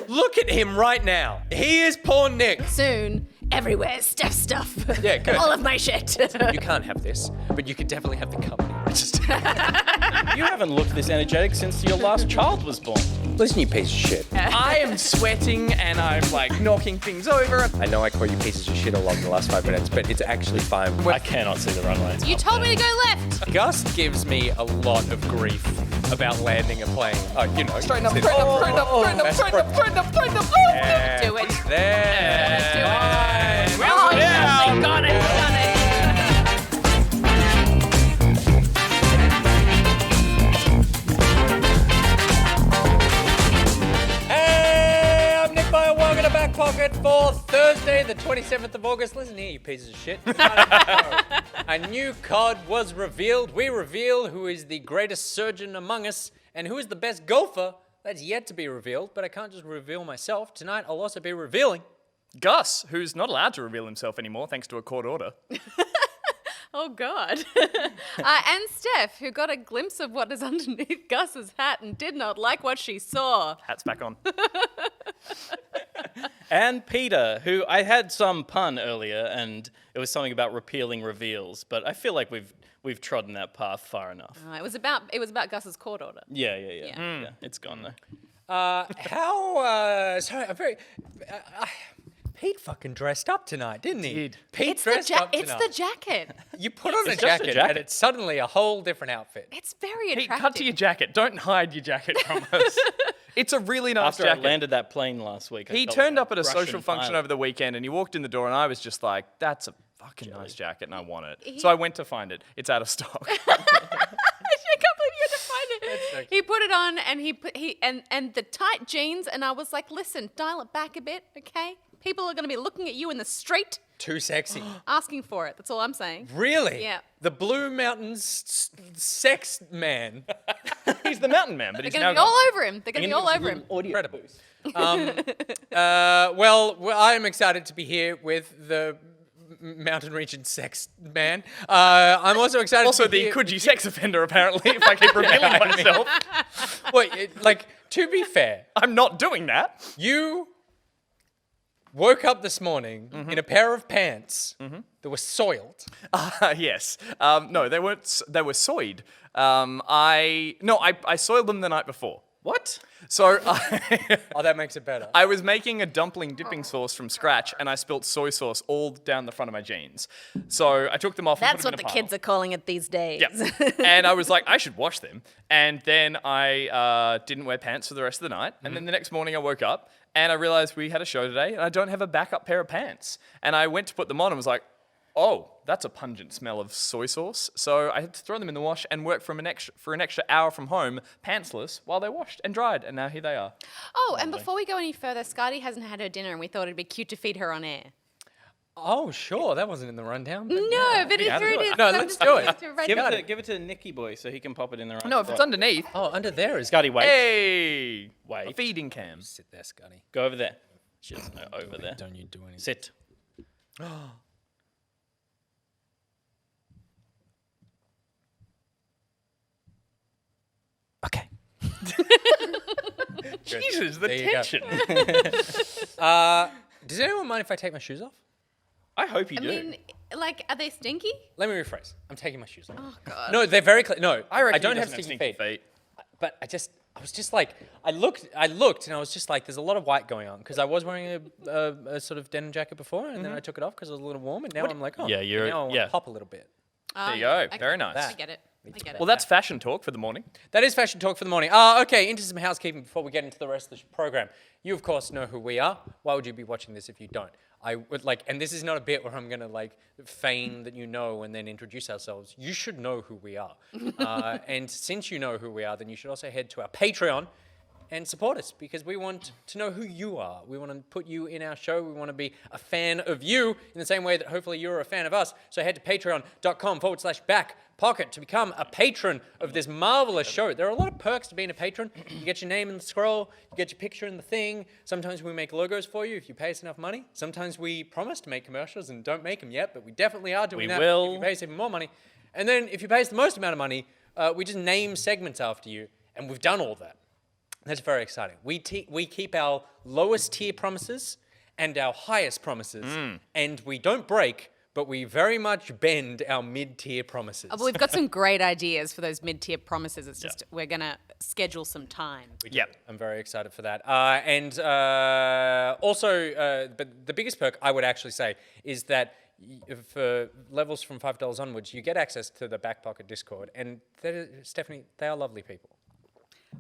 Look at him right now. He is poor Nick. Soon, everywhere, stuff. Yeah, good. All of my shit. You can't have this, but you can definitely have the company register. You haven't looked this energetic since your last child was born. Listen, you piece of shit. I am sweating and I'm like knocking things over. I know I call you pieces of shit a lot in the last 5 minutes, but it's actually fine. I cannot see the runway. You told me to go left. Gus gives me a lot of grief about landing a plane. You know. Straighten up. Yeah. Do it. There. Do it. Well, Oh, yes, I got it. Hey, I'm Nick Boyle. Welcome to Back Pocket for Thursday, the 27th of August. Listen here, you pieces of shit. A new COD was revealed. We reveal who is the greatest surgeon among us and who is the best golfer. That's yet to be revealed, but I can't just reveal myself. Tonight, I'll also be revealing Gus, who's not allowed to reveal himself anymore thanks to a court order. Oh, God. And Steph, who got a glimpse of what is underneath Gus's hat and did not like what she saw. Hat's back on. And Peter, who I had some pun earlier, and it was something about repealing reveals, but I feel like we've trodden that path far enough. It was about Gus's court order. Yeah. Yeah. Yeah, it's gone though. Sorry, I'm very... Pete fucking dressed up tonight, didn't he? Did. Pete It's dressed up tonight. It's the jacket. You put on a It's just a jacket, jacket. and it's suddenly a whole different outfit. It's very Pete, attractive. cut to your jacket. Don't hide your jacket from us. It's a really nice After jacket. I landed that plane last week, I He felt turned like up at a Russian social function pilot. over the weekend and he walked in the door and I was just like, that's a fucking nice jacket and I want it. So I went to find it. It's out of stock. I can't believe you had to find it. He put it on and and the tight jeans, and I was like, listen, dial it back a bit, okay? People are going to be looking at you in the street, Too sexy. asking for it. That's all I'm saying. Really? Yeah. The Blue Mountains sex man. He's the mountain man, but They're he's going now to be all over him. They're going to be all over him. Incredible. Well, I'm excited to be here with the mountain region sex man. I'm also excited also to be the here. Coogee sex offender, apparently, if I keep revealing myself. Wait, to be fair, I'm not doing that. you woke up this morning in a pair of pants that were soiled. Yes. No, they weren't. They were soyed. I soiled them the night before. What? So Oh, that makes it better. I was making a dumpling dipping sauce from scratch, and I spilt soy sauce all down the front of my jeans. So I took them off. That's and what put the them in a kids are calling it these days. pile. Yeah. And I was like, I should wash them. And then I didn't wear pants for the rest of the night. And then the next morning I woke up and I realized we had a show today, and I don't have a backup pair of pants. And I went to put them on and was like, oh, that's a pungent smell of soy sauce. So I had to throw them in the wash and work for an extra hour from home, pantsless, while they washed and dried. And now here they are. Oh, and before we go any further, Scotty hasn't had her dinner, and we thought it'd be cute to feed her on air. Oh, sure. That wasn't in the rundown. But No, but yeah, here it is. No, So let's just do it. to write Give down. it to Nicky boy so he can pop it in the right No, if it's spot. underneath. Oh, under there is... Scotty, wait. Hey! Wait. A feeding cam. Sit there, Scotty. Go over there. Just no, over there. Don't you do anything. Sit. Okay. Jesus, the There you go. tension. Does anyone mind if I take my shoes off? I hope you I do. mean, like, are they stinky? Let me rephrase. I'm taking my shoes off. Oh, God. No, they're very clean. No, I reckon don't he have doesn't stinky feet. feet. But I was just like, I looked, and I was just like, there's a lot of white going on because I was wearing a sort of denim jacket before, and then I took it off because it was a little warm, and now I'm like, oh, Yeah, you're- now I want yeah. to pop a little bit. There you go. Very nice. I get it. I get it. Well, that's fashion talk for the morning. That is fashion talk for the morning. Okay, into some housekeeping before we get into the rest of the program. You, of course, know who we are. Why would you be watching this if you don't? I would like, and this is not a bit where I'm gonna like feign that you know and then introduce ourselves. You should know who we are. And since you know who we are, then you should also head to our Patreon and support us because we want to know who you are. We want to put you in our show. We want to be a fan of you in the same way that hopefully you're a fan of us. So head to patreon.com/backpocket to become a patron of this marvelous show. There are a lot of perks to being a patron. You get your name in the scroll, you get your picture in the thing. Sometimes we make logos for you if you pay us enough money. Sometimes we promise to make commercials and don't make them yet, but we definitely are doing We that will. if you pay us even more money. And then if you pay us the most amount of money, we just name segments after you, and we've done all that. That's very exciting. We keep our lowest tier promises and our highest promises, and we don't break, but we very much bend our mid-tier promises. Well, we've got some great ideas for those mid-tier promises. It's just we're going to schedule some time. Yep. I'm very excited for that. And also, but the biggest perk I would actually say is that for levels from $5 onwards, you get access to the Back Pocket Discord. And Stephanie, they are lovely people.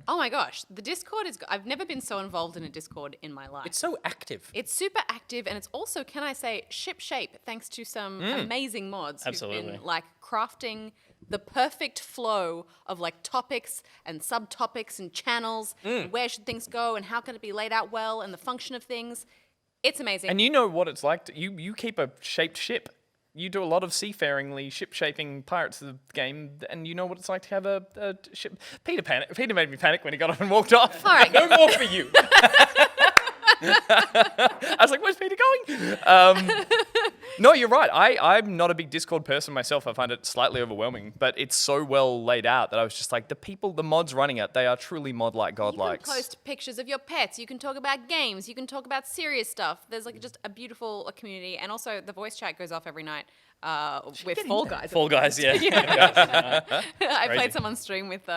Oh my gosh, the Discord is... I've never been so involved in a Discord in my life. It's so active. It's super active, and it's also, can I say, ship-shape, thanks to some amazing mods who've Absolutely. been, like, crafting the perfect flow of, like, topics and subtopics and channels, and where should things go, and how can it be laid out well, and the function of things. It's amazing. And you know what it's like. You keep a shaped ship. You do a lot of seafaringly ship-shaping Pirates of the game, and you know what it's like to have a ship. Peter made me panic when he got up and walked off. All right. No more for you. I was like, where's Peter going? No, you're right. I'm not a big Discord person myself. I find it slightly overwhelming, but it's so well laid out that I was just like, the mods running it, they are truly mod-like You godlikes. can post pictures of your pets. You can talk about games. You can talk about serious stuff. There's like just a beautiful community, and also the voice chat goes off every night with Fall Guys. Fall Guys, yeah. I played some on stream with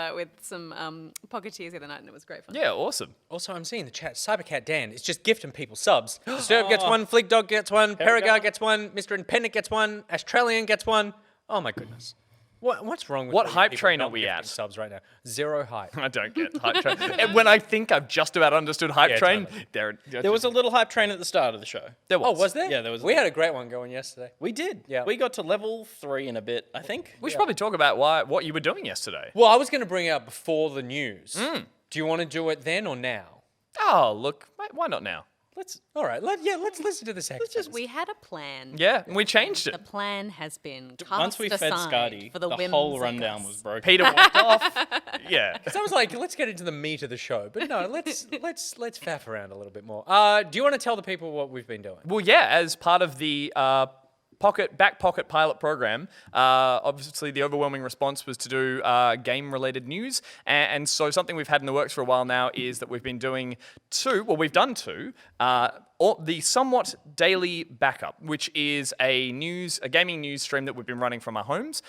some Pocketeers the other night, and it was great fun. Yeah, awesome. Also, I'm seeing the chat. Cybercat Dan is just gifting people subs. Disturb gets one, Flig Dog gets one, Paragar gets one, Mr. Independent gets one, Australian gets one. Oh my goodness. What's wrong with What all you hype people train not are we gifting at? Subs right now. Zero hype. I don't get hype train. And when I think I've just about understood hype Yeah, train, totally. There was a little hype train at the start of the show. there Oh, was there? Yeah, there was. We had a great one going yesterday. We did. Yeah. We got to level 3 in a bit, I think. We should probably talk about what you were doing yesterday. Well, I was going to bring it up before the news. Do you want to do it then or now? Oh, look, why not now? Let's listen to the sex. We had a plan. Yeah, and we changed The it. plan has been cast Once we fed aside Scotty, for the whims whole of rundown us. was broken. Peter walked off. Yeah. So I was like, let's get into the meat of the show. But no, let's faff around a little bit more. Do you want to tell the people what we've been doing? Well, yeah, as part of the back pocket pilot program, obviously the overwhelming response was to do game-related news, and so something we've had in the works for a while now is that we've been doing we've done two. The Somewhat Daily Backup, which is a gaming news stream that we've been running from our homes,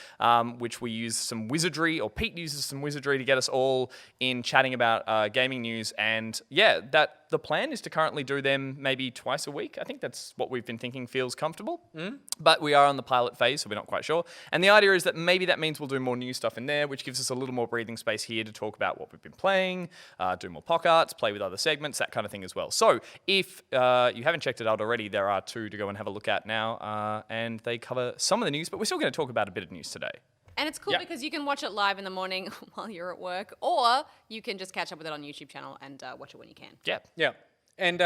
which we use some wizardry, or Pete uses some wizardry to get us all in chatting about gaming news. And yeah, the plan is to currently do them maybe twice a week. I think that's what we've been thinking feels comfortable. But we are on the pilot phase, so we're not quite sure. And the idea is that maybe that means we'll do more new stuff in there, which gives us a little more breathing space here to talk about what we've been playing, do more pock arts, play with other segments, that kind of thing as well. So if you haven't checked it out already, there are 2 to go and have a look at now, and they cover some of the news, but we're still going to talk about a bit of news today. And it's cool Yeah. because you can watch it live in the morning while you're at work, or you can just catch up with it on YouTube channel and watch it when you can. Yeah. Yeah. And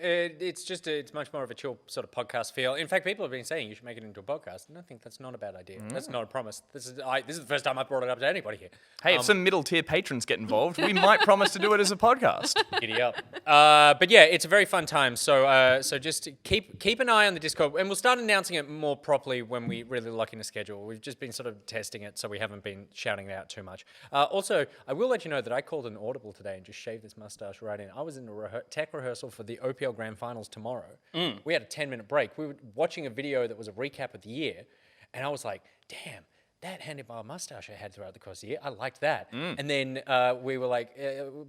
it's much more of a chill sort of podcast feel. In fact, people have been saying you should make it into a podcast, and I think that's not a bad idea. That's not a promise. This is the first time I've brought it up to anybody here. Hey, if some middle tier patrons get involved, we might promise to do it as a podcast. Giddy up. But yeah, it's a very fun time. So just keep an eye on the Discord, and we'll start announcing it more properly when we really lock in a schedule. We've just been sort of testing it, so we haven't been shouting it out too much. Also, I will let you know that I called an audible today and just shaved this mustache right in. I was in a tech rehearsal for the OPL Grand Finals tomorrow. We had a 10-minute break. We were watching a video that was a recap of the year, and I was like, damn, that handlebar mustache I had throughout the course of the year, I liked that. And then we were like,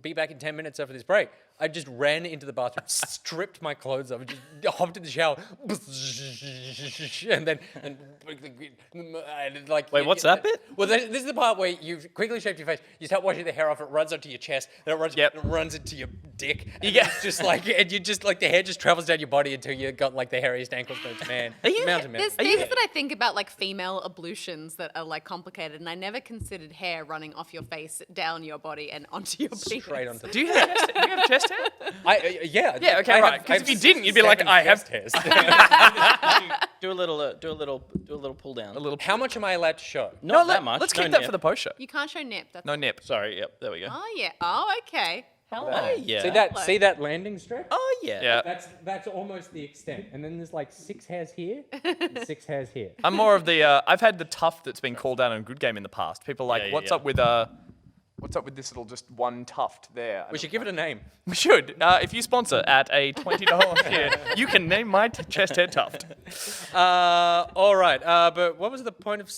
be back in 10 minutes after this break. I just ran into the bathroom, stripped my clothes off, and just hopped in the shower, and then like. Wait, what's that bit? Well, this is the part where you've quickly shaved your face. You start washing the hair off. It runs onto your chest, then it runs into your dick. And it's just like, and you just like the hair just travels down your body until you got like the hairiest ankles. Man, mountain man. There's things that I think about, like female ablutions, that are like complicated, and I never considered hair running off your face, down your body, and onto your penis. Straight onto. Do you have chest hair? Yeah. Yeah, okay, right. Because if you didn't, you'd be like, I have hairs. Do a little pull down. How much am I allowed to show? Not that much. Let's No keep that nip. for the post show. You can't show nip. That's No nip. Sorry. Yep. There we go. Oh yeah. Oh okay. Oh yeah. See that landing strip? Oh yeah. Yeah. That's almost the extent. And then there's like 6 hairs here and 6 hairs here. I'm more of the, I've had the tuft that's been called out on Good Game in the past. People are like, Yeah, what's yeah. up with What's up with this little just one tuft there? We should give it a name. We should. If you sponsor at a $20 tier, you can name my chest hair tuft. All right. But what was the point of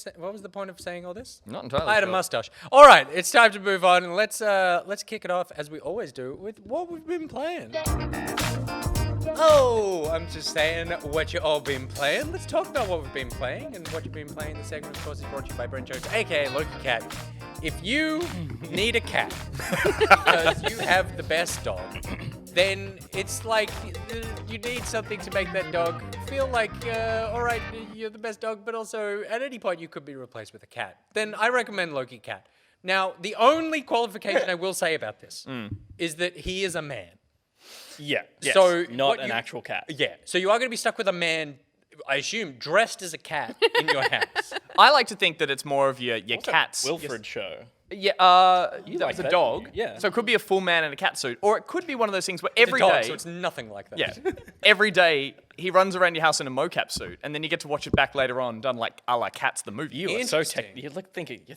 saying all this? Not entirely I had a sure. mustache. All right. It's time to move on, and let's kick it off as we always do with what we've been playing. Oh, I'm just saying what you all been playing. Let's talk about what we've been playing, and what you've been playing. The segment, of course, is brought to you by Brendo, aka Loki Cat. If you need a cat because you have the best dog, then it's like you need something to make that dog feel like, all right, you're the best dog, but also at any point you could be replaced with a cat. Then I recommend Loki Cat. Now, the only qualification I will say about this is that he is a man. Yeah. Yes. So So not what an you- actual cat. Yeah. So you are going to be stuck with a man, I assume, dressed as a cat in your house. I like to think that it's more of your cats. Wilfred show. Yeah, You that like was a that, dog. didn't you? Yeah. So it could be a full man in a cat suit, or it could be one of those things where It's a every dog, day, so it's nothing like that. yeah, every day he runs around your house in a mocap suit, and then you get to watch it back later on, done like a la Cats the movie. You are so Interesting. You're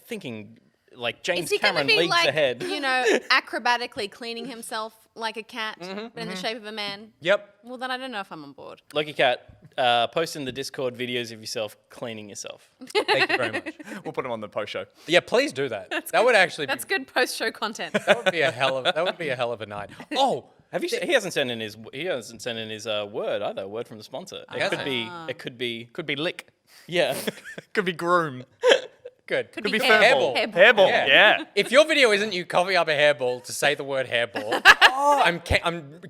thinking like James Is he going to Cameron be leagues like, ahead. acrobatically cleaning himself like a cat, but in the shape of a man? Yep. Well, then I don't know if I'm on board. Loki Cat, post in the Discord videos of yourself cleaning yourself. Thank you very much. We'll put him on the post show. Yeah, please do that. That would actually That's good post-show content. that would be a hell of a night. Oh, Have you? He hasn't sent in his. He hasn't sent in his word either. Word from the sponsor. It hasn't? could be. It could be. Could be lick. Yeah. Could be groom. good. Could Could be hairball. fairball. Hairball. Yeah. Yeah. If your video isn't you covering up a hairball to say the word hairball, I'm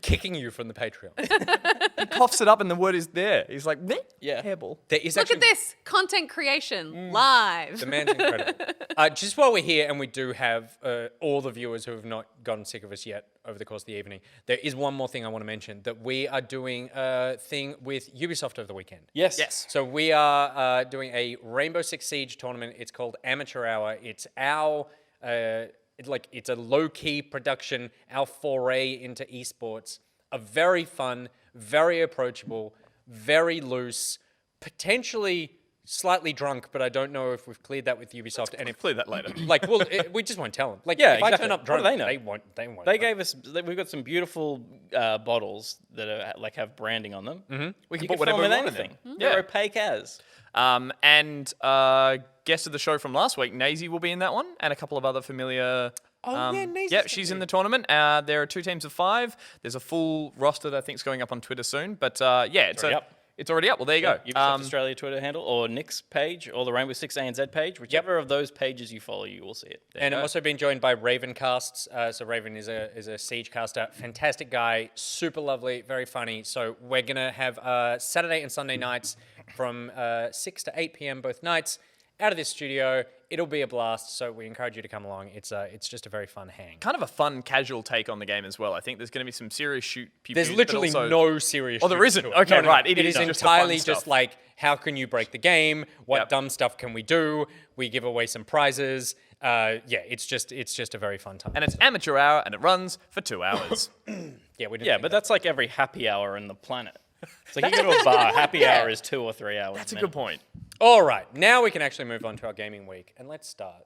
kicking you from the Patreon. He coughs it up, and the word is there. He's like, "Meh." Yeah. Hairball. There is Look actually at this content creation live. The man's incredible. Just while we're here, and we do have all the viewers who have not gotten sick of us yet over the course of the evening, there is one more thing I want to mention, that we are doing a thing with Ubisoft over the weekend. Yes. Yes. So we are doing a Rainbow Six Siege tournament. It's called Amateur Hour. It's our it's a low-key production, our foray into esports. A very fun, very approachable, very loose, potentially slightly drunk, but I don't know if we've cleared that with Ubisoft. And if Clear that later. like, well, we just won't tell them. Like, Yeah, if I exactly. turn up What drunk, do they know? they won't. They won't. They know. gave us. We've got some beautiful bottles that are like have branding on them. Mm-hmm. We can You put can whatever fill we them want with in them. anything. Yeah. They're opaque as. And guest of the show from last week, Nazy, will be in that one, and a couple of other familiar. Oh, yeah, Nazy's Yep, gonna she's be- in the tournament. There are 2 teams of 5. There's a full roster that I think is going up on Twitter soon. But yeah, already up. It's already up. Well, there you go. Ubisoft Australia Twitter handle or Nick's page or the Rainbow Six ANZ page, whichever of those pages you follow, you will see it. And I'm also being joined by Raven Casts. So Raven is a Siege caster, fantastic guy, super lovely, very funny. So we're gonna have Saturday and Sunday nights from 6 to 8 p.m. both nights out of this studio. It'll be a blast. So we encourage you to come along. It's just a very fun hang. kind of a fun, casual take on the game as well. I think there's going to be some serious shoot. There's literally no serious. Oh, there shoots isn't? to it. Okay, right. It It is is just the fun entirely stuff. just like, how can you break the game? What Yep. dumb stuff can we do? We give away some prizes. Yeah, it's just a very fun time. And it's amateur hour, and it runs for 2 hours. yeah, we didn't Yeah, think but that. that's like every happy hour in the planet. It's like you go to a bar, happy hour is 2 or 3 hours. That's a good point. All right, now we can actually move on to our gaming week, and let's start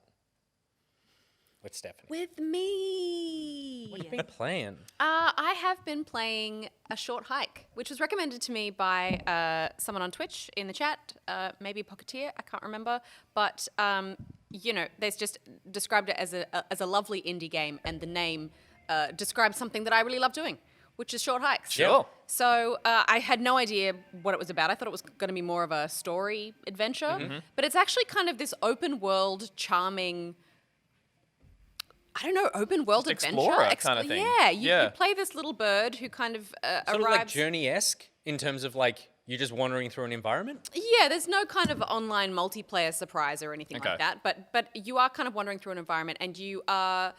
with Stephanie. With me. What have you been playing? I have been playing A Short Hike, which was recommended to me by someone on Twitch in the chat, maybe Pocketeer, I can't remember. But, they just described it as a lovely indie game, and the name describes something that I really love doing, which is short hikes. Sure. So I had no idea what it was about. I thought it was going to be more of a story adventure, but it's actually kind of this open world, charming, open world Just adventure. explorer kind of thing. Yeah, Yeah. you play this little bird who kind of Sort of arrives. like Journey-esque in terms of like you're just wandering through an environment. Yeah, there's no kind of online multiplayer surprise or anything Okay. like that. But you are kind of wandering through an environment, and you are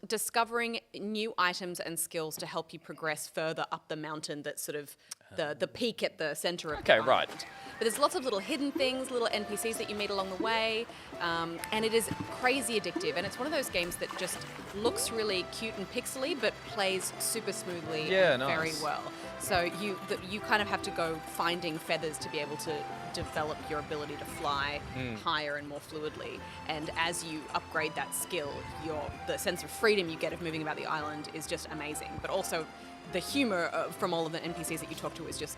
discovering new items and skills to help you progress further up the mountain that sort of the peak at the center of Okay, the right. island. But there's lots of little hidden things, little NPCs that you meet along the way, and it is crazy addictive. And it's one of those games that just looks really cute and pixely, but plays super smoothly Yeah, and very nice. well. So you kind of have to go finding feathers to be able to develop your ability to fly higher and more fluidly. And as you upgrade that skill, the sense of freedom you get of moving about the island is just amazing. But also, the humor from all of the NPCs that you talk to is just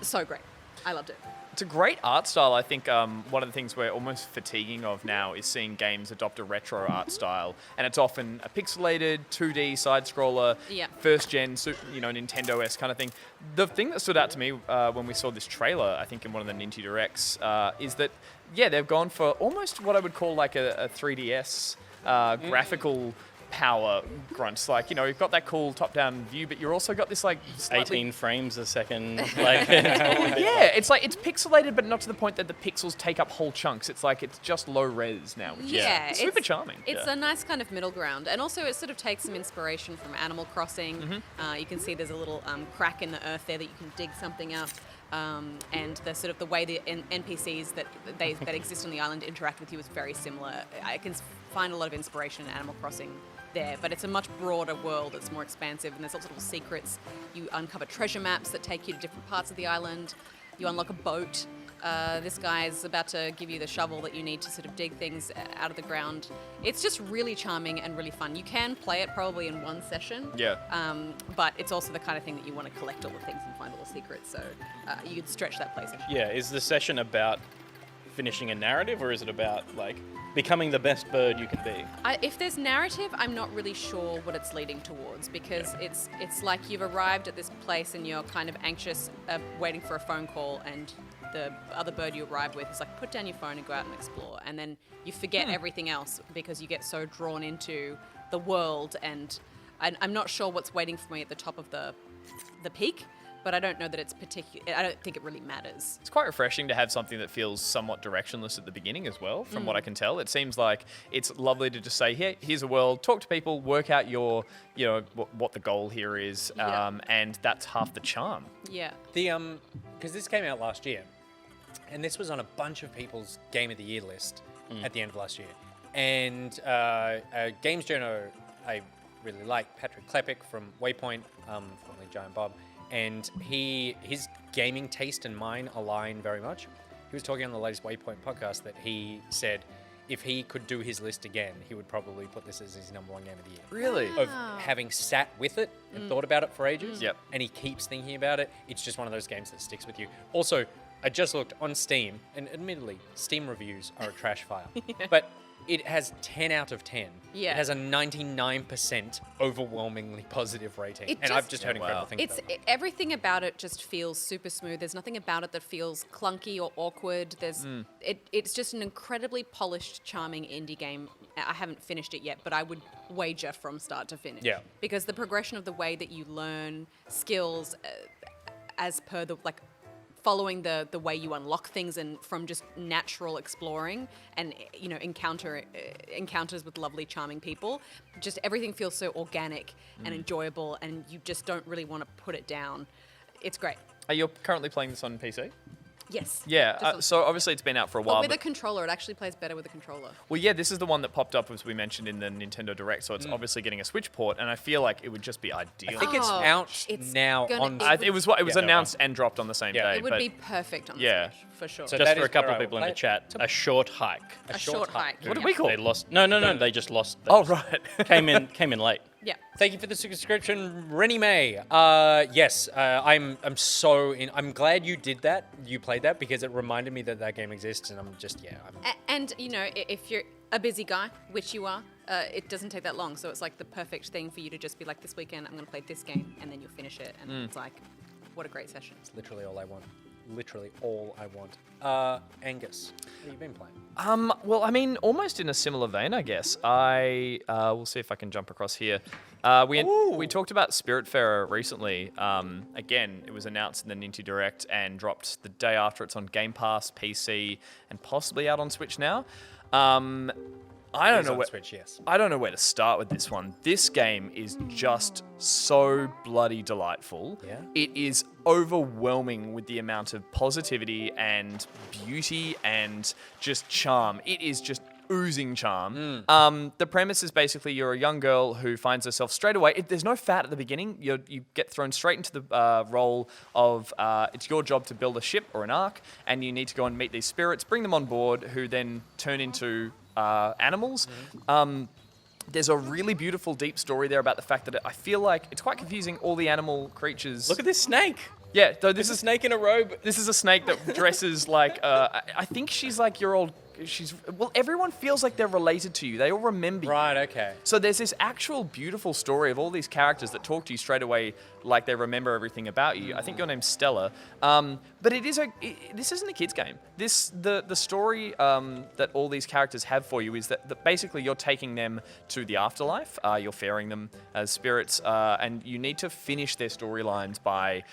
so great. I loved it. It's a great art style. I think one of the things we're almost fatiguing of now is seeing games adopt a retro art style, and it's often a pixelated 2D side scroller, Yeah. first gen, Nintendo-esque kind of thing. The thing that stood out to me when we saw this trailer, I think in one of the Nintendo Directs, is that they've gone for almost what I would call like a 3DS graphical power grunts. Like, you've got that cool top-down view, but you're also got this like slightly 18 frames a second. Like, yeah, it's like it's pixelated, but not to the point that the pixels take up whole chunks. It's like it's just low res now, which Yeah, is super charming. It's a nice kind of middle ground, and also it sort of takes some inspiration from Animal Crossing. You can see there's a little crack in the earth there that you can dig something out, and the sort of the way the NPCs that exist on the island interact with you is very similar. I can find a lot of inspiration in Animal Crossing there, but it's a much broader world. It's more expansive, and there's lots of little secrets. You uncover treasure maps that take you to different parts of the island. You unlock a boat. This guy's about to give you the shovel that you need to sort of dig things out of the ground. It's just really charming and really fun. You can play it probably in one session. Yeah. But it's also the kind of thing that you want to collect all the things and find all the secrets. So you could stretch that play session. yeah, is the session about finishing a narrative, or is it about like becoming the best bird you can be? If there's narrative, I'm not really sure what it's leading towards, because it's like you've arrived at this place and you're kind of anxious, waiting for a phone call, and the other bird you arrive with is like, put down your phone and go out and explore, and then you forget everything else because you get so drawn into the world. And I'm not sure what's waiting for me at the top of the peak, but I don't know that it's I don't think it really matters. It's quite refreshing to have something that feels somewhat directionless at the beginning as well, from what I can tell. It seems like it's lovely to just say, here's a world, talk to people, work out your, what the goal here is, Yeah. and that's half the charm. Yeah. Because this came out last year, and this was on a bunch of people's Game of the Year list at the end of last year. And a games journo I really like, Patrick Klepek from Waypoint, formerly Giant Bob, and his gaming taste and mine align very much. He was talking on the latest Waypoint podcast that he said if he could do his list again, he would probably put this as his number one game of the year. Really? Of having sat with it and thought about it for ages. Yep. And he keeps thinking about it. It's just one of those games that sticks with you. Also, I just looked on Steam, and admittedly, Steam reviews are a trash file. But it has 10 out of 10. Yeah. It has a 99% overwhelmingly positive rating. It And I've just- just heard incredible things about it. Everything about it just feels super smooth. There's nothing about it that feels clunky or awkward. It's just an incredibly polished, charming indie game. I haven't finished it yet, but I would wager from start to finish. Yeah. Because the progression of the way that you learn skills as per following the way you unlock things, and from just natural exploring and encounters with lovely, charming people, just everything feels so organic and enjoyable, and you just don't really want to put it down. It's great. Are you currently playing this on PC? Yes. Yeah, Just on- so obviously it's been out for a but while. with a But, controller, it actually plays better with a controller. well, yeah, this is the one that popped up as we mentioned in the Nintendo Direct, so it's obviously getting a Switch port, and I feel like it would just be ideal. I think it's Oh, out it's now gonna- on... it It was Yeah. announced and dropped on the same Yeah. day. It would but be perfect on the Yeah. Switch, for sure. So Just that for is a couple where of I people will in the play chat, a short hike. a short hike. What did we call They it? lost. No. They just lost. Oh, right. Came in late. Yeah. Thank you for the subscription, Rennie May. Yes, I'm so in. I'm glad you did that. You played that because it reminded me that game exists, and I'm just And, if you're a busy guy, which you are, it doesn't take that long. So it's like the perfect thing for you to just be like, this weekend, I'm going to play this game, and then you'll finish it. And it's like, what a great session. It's literally all I want. Literally all I want. Angus, what have you been playing? Well, I mean, almost in a similar vein, I guess. We'll see if I can jump across here. We talked about Spiritfarer recently. Again, it was announced in the Nintendo Direct and dropped the day after. It's on Game Pass, PC, and possibly out on Switch now. I It don't is know on where. Switch, yes. I don't know where to start with this one. This game is just so bloody delightful. Yeah. It is overwhelming with the amount of positivity and beauty and just charm. It is just oozing charm. The premise is basically you're a young girl who finds herself straight away. There's no fat at the beginning. You get thrown straight into the role of it's your job to build a ship or an ark, and you need to go and meet these spirits, bring them on board, who then turn into animals. There's a really beautiful, deep story there about the fact that I feel like it's quite confusing. All the animal creatures. Look at this snake. Yeah, though This is a snake in a robe. this is a snake that dresses like I think she's like your old. Everyone feels like they're related to you. They all remember you. Right, okay. So there's this actual beautiful story of all these characters that talk to you straight away like they remember everything about you. I think your name's Stella. But this isn't a kid's game. The story that all these characters have for you is that basically you're taking them to the afterlife. You're faring them as spirits, and you need to finish their storylines by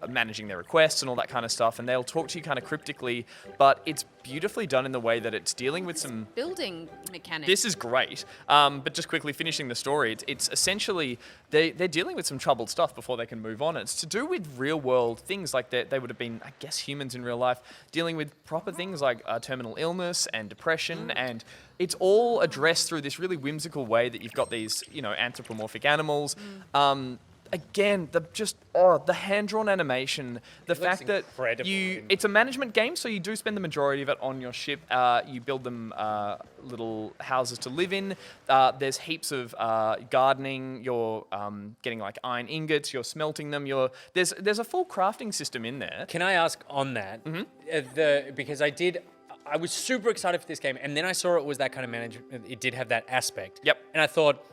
managing their requests and all that kind of stuff, and they'll talk to you kind of cryptically, but it's beautifully done in the way that it's dealing with some Building mechanics. this is great, but just quickly finishing the story, it's essentially they're dealing with some troubled stuff before they can move on. It's to do with real world things, like they would have been, I guess, humans in real life, dealing with proper things like terminal illness and depression, and it's all addressed through this really whimsical way that you've got these, anthropomorphic animals. Again, the hand-drawn animation, the fact that incredible. it's a management game, so you do spend the majority of it on your ship. You build them little houses to live in. There's heaps of gardening. You're getting like iron ingots. You're smelting them. There's a full crafting system in there. Can I ask on that? Because I was super excited for this game, and then I saw it was that kind of management. It did have that aspect. Yep. And I thought,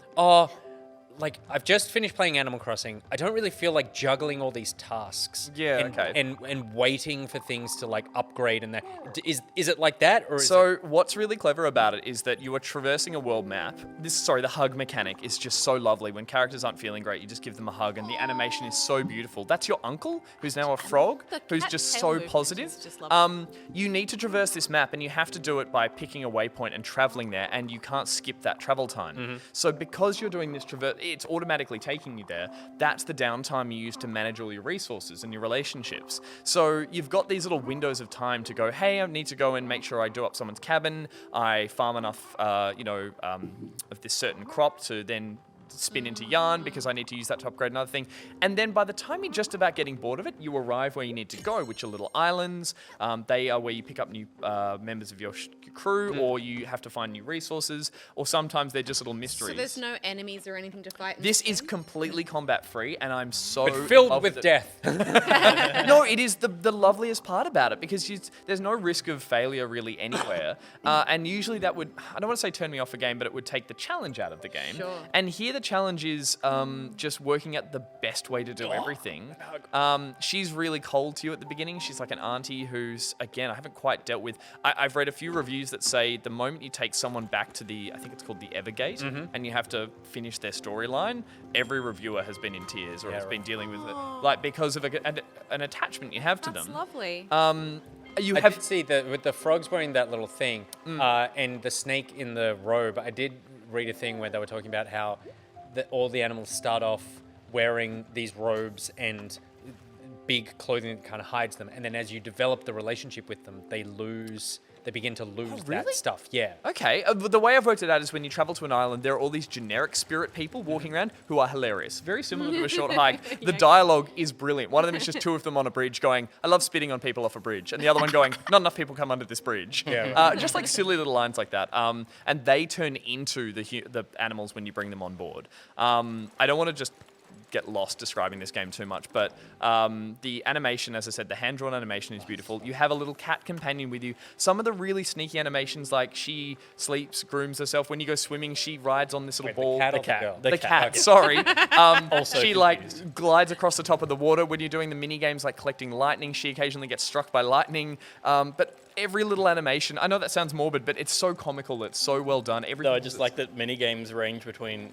I've just finished playing Animal Crossing. I don't really feel like juggling all these tasks. Yeah, and, okay. And waiting for things to like upgrade and that. Is it like that, or is So what's really clever about it is that you are traversing a world map. The hug mechanic is just so lovely. When characters aren't feeling great, you just give them a hug, and the animation is so beautiful. That's your uncle, who's now a frog, The who's cat just tail so movement positive. is just lovely. You need to traverse this map, and you have to do it by picking a waypoint and traveling there, and you can't skip that travel time. So because you're doing this it's automatically taking you there. That's the downtime you use to manage all your resources and your relationships. So you've got these little windows of time to go, hey, I need to go and make sure I do up someone's cabin. I farm enough, of this certain crop to then spin into yarn because I need to use that to upgrade another thing. And then by the time you're just about getting bored of it, you arrive where you need to go, which are little islands. They are where you pick up new members of your crew, or you have to find new resources, or sometimes they're just little mysteries. So there's no enemies or anything to fight in This is game? completely combat free, and I'm so but filled loved with it. death? No, it is the loveliest part about it, because there's no risk of failure really anywhere. And usually that would, I don't want to say turn me off a game, but it would take the challenge out of the game. Sure. And here the challenge is just working at the best way to do everything. She's really cold to you at the beginning. She's like an auntie who's, again, I haven't quite dealt with. I've read a few reviews that say the moment you take someone back to I think it's called the Evergate, and you have to finish their storyline, every reviewer has been in tears or has been dealing with it, like because of an attachment you have to That's them. lovely. You I have did see that with the frogs wearing that little thing and the snake in the robe. I did read a thing where they were talking about how all the animals start off wearing these robes and big clothing that kind of hides them, and then as you develop the relationship with them, they begin to lose really? that stuff. Yeah. Okay, the way I've worked it out is when you travel to an island, there are all these generic spirit people walking around who are hilarious. Very similar to a short hike. The dialogue is brilliant. One of them is just two of them on a bridge going, I love spitting on people off a bridge. And the other one going, not enough people come under this bridge. Yeah. Just like silly little lines like that. And they turn into the animals when you bring them on board. I don't want to just get lost describing this game too much, but the animation, as I said, the hand-drawn animation is beautiful. You have a little cat companion with you. Some of the really sneaky animations, like she sleeps, grooms herself. When you go swimming, she rides on this little Wait, ball. the cat or the girl? The cat, Okay. sorry. Also she confused. glides across the top of the water. When you're doing the mini games like collecting lightning, she occasionally gets struck by lightning. But every little animation, I know that sounds morbid, but it's so comical. It's so well done. No, I just like that mini games range between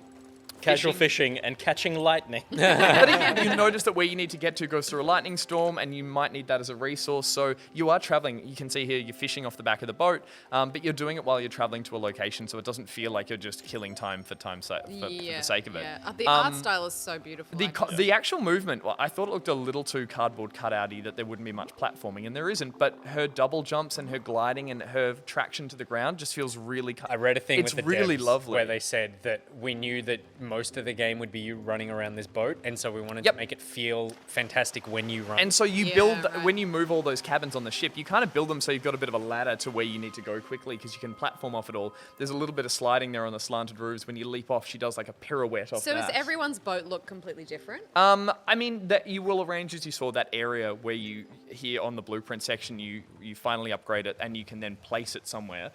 casual fishing and catching lightning. But again, you notice that where you need to get to goes through a lightning storm, and you might need that as a resource. So you are traveling. You can see here you're fishing off the back of the boat, but you're doing it while you're traveling to a location, so it doesn't feel like you're just killing time for the sake of it. Yeah. The art style is so beautiful. The actual movement, well, I thought it looked a little too cardboard cutouty, that there wouldn't be much platforming, and there isn't. But her double jumps and her gliding and her traction to the ground just feels really. I read a thing it's with the really devs lovely. where they said that we knew that most of the game would be you running around this boat, and so we wanted to make it feel fantastic when you run. And so you Yeah, build, right. when you move all those cabins on the ship, you kind of build them so you've got a bit of a ladder to where you need to go quickly, because you can platform off it all. There's a little bit of sliding there on the slanted roofs. When you leap off, she does like a pirouette off So that. does everyone's boat look completely different? I mean, that you will arrange, as you saw, that area where you, here on the blueprint section, you finally upgrade it and you can then place it somewhere.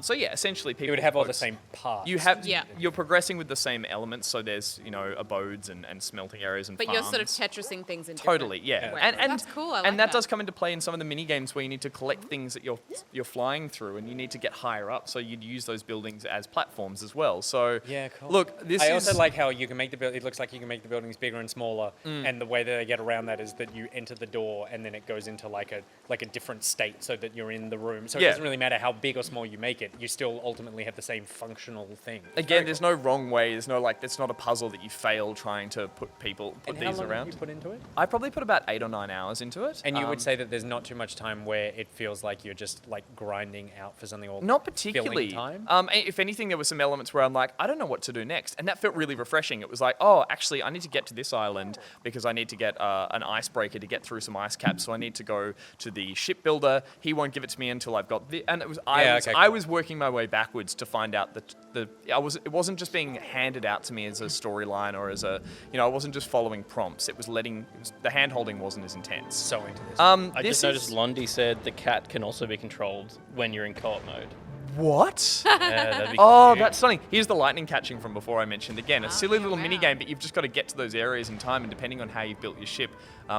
So yeah, essentially people you would have all the boats- same parts. You have, Yeah. you're progressing with the same elements, so there's, abodes and smelting areas and But farms. you're sort of Tetrising things in Totally, different yeah. ways. And That's cool. I like and that does come into play in some of the mini games where you need to collect things that you're flying through, and you need to get higher up, so you'd use those buildings as platforms as well. So Yeah, cool. look, this I is also like how you can make the build. It looks like you can make the buildings bigger and smaller, and the way that they get around that is that you enter the door and then it goes into like a different state, so that you're in the room. So it Yeah. doesn't really matter how big or small you make it. You still ultimately have the same functional thing. It's again, very there's cool. no wrong way. There's no it's not a puzzle that you fail trying to put And how these long around. Have you put into it? I probably put about 8 or 9 hours into it. And you would say that there's not too much time where it feels like you're just like grinding out for something, or Not filling particularly. time. If anything, there were some elements where I'm like, I don't know what to do next, and that felt really refreshing. It was like, oh, actually, I need to get to this island because I need to get an icebreaker to get through some ice caps. So I need to go to the shipbuilder. He won't give it to me until I've got the. And it was I was working my way backwards to find out that it wasn't just being handed out to me as a storyline or as a I wasn't just following prompts. It was the hand holding wasn't as intense. So into this. I just noticed Londi said the cat can also be controlled when you're in co-op mode. What? Yeah, that'd be Oh, cute. that's funny. Here's the lightning catching from before I mentioned. Again, a silly little mini game, but you've just got to get to those areas in time, and depending on how you've built your ship,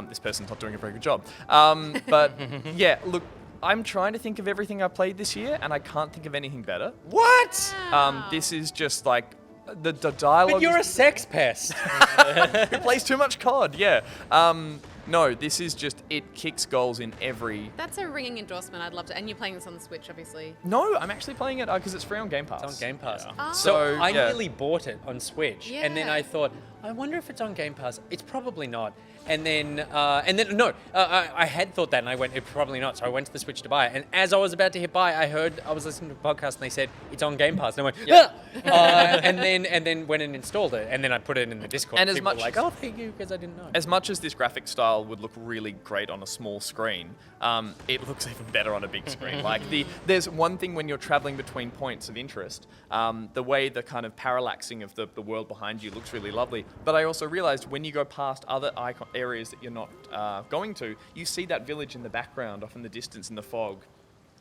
this person's not doing a very good job. But yeah, look, I'm trying to think of everything I played this year, and I can't think of anything better. What? This is just like the dialogue. But you're a is- sex pest. who plays too much COD. Yeah. No, this is just, it kicks goals in every. That's a ringing endorsement. I'd love to. And you're playing this on the Switch, obviously. No, I'm actually playing it because it's free on Game Pass. It's on Game Pass. Oh. So I yeah. nearly bought it on Switch, and then Yeah. I thought, I wonder if it's on Game Pass. It's probably not. And then I had thought that, and I went, it's probably not. So I went to the Switch to buy it, and as I was about to hit buy, I was listening to a podcast, and they said it's on Game Pass, and I went, yeah. and then went and installed it, and then I put it in the Discord. And as People were much like, as- oh, thank you, because I didn't know. As much as this graphic style would look really great on a small screen, it looks even better on a big screen. There's one thing when you're traveling between points of interest, the way the kind of parallaxing of the world behind you looks really lovely. But I also realized when you go past other areas that you're not going to, you see that village in the background, off in the distance in the fog.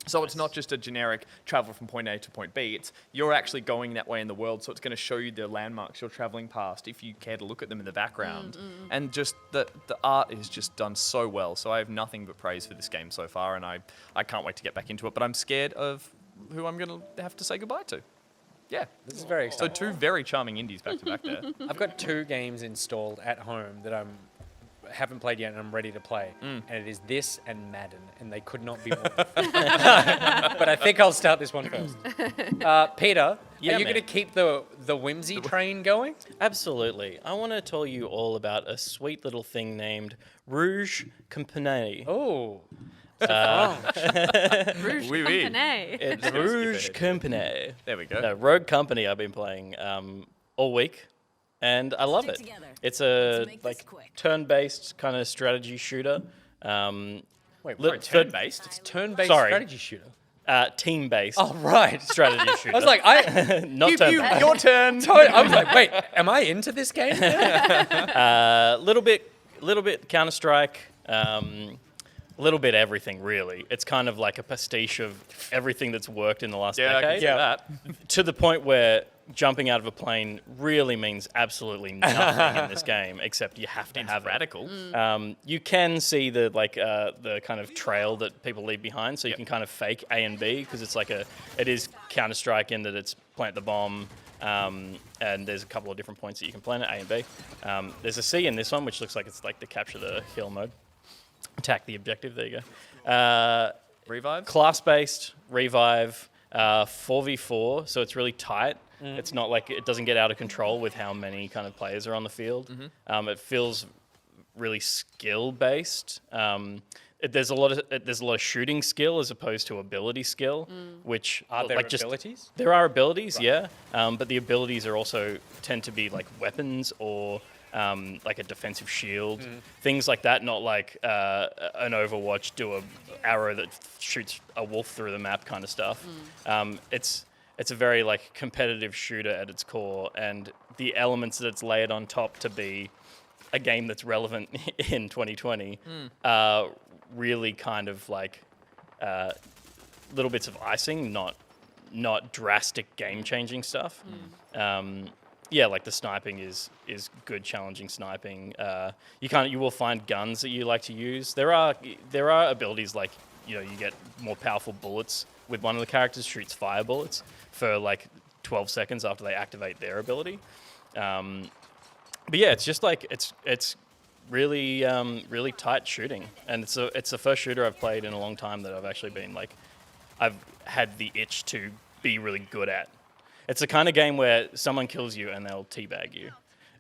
So it's not just a generic travel from point A to point B. You're actually going that way in the world, so it's going to show you the landmarks you're traveling past if you care to look at them in the background. And just the art is just done so well. So I have nothing but praise for this game so far, and I can't wait to get back into it. But I'm scared of who I'm going to have to say goodbye to. Yeah. This is very So exciting. 2 very charming indies back to back there. I've got 2 games installed at home that I haven't played yet and I'm ready to play. And it is this and Madden, and they could not be more different. But I think I'll start this one first. Peter, Yeah, are you man. going to keep the whimsy train going? Absolutely. I want to tell you all about a sweet little thing named Rouge Compagnie. Oh. Rouge Oui, oui. Compagnie. It's Skip Rouge ahead. Compagnie. There we go. No, Rogue Company I've been playing all week, and I love it. It's a turn-based kind of strategy shooter. Wait, Li- sorry, Turn-based. it's turn-based Sorry. strategy shooter. Team-based Oh, right. strategy shooter. I was like, not turn-based. Your turn. I was like, wait, am I into this game? Little bit Counter-Strike, little bit everything really. It's kind of like a pastiche of everything that's worked in the last Yeah, I can decade. see that. To the point where jumping out of a plane really means absolutely nothing in this game, except you have to have it. Radical. You can see the kind of trail that people leave behind, so you can kind of fake A and B because it is Counter-Strike in that it's plant the bomb, and there's a couple of different points that you can plan it, A and B. There's a C in this one, which looks like it's like the capture the hill mode. Attack the objective, there you go. Revive? Class-based, revive, 4v4, so it's really tight. It's not like it doesn't get out of control with how many kind of players are on the field. It feels really skill-based. There's a lot of shooting skill as opposed to ability skill, which Are there like abilities? There are abilities, yeah, but the abilities are also tend to be like weapons or like a defensive shield, things like that. Not like an Overwatch do a arrow that shoots a wolf through the map kind of stuff. It's a very like competitive shooter at its core, and the elements that it's layered on top to be a game that's relevant in 2020 really kind of like little bits of icing, not drastic game-changing stuff. Yeah, like the sniping is good, challenging sniping. You will find guns that you like to use. There are abilities like you get more powerful bullets with one of the characters shoots fire bullets for like 12 seconds after they activate their ability. But yeah, it's just like it's really really tight shooting, and it's the first shooter I've played in a long time that I've actually been like I've had the itch to be really good at. It's the kind of game where someone kills you and they'll teabag you.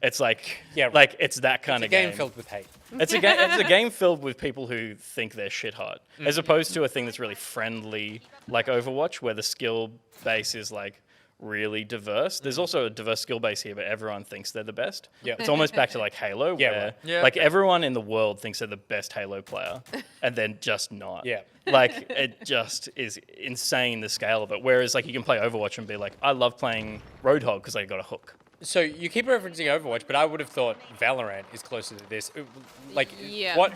It's like like it's that kind of game. Game filled with hate. It's a game filled with people who think they're shit hot, as opposed to a thing that's really friendly like Overwatch, where the skill base is like really diverse. There's also a diverse skill base here, but everyone thinks they're the best. Yeah. It's almost back to like Halo, where like everyone in the world thinks they're the best Halo player, and then just not. Yeah. Like it just is insane the scale of it. Whereas like you can play Overwatch and be like, I love playing Roadhog because I got a hook. So you keep referencing Overwatch, but I would have thought Valorant is closer to this. Like, Yeah. what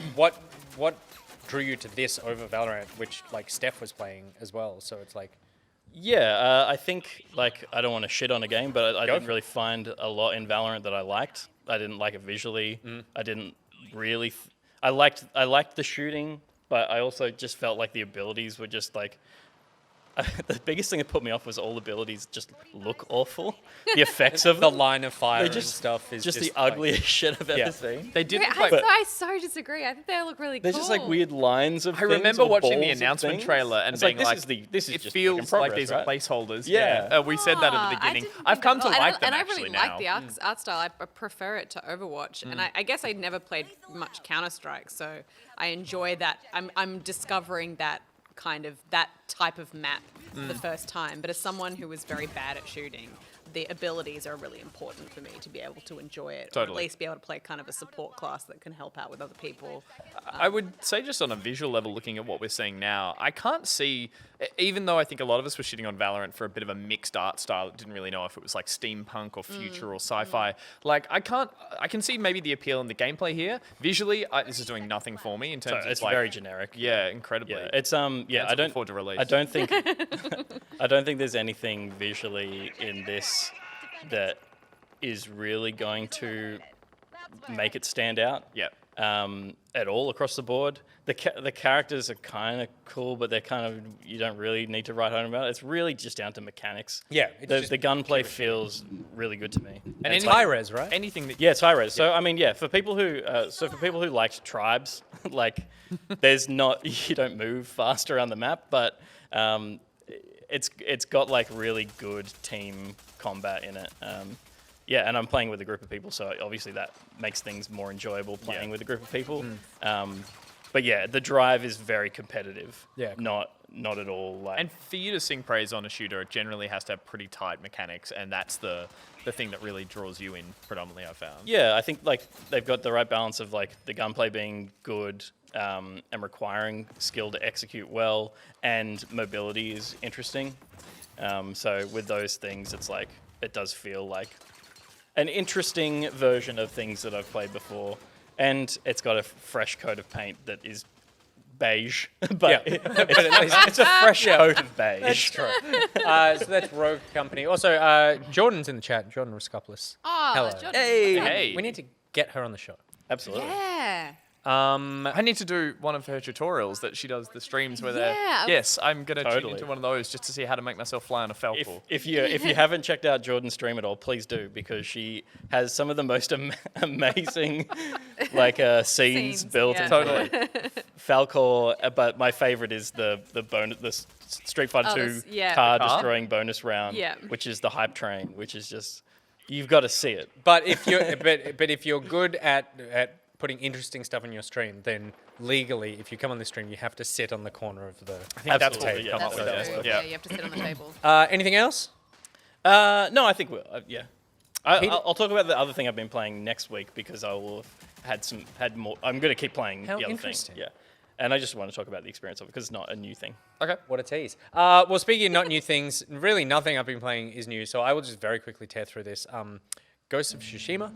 drew you to this over Valorant, which like Steph was playing as well? So it's like, Yeah, I think like I don't want to shit on a game, but I Go didn't for really find a lot in Valorant that I liked. I didn't like it visually. I didn't really. I liked the shooting, but I also just felt like the abilities were just like. The biggest thing that put me off was all the abilities just look awful. The effects of the them, line of fire they're and just stuff is just the like- ugliest shit I've Yeah. ever seen. They did Wait, look like... I so disagree. I think they look really There's cool. just like weird lines of. I remember things or watching the balls of announcement things. trailer and It's being this like, is this is it just feels work in progress, like these right? are placeholders. Yeah. We said that at the beginning. I've come to like them and I actually really now. like the art style. I prefer it to Overwatch, and I guess I never played much Counter-Strike, so I enjoy that. I'm discovering that type of map for the first time. But as someone who was very bad at shooting, the abilities are really important for me to be able to enjoy it, or at Totally. least be able to play kind of a support class that can help out with other people. I would say just on a visual level, looking at what we're seeing now, I can't see, even though I think a lot of us were shitting on Valorant for a bit of a mixed art style, didn't really know if it was like steampunk or future or sci-fi. Like I can see maybe the appeal in the gameplay here. Visually, this is doing nothing for me in terms of It's like, very generic. Yeah, incredibly. Yeah, it's I don't forward to release. I don't think I don't think there's anything visually in this that is really going to make it stand out. Yeah. At all across the board. The characters are kind of cool, but they're kind of you don't really need to write home about it. It's really just down to mechanics. Yeah, it's just the gunplay feels really good to me. And it's any- high res, right? Anything that Yeah, it's high res. So I mean, yeah, for people who liked tribes, like there's not you don't move fast around the map, but it's got like really good team combat in it. Yeah, and I'm playing with a group of people, so obviously that makes things more enjoyable playing with a group of people. But yeah, the drive is very competitive. Yeah, cool. Not at all like. And for you to sing praise on a shooter, it generally has to have pretty tight mechanics, and that's the thing that really draws you in predominantly, I found. Yeah, I think like they've got the right balance of like the gunplay being good and requiring skill to execute well, and mobility is interesting. So with those things, it's like it does feel like an interesting version of things that I've played before, and it's got a fresh coat of paint that is beige, but it's a fresh coat of beige. That's true. So that's Rogue Company. Also, Jordan's in the chat. Jordan Ruscopoulos. Oh, Hello. Jordan. Hey, Hey. We need to get her on the show. absolutely. Yeah. I need to do one of her tutorials that she does, the streams where they're... Yeah. Yes, I'm going to tune Totally. into one of those just to see how to make myself fly on a Falcor. If you haven't checked out Jordan's stream at all, please do, because she has some of the most amazing scenes built yeah. into Totally. Falcor. But my favorite is the Street Fighter 2 yeah. car The car? destroying bonus round, Yeah. which is the hype train, which is just you've got to see it. But if you're but if you're good at putting interesting stuff in your stream, then legally, if you come on the stream, you have to sit on the corner of the. I think that's what Absolutely, we yeah. come up That's with. That's true. what- Yeah, you have to sit on the table. Anything else? No, I think yeah. Peter- I'll talk about the other thing I've been playing next week because I will have had more. I'm going to keep playing How the other interesting. thing. Yeah, and I just want to talk about the experience of it because it's not a new thing. Okay. What a tease. Well, speaking of not new things, really nothing I've been playing is new, so I will just very quickly tear through this. Ghost of Tsushima,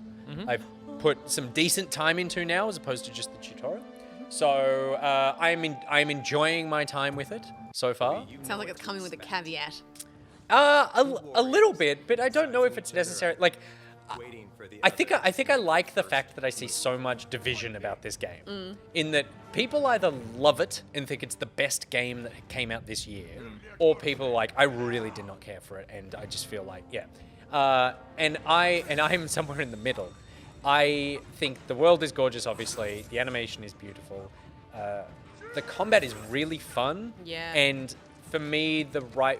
I've put some decent time into now as opposed to just the tutorial. So I'm enjoying my time with it so far. Sounds like it's coming with a caveat. A little bit, but I don't know if it's necessary. Like, I think I like the fact that I see so much division about this game. In that people either love it and think it's the best game that came out this year, or people are like, I really did not care for it, and I just feel like, yeah. And I'm somewhere in the middle. I think the world is gorgeous, obviously. The animation is beautiful. The combat is really fun. Yeah. And for me,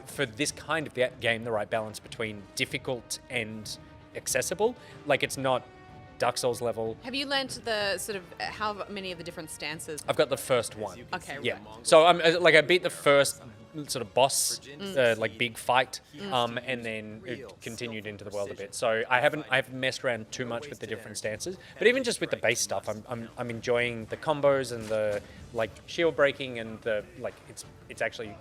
for this kind of game, the right balance between difficult and accessible. Like, it's not Dark Souls level. Have you learnt the sort of how many of the different stances? I've got the first one. Okay. Yeah. So I beat the first sort of boss, big fight, and then it continued into the world a bit. So I haven't messed around too much with the different stances, but even just with the base stuff, I'm enjoying the combos and the shield breaking and the it's actually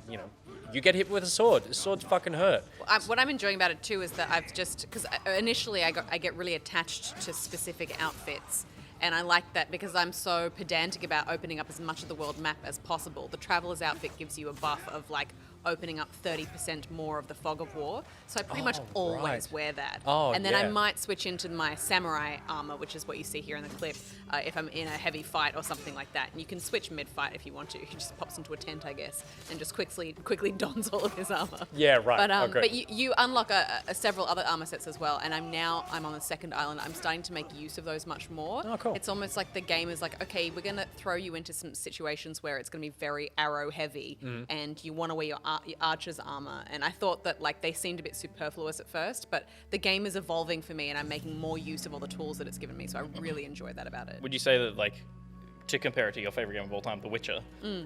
you get hit with a sword. The swords fucking hurt. What I'm enjoying about it too is that I've just because initially I get really attached to specific outfits. And I like that because I'm so pedantic about opening up as much of the world map as possible. The Traveler's outfit gives you a buff of opening up 30% more of the Fog of War. So I pretty much always right. wear that. Oh, and then yeah. I might switch into my samurai armor, which is what you see here in the clip, if I'm in a heavy fight or something like that. And you can switch mid-fight if you want to. He just pops into a tent, I guess, and just quickly dons all of his armor. Yeah, right. But great. but you unlock several other armor sets as well. And I'm on the second island. I'm starting to make use of those much more. Oh, cool. It's almost like the game is like, okay, we're going to throw you into some situations where it's going to be very arrow heavy and you want to wear your archer's armor. And I thought that they seemed a bit superfluous at first, but the game is evolving for me and I'm making more use of all the tools that it's given me. So I really enjoy that about it. Would you say that to compare it to your favorite game of all time, The Witcher,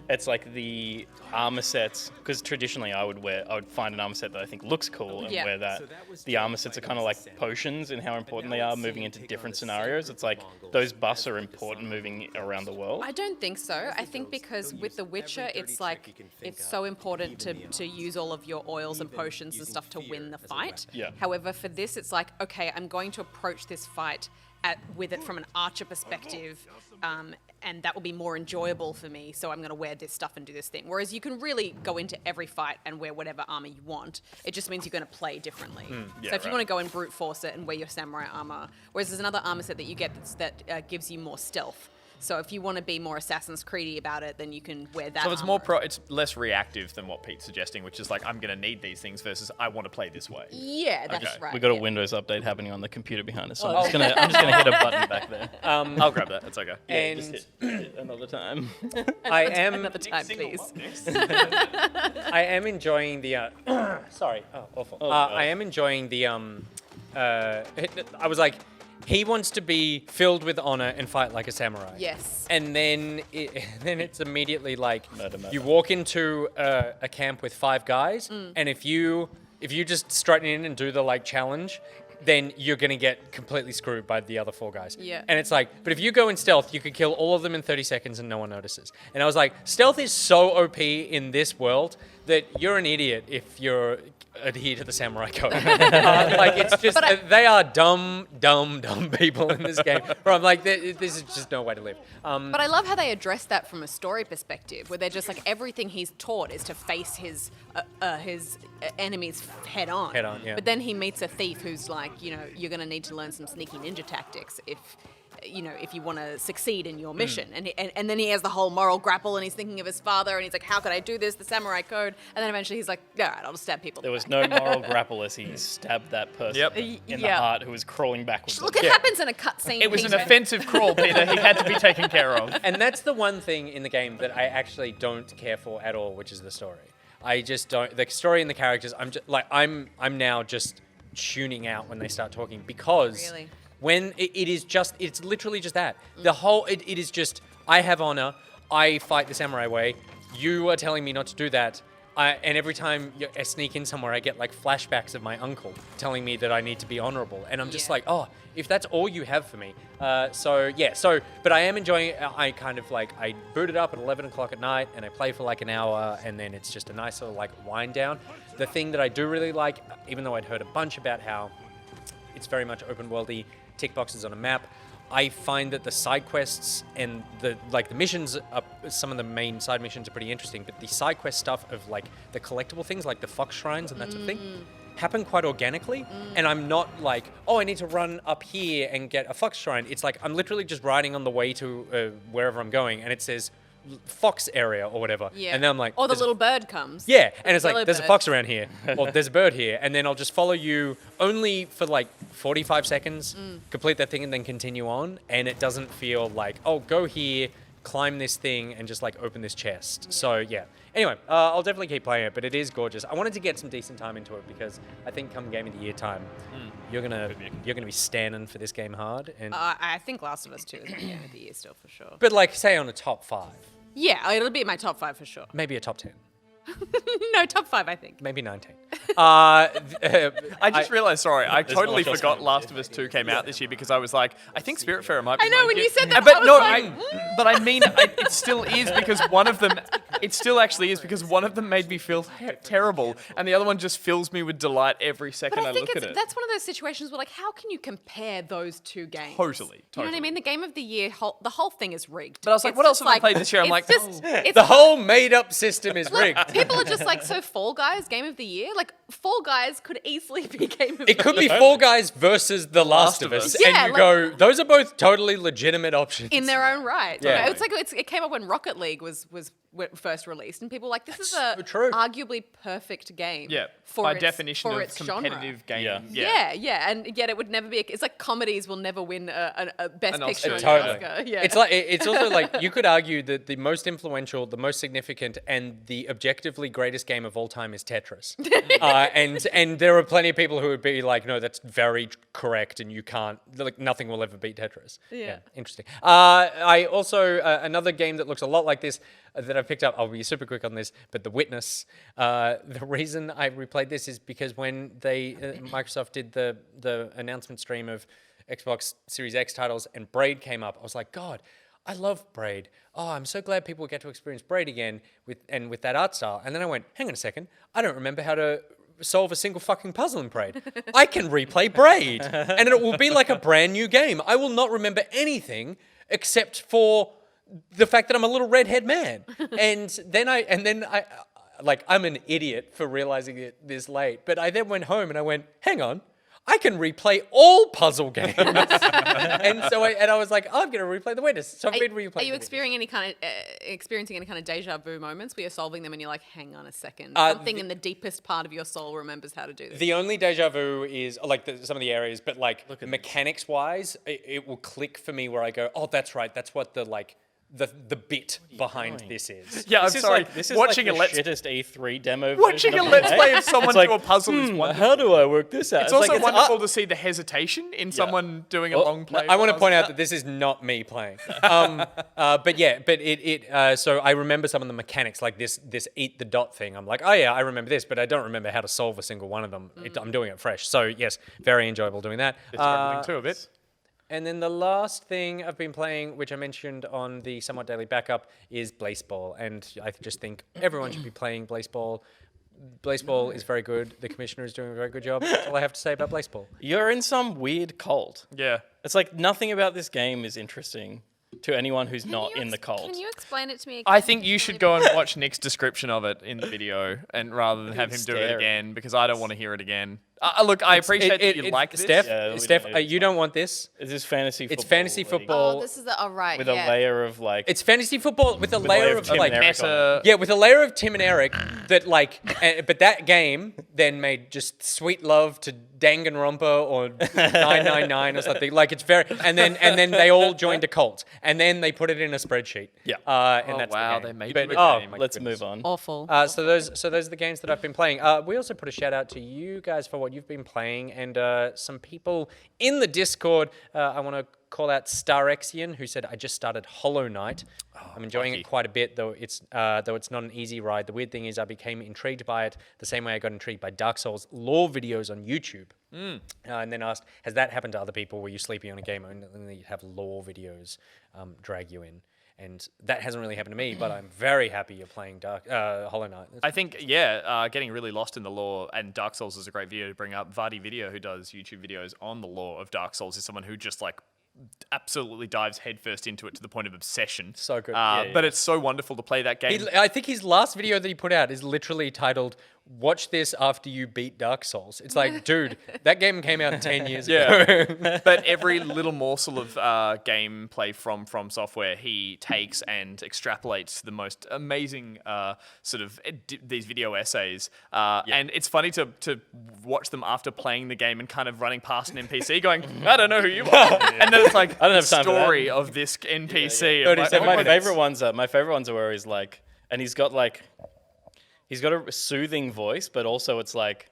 it's like the armor sets, because traditionally I would find an armor set that I think looks cool and Yeah. wear that. The armor sets are kind of like potions in how important they are moving into different scenarios. It's like those buffs are important moving around the world. I don't think so. I think because with The Witcher, it's so important to use all of your oils and potions and stuff to win the fight. Yeah. However, for this, it's like, okay, I'm going to approach this fight with it from an archer perspective, and that will be more enjoyable for me, so I'm going to wear this stuff and do this thing. Whereas you can really go into every fight and wear whatever armor you want. It just means you're going to play differently. yeah, So if you right. want to go and brute force it and wear your samurai armor, whereas there's another armor set that you get that gives you more stealth. So if you want to be more Assassin's Creedy about it, then you can wear that. So it's armor. it's less reactive than what Pete's suggesting, which is I'm going to need these things versus I want to play this way. Yeah, that's Okay. right. We got a yeah. Windows update happening on the computer behind us, so I'm just gonna hit a button back there. I'll grab that. It's okay. And Just hit another time. I am Another time, please. I am enjoying the sorry, awful. God. I am enjoying the I was like, he wants to be filled with honor and fight like a samurai. Yes. And then it's immediately Murder. you walk into a camp with 5 guys, and if you just strut in and do the challenge, then you're gonna get completely screwed by the other 4 guys. Yeah. And it's but if you go in stealth, you could kill all of them in 30 seconds and no one notices. And I was like, stealth is so OP in this world that you're an idiot if you're adhere to the samurai code. It's just they are dumb people in this game. Where I'm like, this is just no way to live. But I love how they address that from a story perspective, where they're just everything he's taught is to face his enemies head on. Head on, yeah. But then he meets a thief who's you're going to need to learn some sneaky ninja tactics if you want to succeed in your mission. And then he has the whole moral grapple, and he's thinking of his father, and he's like, how could I do this? The samurai code. And then eventually he's like, all right, I'll just stab people. There was no moral grapple as he stabbed that person in the heart who was crawling backwards. Look, it happens in a cutscene. It was an Peter. offensive crawl, Peter. He had to be taken care of. And that's the one thing in the game that I actually don't care for at all, which is the story. I just don't. The story and the characters. I'm now just tuning out when they start talking because Really? when it's literally just that. The whole it is just I have honor. I fight the samurai way. You are telling me not to do that. And every time I sneak in somewhere, I get like flashbacks of my uncle telling me that I need to be honorable. And I'm just like, oh, if that's all you have for me. But I am enjoying it. I boot it up at 11 o'clock at night and I play for like an hour and then it's just a nice little like wind down. The thing that I do really like, even though I'd heard a bunch about how it's very much open worldy, tick boxes on a map, I find that the side quests and the missions, some of the main side missions are pretty interesting, but the side quest stuff of like the collectible things like the fox shrines and that sort of thing happen quite organically. And I'm not like, oh, I need to run up here and get a fox shrine. It's like I'm literally just riding on the way to wherever I'm going and it says fox area or whatever. Yeah. And then I'm like, or the there's- little bird comes. yeah, and it's Yellow like, there's a bird. fox around here, or there's a bird here, and then I'll just follow you only for like 45 seconds, complete that thing, and then continue on, and it doesn't feel like, oh, go here, climb this thing, and just like open this chest. So yeah. Anyway, I'll definitely keep playing it, but it is gorgeous. I wanted to get some decent time into it because I think come Game of the Year time, you're gonna be standing for this game hard, and I think Last of Us 2 is my game of the year still for sure. but like say on a top 5, Yeah, it'll be in my top 5 for sure. maybe a top 10, No, top 5, I think. maybe 19. I just realized, sorry, I There's totally not much forgot else. Last of Us 2 came out this year because I was like, I think Spiritfarer might be I know, my when you gift. said that, But I was no, like, but I mean, it still is because one of them, it still actually is because one of them made me feel terrible and the other one just fills me with delight every second But I think look at it. that's one of those situations where, like, how can you compare those two games? Totally. You know what I mean? The Game of the Year, the whole thing is rigged. But I was like, It's what else just have I played this year? I'm it's like, just, oh. it's The whole made-up system is Look, rigged. people are just like, so Fall Guys, Game of the Year? Like, Fall Guys could easily be Game of the Year. It could be Fall Guys versus The Last of Us, Yeah, and you like- go, those are both totally legitimate options. in their own right. Yeah. You know, it's like it came up when Rocket League was first released, and people were like, this is a so true. arguably perfect game. Yeah, for by its, definition for of its competitive genre. gaming. Yeah, and yet it would never be. It's like comedies will never win a Best An Picture. Oscar, or Totally. Oscar. Yeah. It's like it's also like you could argue that the most influential, the most significant, and the objectively greatest game of all time is Tetris. And there are plenty of people who would be like, no, that's very correct, and you can't. Like nothing will ever beat Tetris. Yeah. Interesting. I also another game that looks a lot like this that I picked up. I'll be super quick on this, but The Witness. The reason I replayed this is because when they Microsoft did the announcement stream of Xbox Series X titles and Braid came up, I was like, God, I love Braid. Oh, I'm so glad people get to experience Braid again with that art style. And then I went, hang on a second, I don't remember how to solve a single fucking puzzle in Braid. I can replay Braid, and it will be like a brand new game. I will not remember anything except for the fact that I'm a little redhead man. And then I I'm an idiot for realizing it this late. But I then went home and I went, hang on, I can replay all puzzle games. and I was like, I'm going to replay The Witness. So I've been replaying. Are you The Witness. experiencing any kind of deja vu moments where you're solving them and you're like, hang on a second, something in the deepest part of your soul remembers how to do this? The only deja vu is like some of the areas, but like mechanics wise, it will click for me where I go, oh, that's right. That's what the bit behind this is. Yeah, I'm This is sorry. like this is watching like a the let's shittest E3 demo. watching version a of let's it. play of someone It's like, do a puzzle is wonderful. How do I work this out? It's also like, wonderful to see the hesitation in someone doing a long play. I want to point out that this is not me playing. But so I remember some of the mechanics, like this eat the dot thing. I'm like, oh yeah, I remember this, but I don't remember how to solve a single one of them. I'm doing it fresh. So yes, very enjoyable doing that. It's struggling too a bit. And then the last thing I've been playing, which I mentioned on the somewhat daily backup, is Blaseball. And I just think everyone should be playing Blaseball. Blaseball is very good. The commissioner is doing a very good job. That's all I have to say about Blaseball. You're in some weird cult. Yeah. It's like nothing about this game is interesting to anyone who's not Can you in the cult. Can you explain it to me again? I think you should go and watch Nick's description of it in the video, and rather than have him do it Stare. again, because I don't want to hear it again. Look, I appreciate that you like this. Steph, Yeah, we Steph, don't need you don't want this. Is this fantasy football? It's fantasy league football. Oh, this is the right. with yeah. a layer of like. It's fantasy football with a layer of Tim like and Eric on it. yeah, with a layer of Tim and Eric that like, but that game then made just sweet love to Danganronpa or 999 or something. Like it's very, and then they all joined a cult, and then they put it in a spreadsheet. Yeah. And Oh, that's wow, the they game. made But, you a game. Let's move on. Awful. So those are the games that I've been playing. We also put a shout out to you guys for what you've been playing, and some people in the Discord. I want to call out Starexian, who said, "I just started Hollow Knight. I'm enjoying lucky. it quite a bit, though it's not an easy ride. The weird thing is, I became intrigued by it the same way I got intrigued by Dark Souls lore videos on YouTube." And then asked, "Has that happened to other people? Were you sleeping on a game and then you have lore videos drag you in?" And that hasn't really happened to me, but I'm very happy you're playing Hollow Knight. I think, getting really lost in the lore, and Dark Souls is a great video to bring up. Vardy Video, who does YouTube videos on the lore of Dark Souls, is someone who just like absolutely dives headfirst into it to the point of obsession. So good. But it's so wonderful to play that game. I think his last video that he put out is literally titled, "Watch this after you beat Dark Souls." It's like, dude, that game came out 10 years ago. But every little morsel of gameplay from Software he takes and extrapolates to the most amazing these video essays. And it's funny to watch them after playing the game and kind of running past an NPC going, "I don't know who you are." And then it's like, I don't have the time for that. story of this NPC. Yeah. I'm like, So oh my my favorite ones are where he's like, and he's got a soothing voice, but also it's like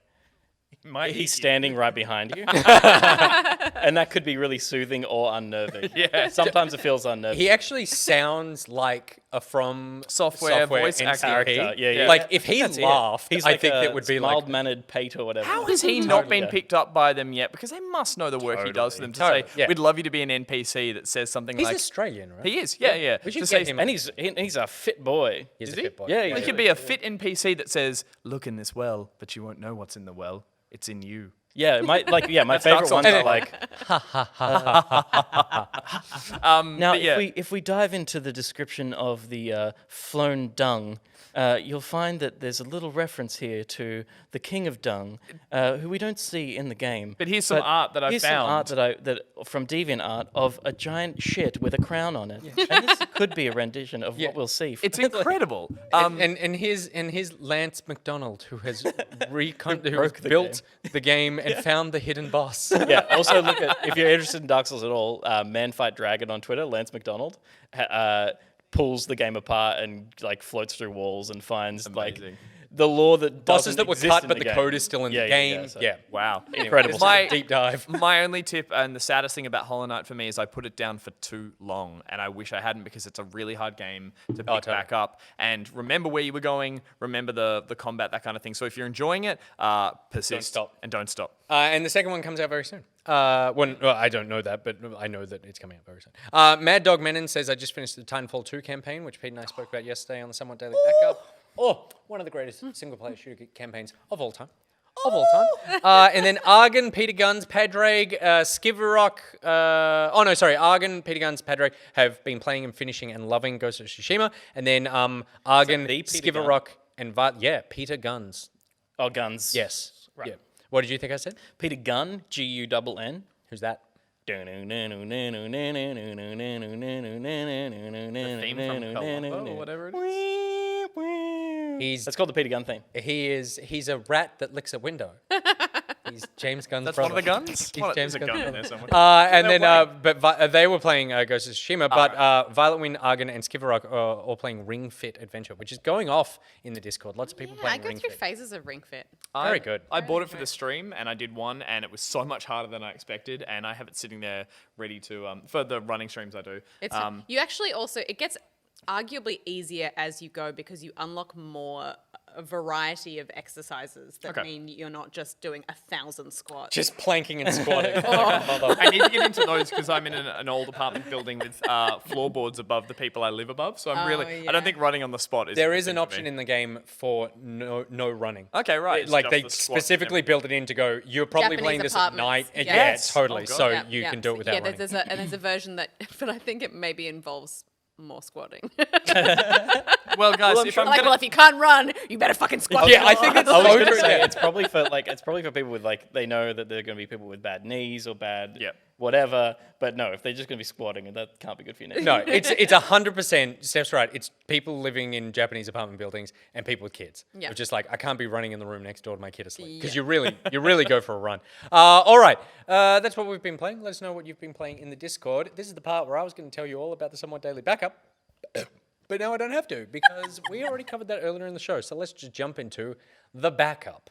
he's standing right behind you, and that could be really soothing or unnerving. Yeah. Sometimes it feels unnerving. He actually sounds like a From Software voice NCP. actor. Yeah. Like if he That's it. laughed, He's I like think a that would be like, mild-mannered Pate or whatever. How has he not been picked up by them yet? Because they must know the work he does for them to Totally. say, Yeah. "We'd love you to be an NPC that says something he's like." Australian, right? He is, yeah. We should To get say- him. And he's a fit boy. He's a he? fit boy. Yeah, He could be a fit NPC that says, "Look in this well, but you won't know what's in the well. It's in you." Yeah, my Dark favorite Souls ones are style. like. Now, but yeah. if we dive into the description of the flown dung, you'll find that there's a little reference here to the King of Dung, who we don't see in the game. But here's some art that I here's found. some art that from DeviantArt of a giant shit with a crown on it, and this could be a rendition of what we'll see. It's incredible. And here's Lance McDonald, who has broke the built the game and found the hidden boss. Yeah. Also, look at if you're interested in Dark Souls at all, Man Fight Dragon on Twitter, Lance McDonald, pulls the game apart and like floats through walls and finds like Amazing. the lore that Bosses doesn't that were exist cut, in but the game. code is still in the game. so- Yeah. Wow. Incredible. My- Deep dive. My only tip, and the saddest thing about Hollow Knight for me, is I put it down for too long, and I wish I hadn't, because it's a really hard game to pick totally. back up. And remember where you were going, remember the combat, that kind of thing. So if you're enjoying it, persist stop. and don't stop. And the second one comes out very soon. Well, I don't know that, but I know that it's coming out very soon. Mad Dog Menon says, "I just finished the Titanfall 2 campaign, which Pete and I spoke about yesterday on the Somewhat Daily Backup. Oh, one of the greatest single-player shooter campaigns of all time. And then Argon, Peter Guns, Padraig, Skivarok. Argon, Peter Guns, Padraig have been playing and finishing and loving Ghost of Tsushima. And then Argon, the Peter Skivarok, and Peter Guns. Oh, guns. Yes. Right. Yeah. What did you think I said? Peter Gunn, Gunn. Who's that? The theme from Columbo or whatever it is. That's called the Peter Gunn theme. He's a rat that licks a window. He's James Gunn's That's brother. one of the guns? He's What, James there's a Gunn's gun in brother. there somewhere. And then, they were playing Ghost of Tsushima, but Violet Wind, Argon, and Skivarok are all playing Ring Fit Adventure, which is going off in the Discord. Lots of people Yeah, I playing go Ring through Fit. phases of Ring Fit. Very good. I bought it for the stream, and I did one, and it was so much harder than I expected, and I have it sitting there ready to, for the running streams I do. It's you actually also it gets arguably easier as you go, because you unlock more a variety of exercises that Okay. mean you're not just doing 1,000 squats. Just planking and squatting. I need to get into those because I'm in an old apartment building with floorboards above the people I live above. So I'm I yeah. don't think running on the spot is. There the is thing an for option me. in the game for no running. Okay, right. It's Like just they the squats and specifically built it in to go, you're probably Japanese playing this at apartments. night. And Yeah. yeah, Yes. totally. Oh, God. so Yeah, you yeah. can do it without running. There's a version that, but I think it maybe involves more squatting. Well, guys, if I'm Like, gonna, well, if you can't run, you better fucking squat. Yeah, I think it's I was so going to true. say Yeah. it's probably for people with like they know that there are going to be people with bad knees or bad Yep. whatever. But no, if they're just going to be squatting, that can't be good for your knees. No, it's 100%. Steph's right. It's people living in Japanese apartment buildings and people with kids. Yeah. It's just like I can't be running in the room next door to my kid asleep because Yeah. you really go for a run. All right, that's what we've been playing. Let us know what you've been playing in the Discord. This is the part where I was going to tell you all about the Somewhat Daily Backup. But now I don't have to because we already covered that earlier in the show. So let's just jump into the backup.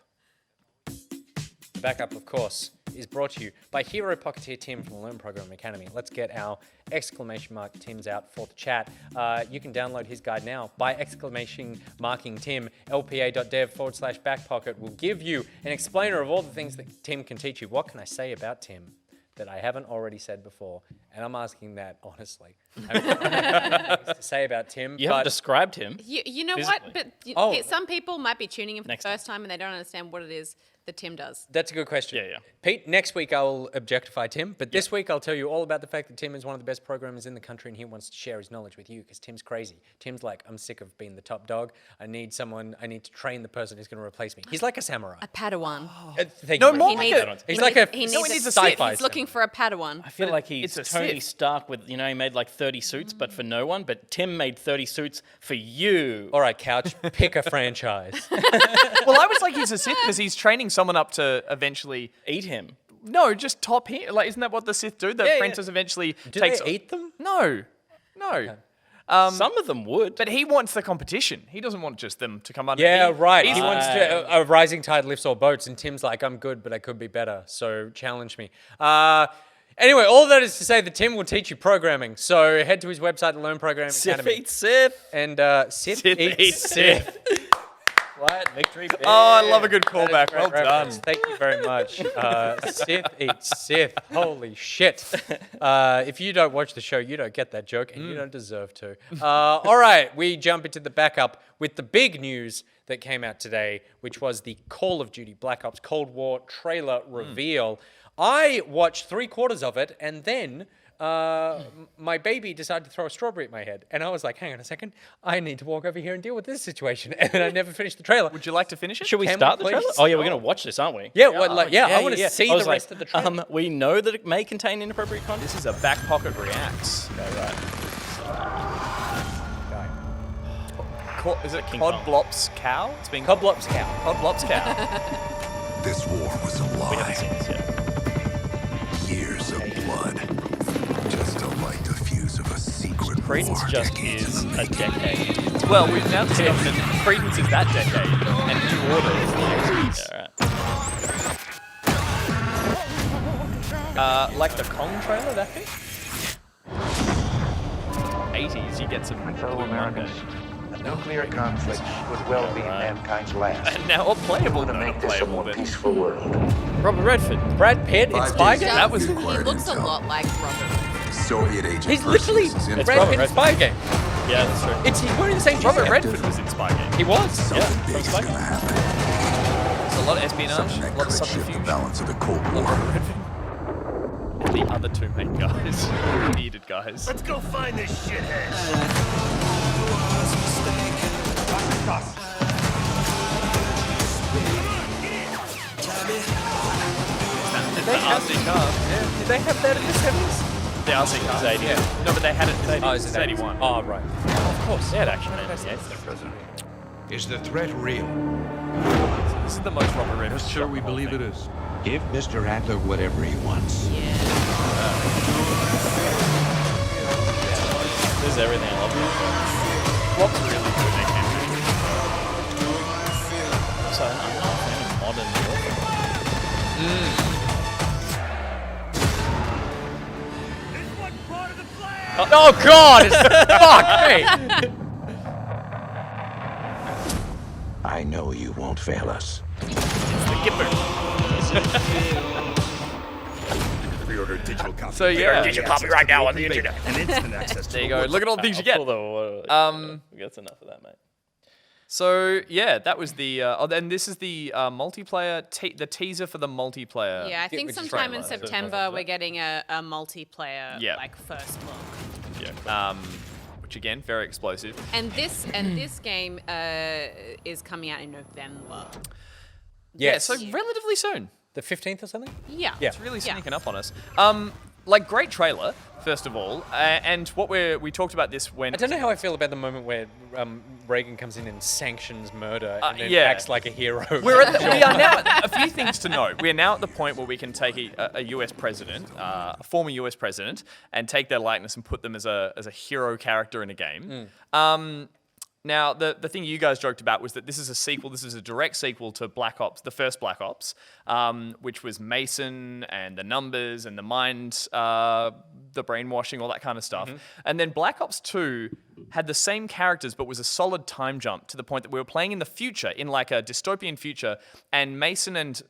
The backup, of course, is brought to you by Hero Pocketeer Tim from the Learn Program Academy. Let's get our exclamation mark Tim's out for the chat. You can download his guide now by exclamation marking Tim. lpa.dev/backpocket will give you an explainer of all the things that Tim can teach you. What can I say about Tim that I haven't already said before? And I'm asking that honestly. I mean, things to say about Tim, You haven't but described him. You know Physically. what? But Oh. some people might be tuning in for Next the first time and they don't understand what it is that Tim does. that's a good question. Yeah, yeah. Pete, next week I'll objectify Tim, but this week I'll tell you all about the fact that Tim is one of the best programmers in the country and he wants to share his knowledge with you because Tim's crazy. Tim's like, I'm sick of being the top dog. I need to train the person who's going to replace me. He's like a samurai. A Padawan. Thank No you. more He like needs, a- He's like a he needs needs a a sci-fi. He's looking for a Padawan. I feel like he's it's a Tony Sith. Stark with, he made like 30 suits, but for no one. But Tim made 30 suits for you. All right, Couch, pick a franchise. well, I was like, he's a Sith because he's training someone up to eventually. Eat him. No, just top him. Like, isn't that what the Sith do? The Yeah, apprentice eventually Do takes. they eat them? No. Some of them would. But he wants the competition. He doesn't want just them to come under. Yeah, right. He he's- wants to. A rising tide lifts all boats, and Tim's like, I'm good, but I could be better. So challenge me. Anyway, all that is to say that Tim will teach you programming. So head to his website, the Learn Program Sith Academy. eats Sith. And Sith Sith eats eats Sith. Quiet victory. Oh, I love a good That is callback. great Well done. reference. Thank you very much. Sith eats Sith. Holy shit. If you don't watch the show, you don't get that joke, and you don't deserve to. All right, we jump into the backup with the big news that came out today, which was the Call of Duty Black Ops Cold War trailer reveal. I watched 3/4 of it, and then my baby decided to throw a strawberry at my head. And I was like, hang on a second, I need to walk over here and deal with this situation. And then I never finished the trailer. Would you like to finish it? Should we Can start we the trailer? please? Oh yeah, we're gonna watch this, aren't we? Yeah, well, like, I want to yeah. see I was the rest of the trailer. We know that it may contain inappropriate content. This is a back pocket reacts. Okay, right. Is it King Cod Kong. Blops Cow? It's being Coblops cow. Cod Blops Cow. This war was a We haven't seen lie. this yet. Years of blood. Just a light diffuse of a secret Credence war just decades is in a making. decade. Well, we've now discovered that Credence is that decade, and New Order is the next. Yeah, right. Like the Kong trailer, that bit? 80s, you get some Fellow Blue Americans, Monday. a nuclear conflict would well be in mankind's last. And now, playable, To no, make not this a playable, more but peaceful world. Robert Redford. Brad Pitt in 5 Spy days Game? That was- He required looks a intel. lot like Robert. Soviet agent He's literally versus Brad Pitt in Spy Game. Yeah, that's true. He's wearing the same Robert jacket. Redford was in Spy Game. He was. Something big is Spy gonna happen. There's a lot of espionage, Something a that lot of could shift the subterfuge. balance of the Cold Love War. Robert Redford. And the other two main guys, bearded guys. Let's go find this shithead. The RC car. Did they have that in the 70s? The RC car. It's 80. Yeah. No, but they had it. Is It's it 81. Oh, right. Of course, they had action man. Yeah. President, is the threat real? This is the most Robert Redford. Yes, sir, we believe it is. Give Mr. Adler whatever he wants. This is everything I love. What's really good at camping? So I'm not a fan of modern warfare. Oh, God! It's, fuck me! I know you won't fail us. The Gipper. Pre-order digital copy. So yeah, Digital copy right now on the internet. And instant access to there you go. Look at all the things you get. That's enough of that, mate. So yeah, that was the. And this is the multiplayer. The teaser for the multiplayer. Yeah, I think which is sometime in trailer. September we're getting a multiplayer Yeah. like first look. Yeah. which again, very explosive. And this game is coming out in November. Yes. Yeah, so relatively soon. The 15th or something? Yeah. Yeah. It's really Yeah. sneaking up on us. Like, great trailer, first of all. And what we talked about this when... I don't know how I feel about the moment where Reagan comes in and sanctions murder and then yeah. acts like a hero. we are now at, a few things to note. We are now at the point where we can take a US president, a former US president, and take their likeness and put them as a hero character in a game. Now, the thing you guys joked about was that this is a sequel. This is a direct sequel to Black Ops, the first Black Ops, which was Mason and the numbers and the mind, the brainwashing, all that kind of stuff. And then Black Ops 2 had the same characters, but was a solid time jump to the point that we were playing in the future, in like a dystopian future, and Mason and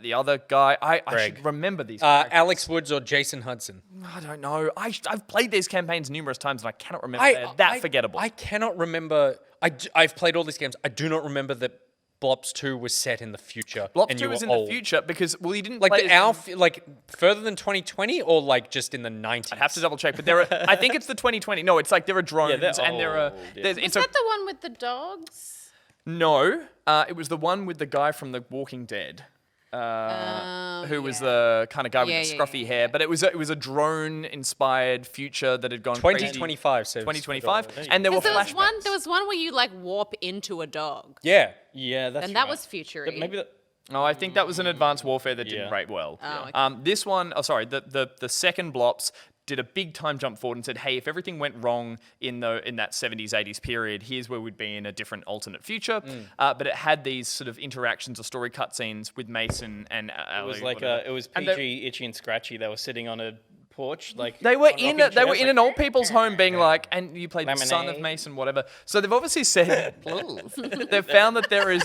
the other guy, I should remember these characters. Alex Woods or Jason Hudson? I don't know. I've played these campaigns numerous times and I cannot remember. They're that forgettable. I cannot remember. I've played all these games. I do not remember that Blops 2 was set in the future. Blops and 2 you was were in old. the future because, well, you didn't Like play like further than 2020 or like just in the 90s? I have to double check, but there are. I think it's the 2020. No, it's like there are drones they're and there are. old, yeah. There's, Is it's that the one with the dogs? no. It was the one with the guy from The Walking Dead. Who was the kind of guy with the scruffy hair? But it was a drone-inspired future that had gone 2025. So 2025, and there were There flashbacks. was one where you like warp into a dog, Yeah. Yeah, that's and that right. was future. Maybe that. No, I think that was an Advanced Warfare that didn't Yeah. rate well. Oh, okay. This one, the second Blops did a big time jump forward and said, hey, if everything went wrong in that 70s, 80s period, here's where we'd be in a different alternate future. But it had these sort of interactions or story cutscenes with Mason and It was Ali, like whatever. it was And PG, Itchy and Scratchy. They were sitting on a porch, like They were on in rocking they were chairs, in an old people's home, being like, and you played the son of Lemonade. Mason, whatever. So they've obviously said they've found that there is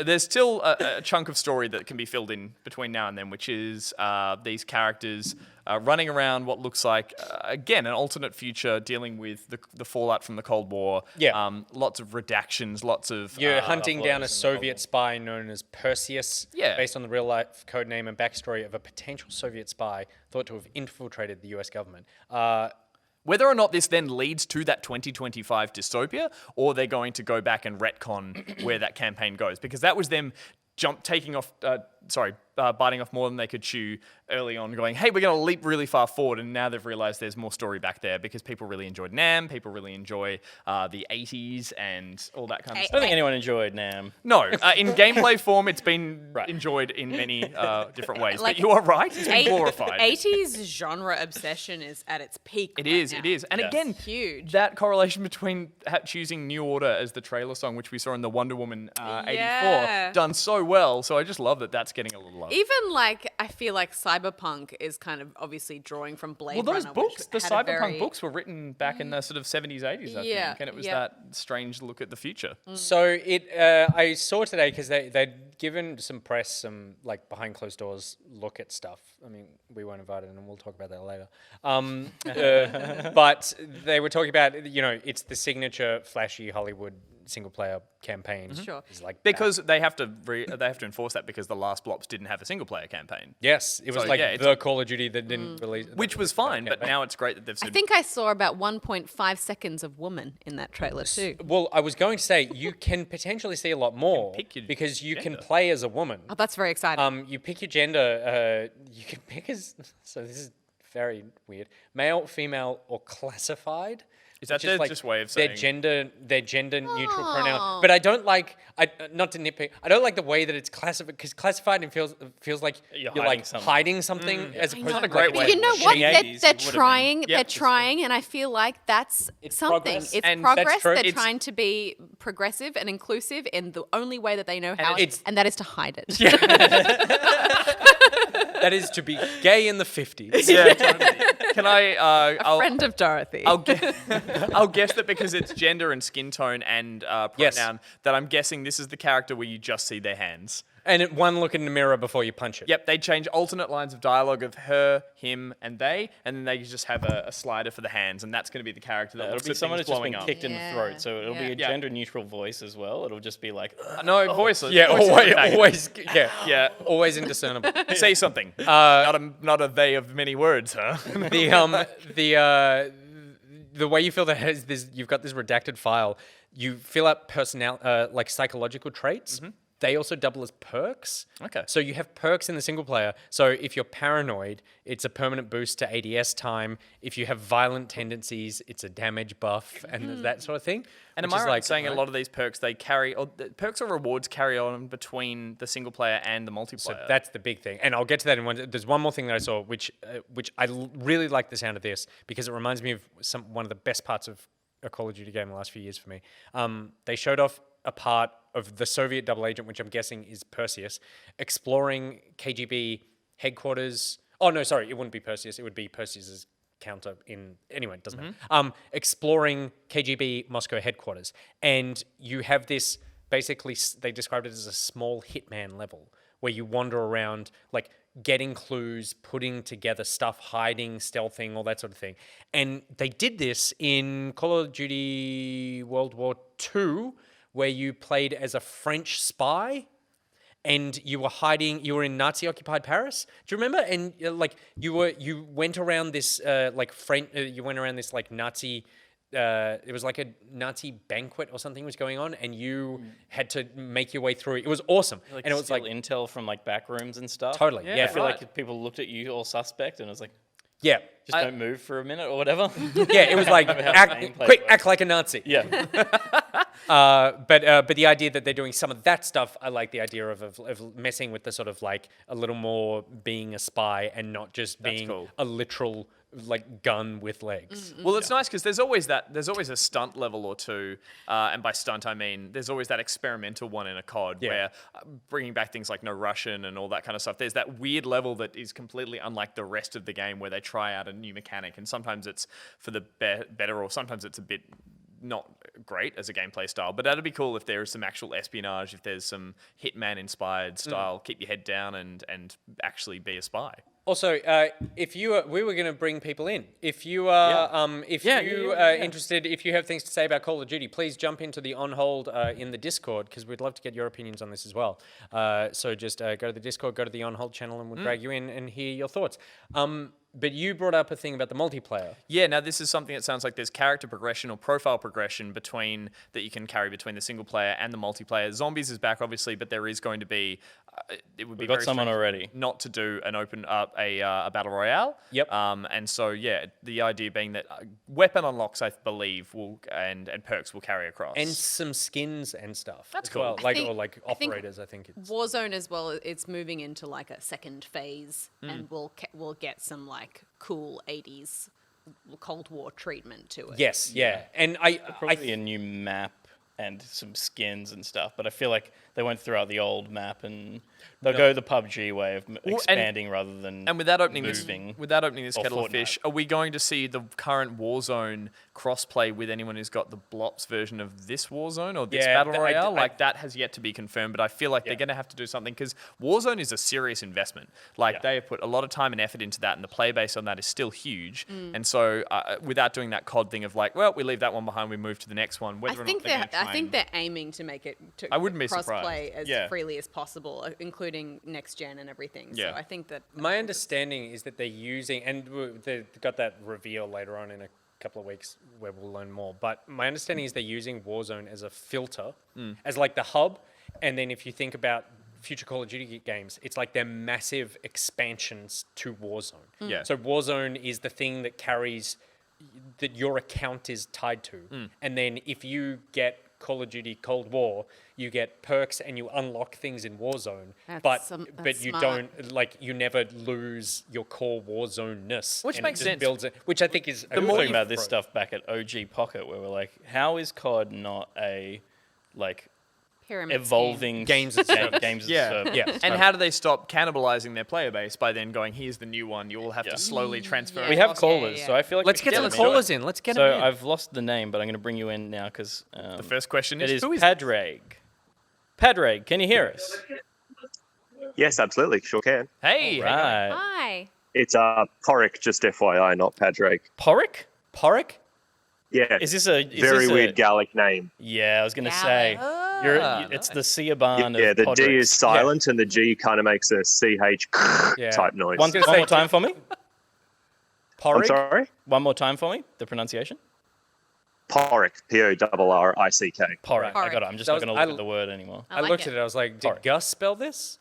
there's still a chunk of story that can be filled in between now and then, which is these characters running around what looks like again an alternate future, dealing with the fallout from the Cold War. Yeah. Lots of redactions, lots of You're hunting down a uploads and Soviet spy known as Perseus, Yeah. based on the real-life codename and backstory of a potential Soviet spy thought to have infiltrated the US government. Whether or not this then leads to that 2025 dystopia, or they're going to go back and retcon where that campaign goes, because that was them biting off more than they could chew early on, going, hey, we're going to leap really far forward, and now they've realized there's more story back there because people really enjoyed NAM, people really enjoy the 80s and all that kind of I stuff. don't think anyone enjoyed NAM. No, in gameplay form, it's been enjoyed in many different ways, but you are right, it's been glorified. 80s genre obsession is at its peak. It right is, now. it is. And Yes. again, Huge. that correlation between choosing New Order as the trailer song, which we saw in the Wonder Woman 84, Yeah. done so well. So I just love that that's getting a little love. Even like I feel like cyberpunk is kind of obviously drawing from Blade Well, those Runner, books, which the had a cyberpunk very- books were written back in the sort of 70s, 80s, I Yeah, think. And it was yeah. that strange look at the future. So I saw today because they'd given some press some like behind closed doors look at stuff. I mean, we weren't invited, and we'll talk about that later. But they were talking about, it's the signature flashy Hollywood single player campaign. Sure. It's like Because they have to enforce that because the last Blops didn't have a single player campaign. yes, it was So, like yeah, it's- the Call of Duty that didn't release, Which was fine, but now it's great that they've I said think I saw about 1.5 seconds of woman in that trailer too. Well, I was going to say you can potentially see a lot more pick your because you can gender. play as a woman. Oh, that's very exciting. You pick your gender. You can pick as. So this is very weird. Male, female, or classified. Is that which their just way of saying- their gender neutral pronoun? But I don't like. Not to nitpick. I don't like the way that it's classified because classified and feels like You're you're hiding like something. hiding something as opposed not to a great like, way But you know what? in the They're, 80s, they're it would've been. trying. Yep, They're it's trying, and I feel like that's something. progress. It's And that's progress. true. They're It's- trying to be progressive and inclusive in the only way that they know how, it's- and that is to hide it. that is to be gay in the 50s. Yeah, totally. Can I? I'll, Friend of Dorothy. I'll guess that because it's gender and skin tone and pronoun, Yes. that I'm guessing this is the character where you just see their hands. And one look in the mirror before you punch it. Yep, they change alternate lines of dialogue of her, him, and they, and then they just have a slider for the hands, and that's going to be the character that It'll looks be at someone things who's just blowing been up. kicked in the Yeah. throat, so it'll be a Yeah. gender neutral voice as well. It'll just be like, No, voiceless. Yeah, voiceless always, protagonist. yeah, Yeah. always indiscernible. Say something. Not a they of many words, huh? the way you fill that is this: you've got this redacted file. You fill out like psychological traits. They also double as perks. Okay. So you have perks in the single player. So if you're paranoid, it's a permanent boost to ADS time. If you have violent tendencies, it's a damage buff and that sort of thing. And am which I is right like, saying a lot of these perks they carry, or the perks or rewards carry on between the single player and the multiplayer? So that's the big thing, and I'll get to that in one. There's one more thing that I saw, which really like the sound of this because it reminds me of one of the best parts of a Call of Duty game in the last few years for me. They showed off a part of the Soviet double agent, which I'm guessing is Perseus, exploring KGB headquarters. Oh no, sorry, it wouldn't be Perseus. It would be Perseus's counter in. Anyway, it doesn't matter. Exploring KGB Moscow headquarters, and you have this. Basically, they described it as a small hitman level where you wander around, like getting clues, putting together stuff, hiding, stealthing, all that sort of thing. And they did this in Call of Duty World War II, where you played as a French spy and you were hiding, you were in Nazi-occupied Paris. Do you remember? And you went around this you went around this like Nazi. It was like a Nazi banquet or something was going on, and you had to make your way through it. It was awesome, Like and it was steal like intel from like back rooms and stuff. Totally, yeah. I feel right. like people looked at you all suspect, and it was like, yeah, just don't move for a minute or whatever. yeah. It was like gameplay act like a Nazi. Yeah. But the idea that they're doing some of that stuff, I like the idea of messing with the sort of like a little more being a spy and not just being cool. a literal like gun with legs. Well, it's nice because there's always a stunt level or two, and by stunt I mean there's always that experimental one in a COD where bringing back things like no Russian and all that kind of stuff. There's that weird level that is completely unlike the rest of the game where they try out a new mechanic, and sometimes it's for the better, or sometimes it's a bit not great as a gameplay style. But that'd be cool if there is some actual espionage, if there's some Hitman-inspired style, keep your head down and actually be a spy. Also, if you we were going to bring people in. If you are interested, if you have things to say about Call of Duty, please jump into the on hold in the Discord because we'd love to get your opinions on this as well. So just go to the Discord, go to the on hold channel, and we'll drag you in and hear your thoughts. But you brought up a thing about the multiplayer. Yeah, now this is something that sounds like there's character progression or profile progression that you can carry between the single player and the multiplayer. Zombies is back, obviously, but there is going to be. It would be We've got very someone strange already. not to do an open up a battle royale. Yep. And so the idea being that weapon unlocks, I believe, and perks will carry across. And some skins and stuff. That's as cool. Well. I think- Operators, I think it's. Warzone as well. It's moving into like a second phase, and we'll get some like cool 80s Cold War treatment to it. Yes, yeah. And I Probably a new map and some skins and stuff, but I feel like they went throughout the old map and they'll go the PUBG way of expanding rather than And without opening moving. this Or kettle of Fortnite. fish, are we going to see the current Warzone crossplay with anyone who's got the Blops version of this Warzone or this Yeah, Battle I- Royale? I- That has yet to be confirmed, but I feel like they're going to have to do something because Warzone is a serious investment. They have put a lot of time and effort into that, and the play base on that is still huge. And so without doing that COD thing of like, well, we leave that one behind, we move to the next one, whether I or think not they're going to try I think they're aiming to make it I wouldn't be cross-play surprised. as freely as possible, including next gen and everything. Yeah. So I think that My understanding is that they're using, and they've got that reveal later on in a couple of weeks where we'll learn more. But my understanding is they're using Warzone as a filter, as like the hub. And then if you think about future Call of Duty games, it's like they're massive expansions to Warzone. Yeah. So Warzone is the thing that carries, that your account is tied to. And then if you get Call of Duty Cold War, you get perks and you unlock things in Warzone, That's but you smart. don't you never lose your core Warzone-ness. Which and makes it just sense. Builds it, which I think is We were talking about this stuff back at OG Pocket where we're like, how is COD not a like pyramid scheme. evolving Games as a service. games as a Yeah. service? Yeah. And how do they stop cannibalizing their player base by then going, here's the new one, you all have Yeah. to slowly transfer Yeah. We have across? callers, yeah. so I feel like Let's we get should some them in. callers in. Let's get So them in. I've lost the name, but I'm going to bring you in now because The first question it is, is who is Padraig. Padraig, can you hear us? Yes, absolutely. Sure can. Hey, Right. Hi. It's Porrick, just FYI, not Padraig. Porrick? Porrick? Yeah, Is this a very weird Gallic name. Yeah, I was going to Gallic. say. It's the Ciaban Yeah, of the D Podricks. is silent and the G kind of makes a CH Yeah. type noise. One more time for me. I'm Porrick? sorry? One more time for me. The pronunciation. Porrick, Porrick. Porrick. I got it. I'm just not That going to was- look at the word anymore. I I like looked it. at it. I was like, did Porrick. Gus spell this?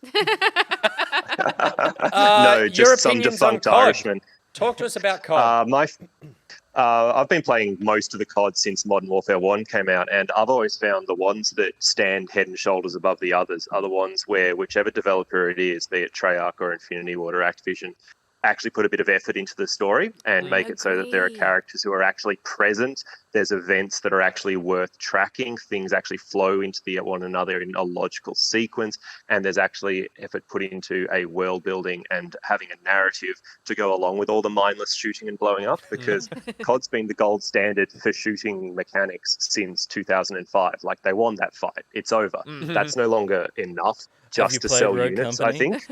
No, your just some opinions on defunct COD. Irishman. Talk to us about COD. I've been playing most of the COD since Modern Warfare 1 came out, and I've always found the ones that stand head and shoulders above the others are the ones where whichever developer it is, be it Treyarch or Infinity Ward or Activision, actually put a bit of effort into the story and make it so that there are agree. characters who are actually present. There's events that are actually worth tracking. Things actually flow into one another in a logical sequence, and there's actually effort put into a world building and having a narrative to go along with all the mindless shooting and blowing up, because COD's been the gold standard for shooting mechanics since 2005. Like, they won that fight. It's over. That's no longer enough Have just you to played sell Rogue units, Company? I think.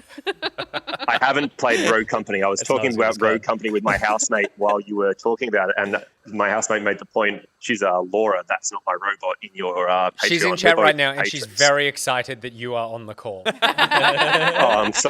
I haven't played Rogue Company. I was That's not talking as good about as Rogue COD. Company with my housemate while you were talking about it, and my housemate made the point, she's Laura, that's not my robot in your Patreon. She's in We're chat both right now, and she's patrons. very excited that you are on the call. That's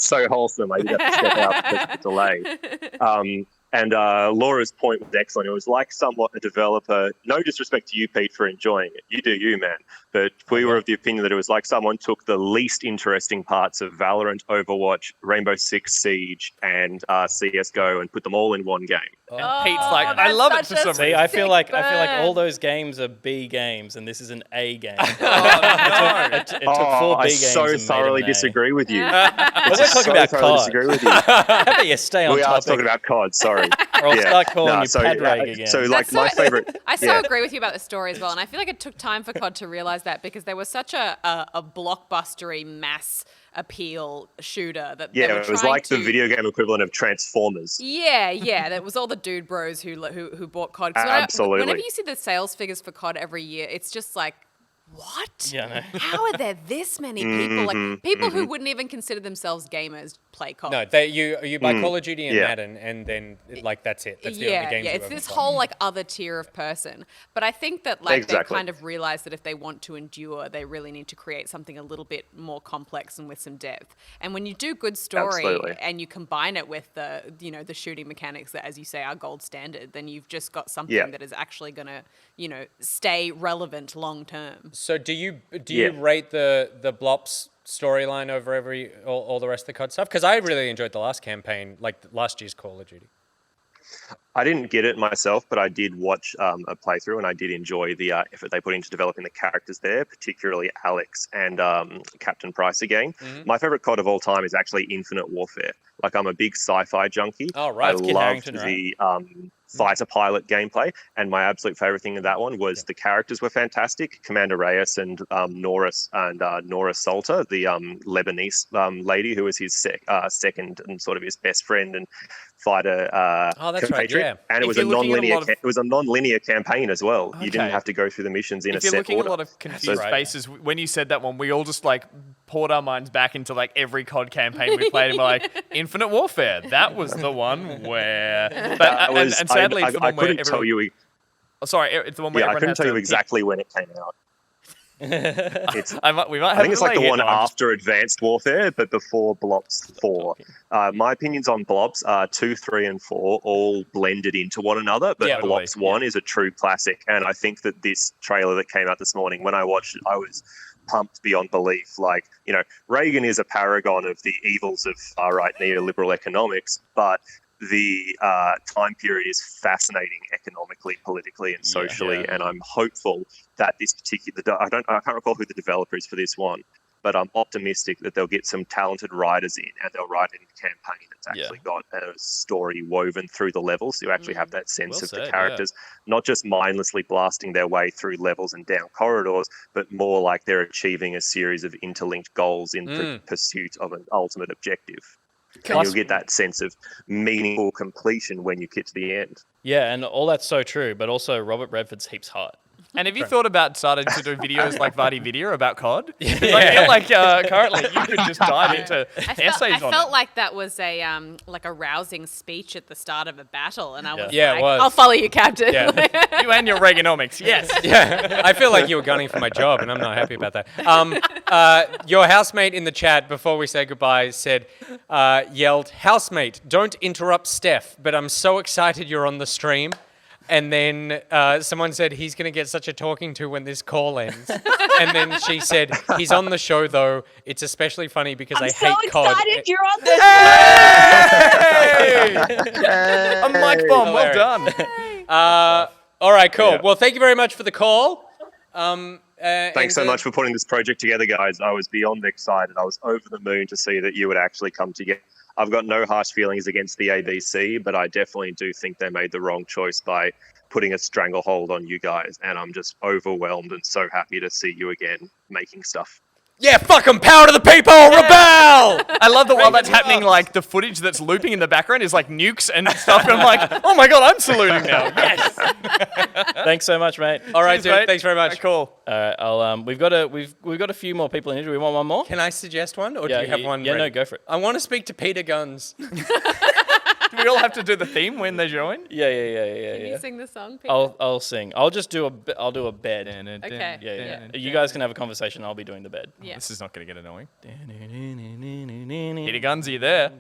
so wholesome. I did have to step out because of the delay. And Laura's point was excellent. It was like somewhat a developer, no disrespect to you, Pete, for enjoying it. You do you, man. But we were of the opinion that it was like someone took the least interesting parts of Valorant, Overwatch, Rainbow Six Siege, and CSGO and put them all in one game. And Pete's like, I that's love it such for some a See, reason. I feel like burn. all those games are B games, and this is an A game. Oh, no. It took 4 B I games. so and made thoroughly them A. disagree with you. But we're talking about COD. disagree with you. How about you stay on We are topic? talking about COD, sorry. Or I'll start calling you Padraig again. So, like, That's my so- favorite... I so yeah. agree with you about the story as well, and I feel like it took time for COD to realize that, because there was such a blockbustery mass appeal shooter that they Yeah, were it was trying like the to- video game equivalent of Transformers. Yeah, that was all the dude bros who bought COD. 'Cause Absolutely. Whenever you see the sales figures for COD every year, it's just like, what? Yeah, I know. How are there this many people? Like, people who wouldn't even consider themselves gamers play COD. No, you buy Call of Duty and Yeah. Madden, and then like that's it. That's the only games it's you've ever this played. whole like other tier of person. But I think that like Exactly. they kind of realize that if they want to endure, they really need to create something a little bit more complex and with some depth. And when you do good story Absolutely. and you combine it with the the shooting mechanics that, as you say, are gold standard, then you've just got something Yeah. that is actually gonna stay relevant long term. So do you Yeah. rate the Blops storyline over all the rest of the COD stuff? Because I really enjoyed the last campaign, like last year's Call of Duty. I didn't get it myself, but I did watch a playthrough, and I did enjoy the effort they put into developing the characters there, particularly Alex and Captain Price again. My favorite COD of all time is actually Infinite Warfare. Like, I'm a big sci-fi junkie. Oh, right. I That's Kit loved Harington, the fighter pilot gameplay, and my absolute favorite thing of that one was the characters were fantastic. Commander Reyes and Nora Salter, the Lebanese lady who was his second and sort of his best friend and fighter. Oh, that's right, compatriot. yeah. And it If was a you're looking at a non-linear. lot of- It was a non-linear campaign as well. You didn't Okay. have to go through the missions in If a you're set looking order. at a lot of confused Right. faces, when you said that one, we all just like poured our minds back into like every COD campaign we played, and we're like, Infinite Warfare. That was the one where. But That was- and sadly, it's the I one where couldn't tell everyone. you. Oh, sorry, it's the one where Yeah, I everyone couldn't has tell to you pick- exactly when it came out. It's we might have I think it's like the delay one here. No, I'm just- after Advanced Warfare, but before Blobs 4. My opinions on Blobs are 2, 3, and 4 all blended into one another, but Yeah, Blobs 1 is a true classic. And I think that this trailer that came out this morning, when I watched it, I was pumped beyond belief. Like, Reagan is a paragon of the evils of far-right neoliberal economics, but the time period is fascinating economically, politically, and socially, and I'm hopeful that this particular I can't recall who the developer is for this one, but I'm optimistic that they'll get some talented writers in and they'll write a campaign that's actually got a story woven through the levels, so you actually have that sense Well of said, the yeah. characters not just mindlessly blasting their way through levels and down corridors, but more like they're achieving a series of interlinked goals in pursuit of an ultimate objective. And you'll get that sense of meaningful completion when you get to the end. Yeah, and all that's so true, but also Robert Redford's heaps hot. And have you thought about starting to do videos like Vardy Video about COD? 'Cause I feel like currently you could just dive into essays I on felt it. like that was a rousing speech at the start of a battle, and I was Yeah, it like, was. I'll follow you, Captain. Yeah. You and your Reaganomics, yes. Yeah, I feel like you were gunning for my job, and I'm not happy about that. Your housemate in the chat before we say goodbye yelled, "Housemate, don't interrupt Steph, but I'm so excited you're on the stream." And then someone said he's going to get such a talking to when this call ends. And then she said, he's on the show, though. It's especially funny because I hate COD. excited you're on the Hey! A mic bomb. Well done. All right, cool. Yeah. Well, thank you very much for the call. Thanks so much for putting this project together, guys. I was beyond excited. I was over the moon to see that you would actually come together. I've got no harsh feelings against the ABC, but I definitely do think they made the wrong choice by putting a stranglehold on you guys. And I'm just overwhelmed and so happy to see you again making stuff. Yeah, fuck 'em, power to the people, rebel! I love that while that's happening, like the footage that's looping in the background is like nukes and stuff. And I'm like, oh my god, I'm saluting now. Yes. Thanks so much, mate. All right, Cheers, dude. mate. Thanks very much. Right, cool. All right, we've got a few more people in here. Do we want one more? Can I suggest one, or Yeah, do you have one? yeah, ready? no, go for it. I want to speak to Peter Guns. Do we all have to do the theme when they join? Yeah. Can you sing the song, Peter? I'll sing. I'll just do I'll do a bed. Okay. Yeah. You guys can have a conversation. I'll be doing the bed. Yeah. This is not going to get annoying. Peter Guns, are you there?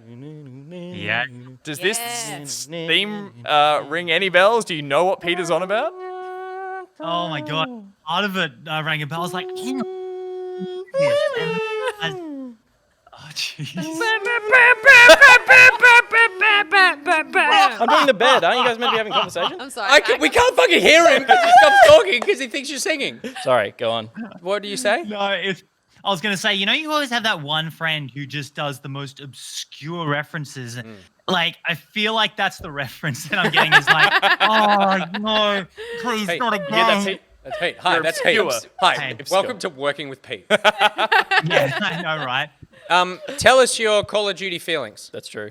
Yeah. Does Yes. this theme ring any bells? Do you know what Peter's on about? Oh my god. Part of it rang a bell. I was like, oh jeez. I'm doing the bed. Aren't you guys meant to be having a conversation? I'm sorry. We can't fucking hear him because he stops talking because he thinks you're singing. Sorry, go on. What do you say? No, I was gonna say, you know, you always have that one friend who just does the most obscure references. Like, I feel like that's the reference that I'm getting. Is like, oh no, please Hey, not again. yeah, that's Pete. That's Pete. Hi, You're that's Pete. obscure. Hi, Hey. welcome to Working with Pete. Yeah, I know, right? Tell us your Call of Duty feelings. That's true.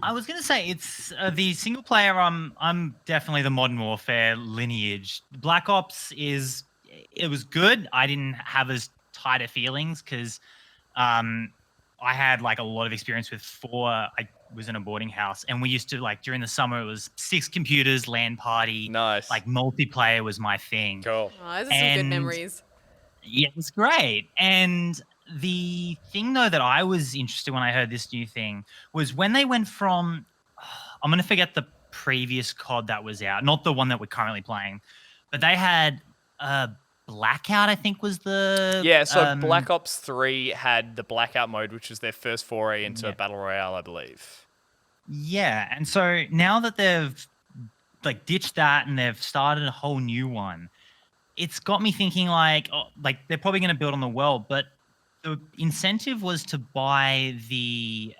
I was gonna say it's the single player. I'm definitely the Modern Warfare lineage. Black Ops it was good. I didn't have as tighter feelings because I had like a lot of experience with 4. I was in a boarding house, and we used to, like, during the summer, it was 6 computers, LAN party. Nice. Like, multiplayer was my thing. Cool. Oh, those are some good And- memories. Yeah, it was great. And the thing, though, that I was interested when I heard this new thing was when they went from, I'm going to forget the previous COD that was out, not the one that we're currently playing, but they had Blackout, I think was the... Yeah, so Black Ops 3 had the Blackout mode, which was their first foray into Yeah. Battle Royale, I believe. Yeah, and so now that they've like ditched that and they've started a whole new one, it's got me thinking like they're probably going to build on the world, but the incentive was to buy the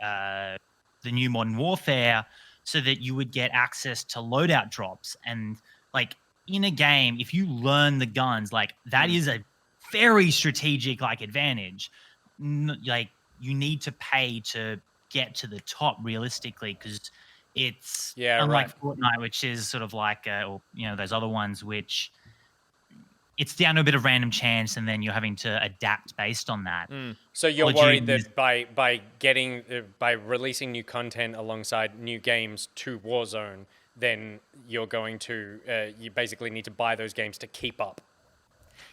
new Modern Warfare so that you would get access to loadout drops. And like in a game, if you learn the guns, like that is a very strategic like advantage. Like you need to pay to get to the top realistically, because it's unlike Fortnite, which is sort of like or you know, those other ones which it's down to a bit of random chance and then you're having to adapt based on that. So you're worried that by releasing new content alongside new games to Warzone, then you're going to you basically need to buy those games to keep up.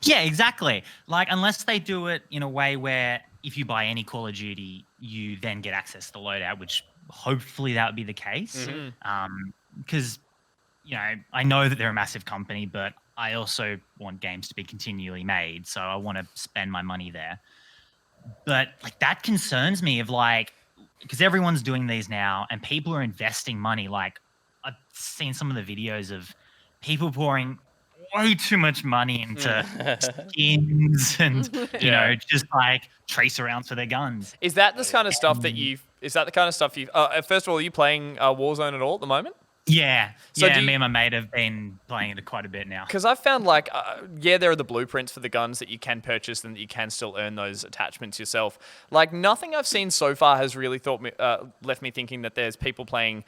Yeah, exactly. Like, unless they do it in a way where if you buy any Call of Duty, you then get access to the loadout, which hopefully that would be the case. Because, you know, I know that they're a massive company, but I also want games to be continually made, so I want to spend my money there. But, like, that concerns me of, like, because everyone's doing these now, and people are investing money. Like, I've seen some of the videos of people pouring way too much money into skins and you know, just like tracer rounds for their guns. Is that the kind of stuff that you? Is that the kind of stuff you? First of all, are you playing Warzone at all at the moment? Yeah, So yeah. do you- Me and my mate have been playing it quite a bit now. Because I've found like, there are the blueprints for the guns that you can purchase and that you can still earn those attachments yourself. Like nothing I've seen so far has really left me thinking that there's people playing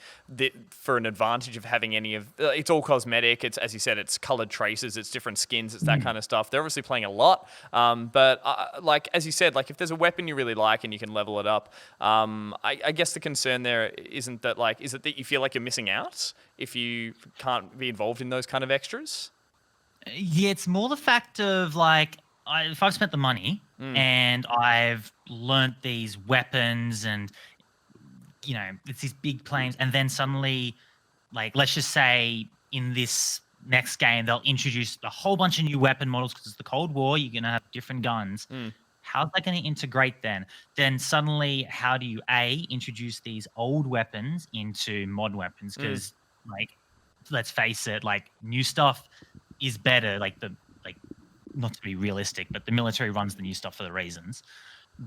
for an advantage of having any of. It's all cosmetic. It's, as you said, it's colored traces. It's different skins. It's that kind of stuff. They're obviously playing a lot. But like as you said, like if there's a weapon you really like and you can level it up, I guess the concern there isn't that like, is it that you feel like you're missing out if you can't be involved in those kind of extras? Yeah, it's more the fact of like, if I've spent the money and I've learnt these weapons and, you know, it's these big planes, and then suddenly, like, let's just say in this next game they'll introduce a whole bunch of new weapon models because it's the Cold War. You're gonna have different guns. How's that going to integrate then? Then suddenly, how do you introduce these old weapons into modern weapons? Because like, let's face it, like new stuff is better. Like not to be realistic, but the military runs the new stuff for the reasons.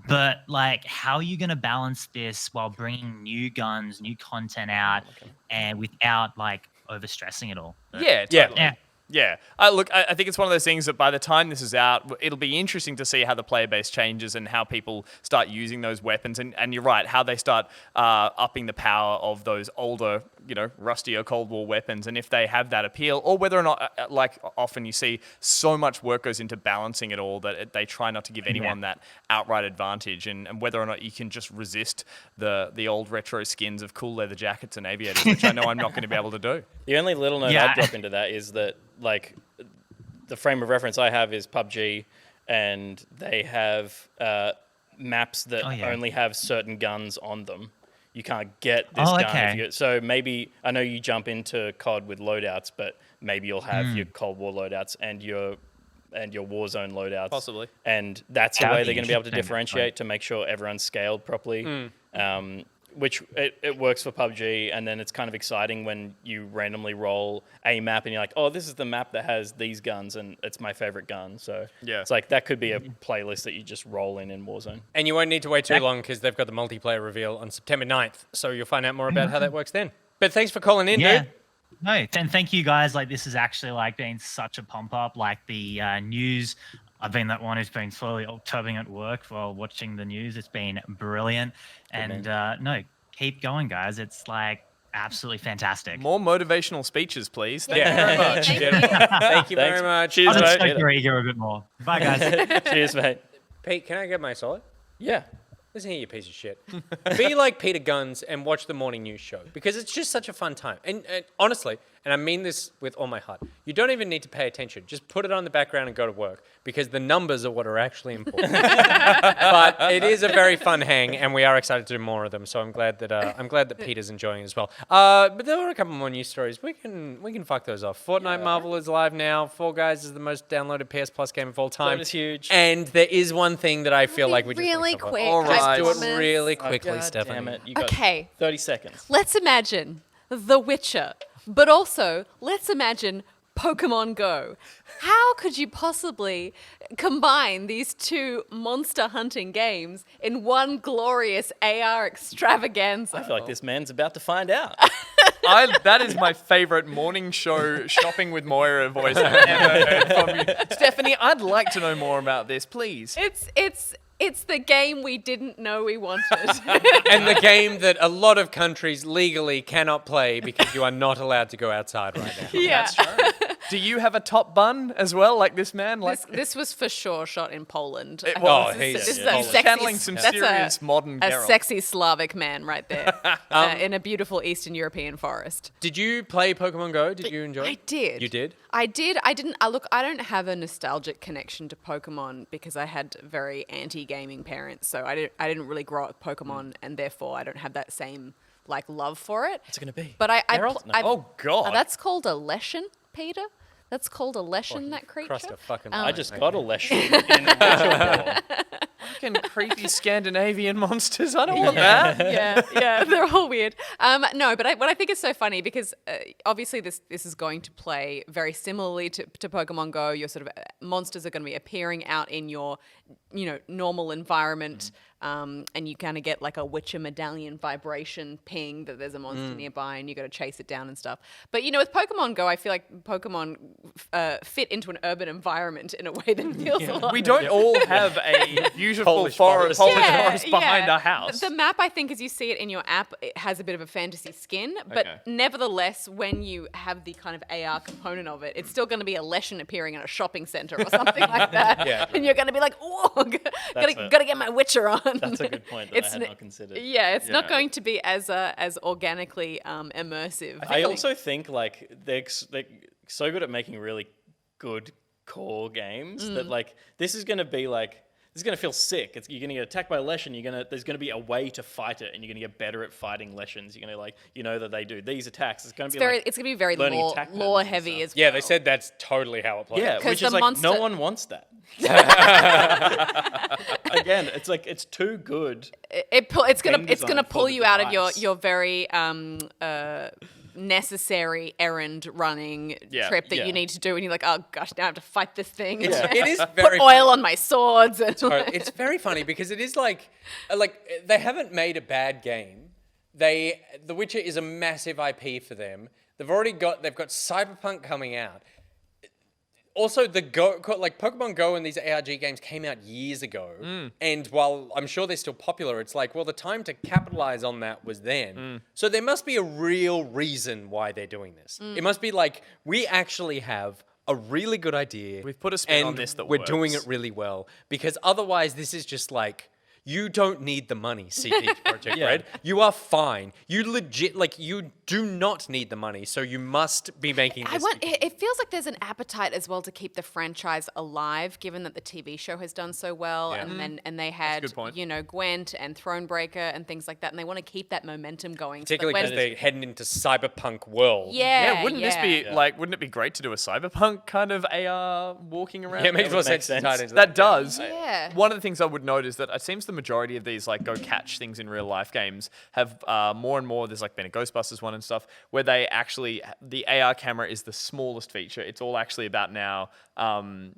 But like, how are you going to balance this while bringing new guns, new content out, and without like overstressing it all? Yeah, totally. Yeah. Look, I think it's one of those things that by the time this is out, it'll be interesting to see how the player base changes and how people start using those weapons. And you're right, how they start upping the power of those older, rustier Cold War weapons, and if they have that appeal, or whether or not, like often you see, so much work goes into balancing it all that they try not to give anyone that outright advantage, and whether or not you can just resist the old retro skins of cool leather jackets and aviators, which I know I'm not going to be able to do. The only little note I'd drop into that is that, like, the frame of reference I have is PUBG, and they have maps that only have certain guns on them. You can't get this gun. Okay. So maybe, I know you jump into COD with loadouts, but maybe you'll have your Cold War loadouts and your Warzone loadouts. Possibly. And that's the way they're going to be able to differentiate to make sure everyone's scaled properly. Which it works for PUBG, and then it's kind of exciting when you randomly roll a map and you're like, oh, this is the map that has these guns and it's my favorite gun. So it's like that could be a playlist that you just roll in Warzone. And you won't need to wait too long because they've got the multiplayer reveal on September 9th. So you'll find out more about how that works then. But thanks for calling in, dude. No, and thank you guys. Like, this has actually like been such a pump up. Like the news, I've been that one who's been slowly tubbing at work while watching the news. It's been brilliant. And no, keep going, guys. It's like absolutely fantastic. More motivational speeches, please. Thank you very much. Thank you very much. Cheers, I'll just mate. soak your ego a bit more. Bye, guys. Cheers, mate. Pete, can I get my solid? Yeah. Listen here, you piece of shit. Be like Peter Guns and watch the morning news show because it's just such a fun time. And honestly, and I mean this with all my heart, you don't even need to pay attention. Just put it on the background and go to work because the numbers are what are actually important. But it is a very fun hang, and we are excited to do more of them. So I'm glad that Peter's enjoying it as well. But there are a couple more news stories. We can fuck those off. Fortnite Marvel is live now. Fall Guys is the most downloaded PS Plus game of all time. That is huge. And there is one thing that I feel like we just really need to cover. quick. All right, do promise. it really quickly, God Stephanie. damn it. You got Okay. 30 seconds. Let's imagine The Witcher, but also let's imagine Pokemon Go. How could you possibly combine these two monster hunting games in one glorious AR extravaganza? I feel like this man's about to find out. That is my favorite morning show shopping with Moira voice I've ever heard from you. Stephanie, I'd like to know more about this, please. It's the game we didn't know we wanted. And the game that a lot of countries legally cannot play because you are not allowed to go outside right now. Yeah. That's true. Do you have a top bun as well, like this man? Like This was for sure shot in Poland. It was. This is Yeah. a He's sexy, channeling some that's serious modern a Geralt. sexy Slavic man right there in a beautiful Eastern European forest. Did you play Pokemon Go? Did you enjoy it? I did. You did? I did. I didn't. Look, I don't have a nostalgic connection to Pokemon because I had very anti-gaming parents, so I didn't really grow up with Pokemon, and therefore I don't have that same like love for it. What's it going to be? But Geralt? No. Oh, God. That's called a Leshen, Peter. That's called a Leshen. That creature. Crossed a fucking I line, just mate. got a Leshen in Witcher 4. Fucking creepy Scandinavian monsters. I don't want that. yeah, they're all weird. No, but what I think is so funny because obviously this is going to play very similarly to Pokemon Go. Your sort of monsters are going to be appearing out in your, normal environment, and you kind of get like a Witcher medallion vibration ping that there's a monster nearby, and you got to chase it down and stuff. But with Pokemon Go, I feel like Pokemon fit into an urban environment in a way that feels a lot. We don't all have a beautiful Polish forest forest. behind our house. The map, I think, as you see it in your app, it has a bit of a fantasy skin, but Okay. nevertheless, when you have the kind of AR component of it, it's still going to be a Leshen appearing in a shopping center or something like that. Yeah. And you're going to be like, whoa, gotta get my Witcher on. That's a good point that I had not considered. Yeah, it's not going to be as organically immersive. I also think like they're so good at making really good core games that like this is This is going to feel sick. You're going to get attacked by a Leshen. There's going to be a way to fight it, and you're going to get better at fighting Leshens. You're going to that they do these attacks. It's going to be very learning lore, attack lore patterns and heavy stuff. as Yeah, well. they said that's totally how it plays. Yeah, 'Cause which the is like monster- no one wants that. Again, it's like it's too good. It's gonna design pull for the you out of device. your very necessary errand running trip that yeah. you need to do, and you're like, oh gosh, now I have to fight this thing. It is Put very oil on my swords. And It's very funny because it is like they haven't made a bad game. The Witcher is a massive IP for them. They've got Cyberpunk coming out. Also, Pokemon Go and these ARG games came out years ago, and while I'm sure they're still popular, it's like, well, the time to capitalize on that was then. So there must be a real reason why they're doing this. It must be like, we actually have a really good idea. We've put a spin on and this that we're doing works. it really well, because otherwise this is just like, you don't need the money, CD Projekt Red. You are fine. You you do not need the money, so you must be making this. It feels like there's an appetite as well to keep the franchise alive, given that the TV show has done so well, and they had good point. Gwent and Thronebreaker and things like that, and they want to keep that momentum going. Particularly because they're heading into cyberpunk world. Wouldn't it be great to do a cyberpunk kind of AR walking around? Yeah, it makes more sense. That does. Yeah. One of the things I would note is that it seems the majority of these go catch things in real life games have more and more. There's been a Ghostbusters one and stuff where they actually the AR camera is the smallest feature. It's all actually about now.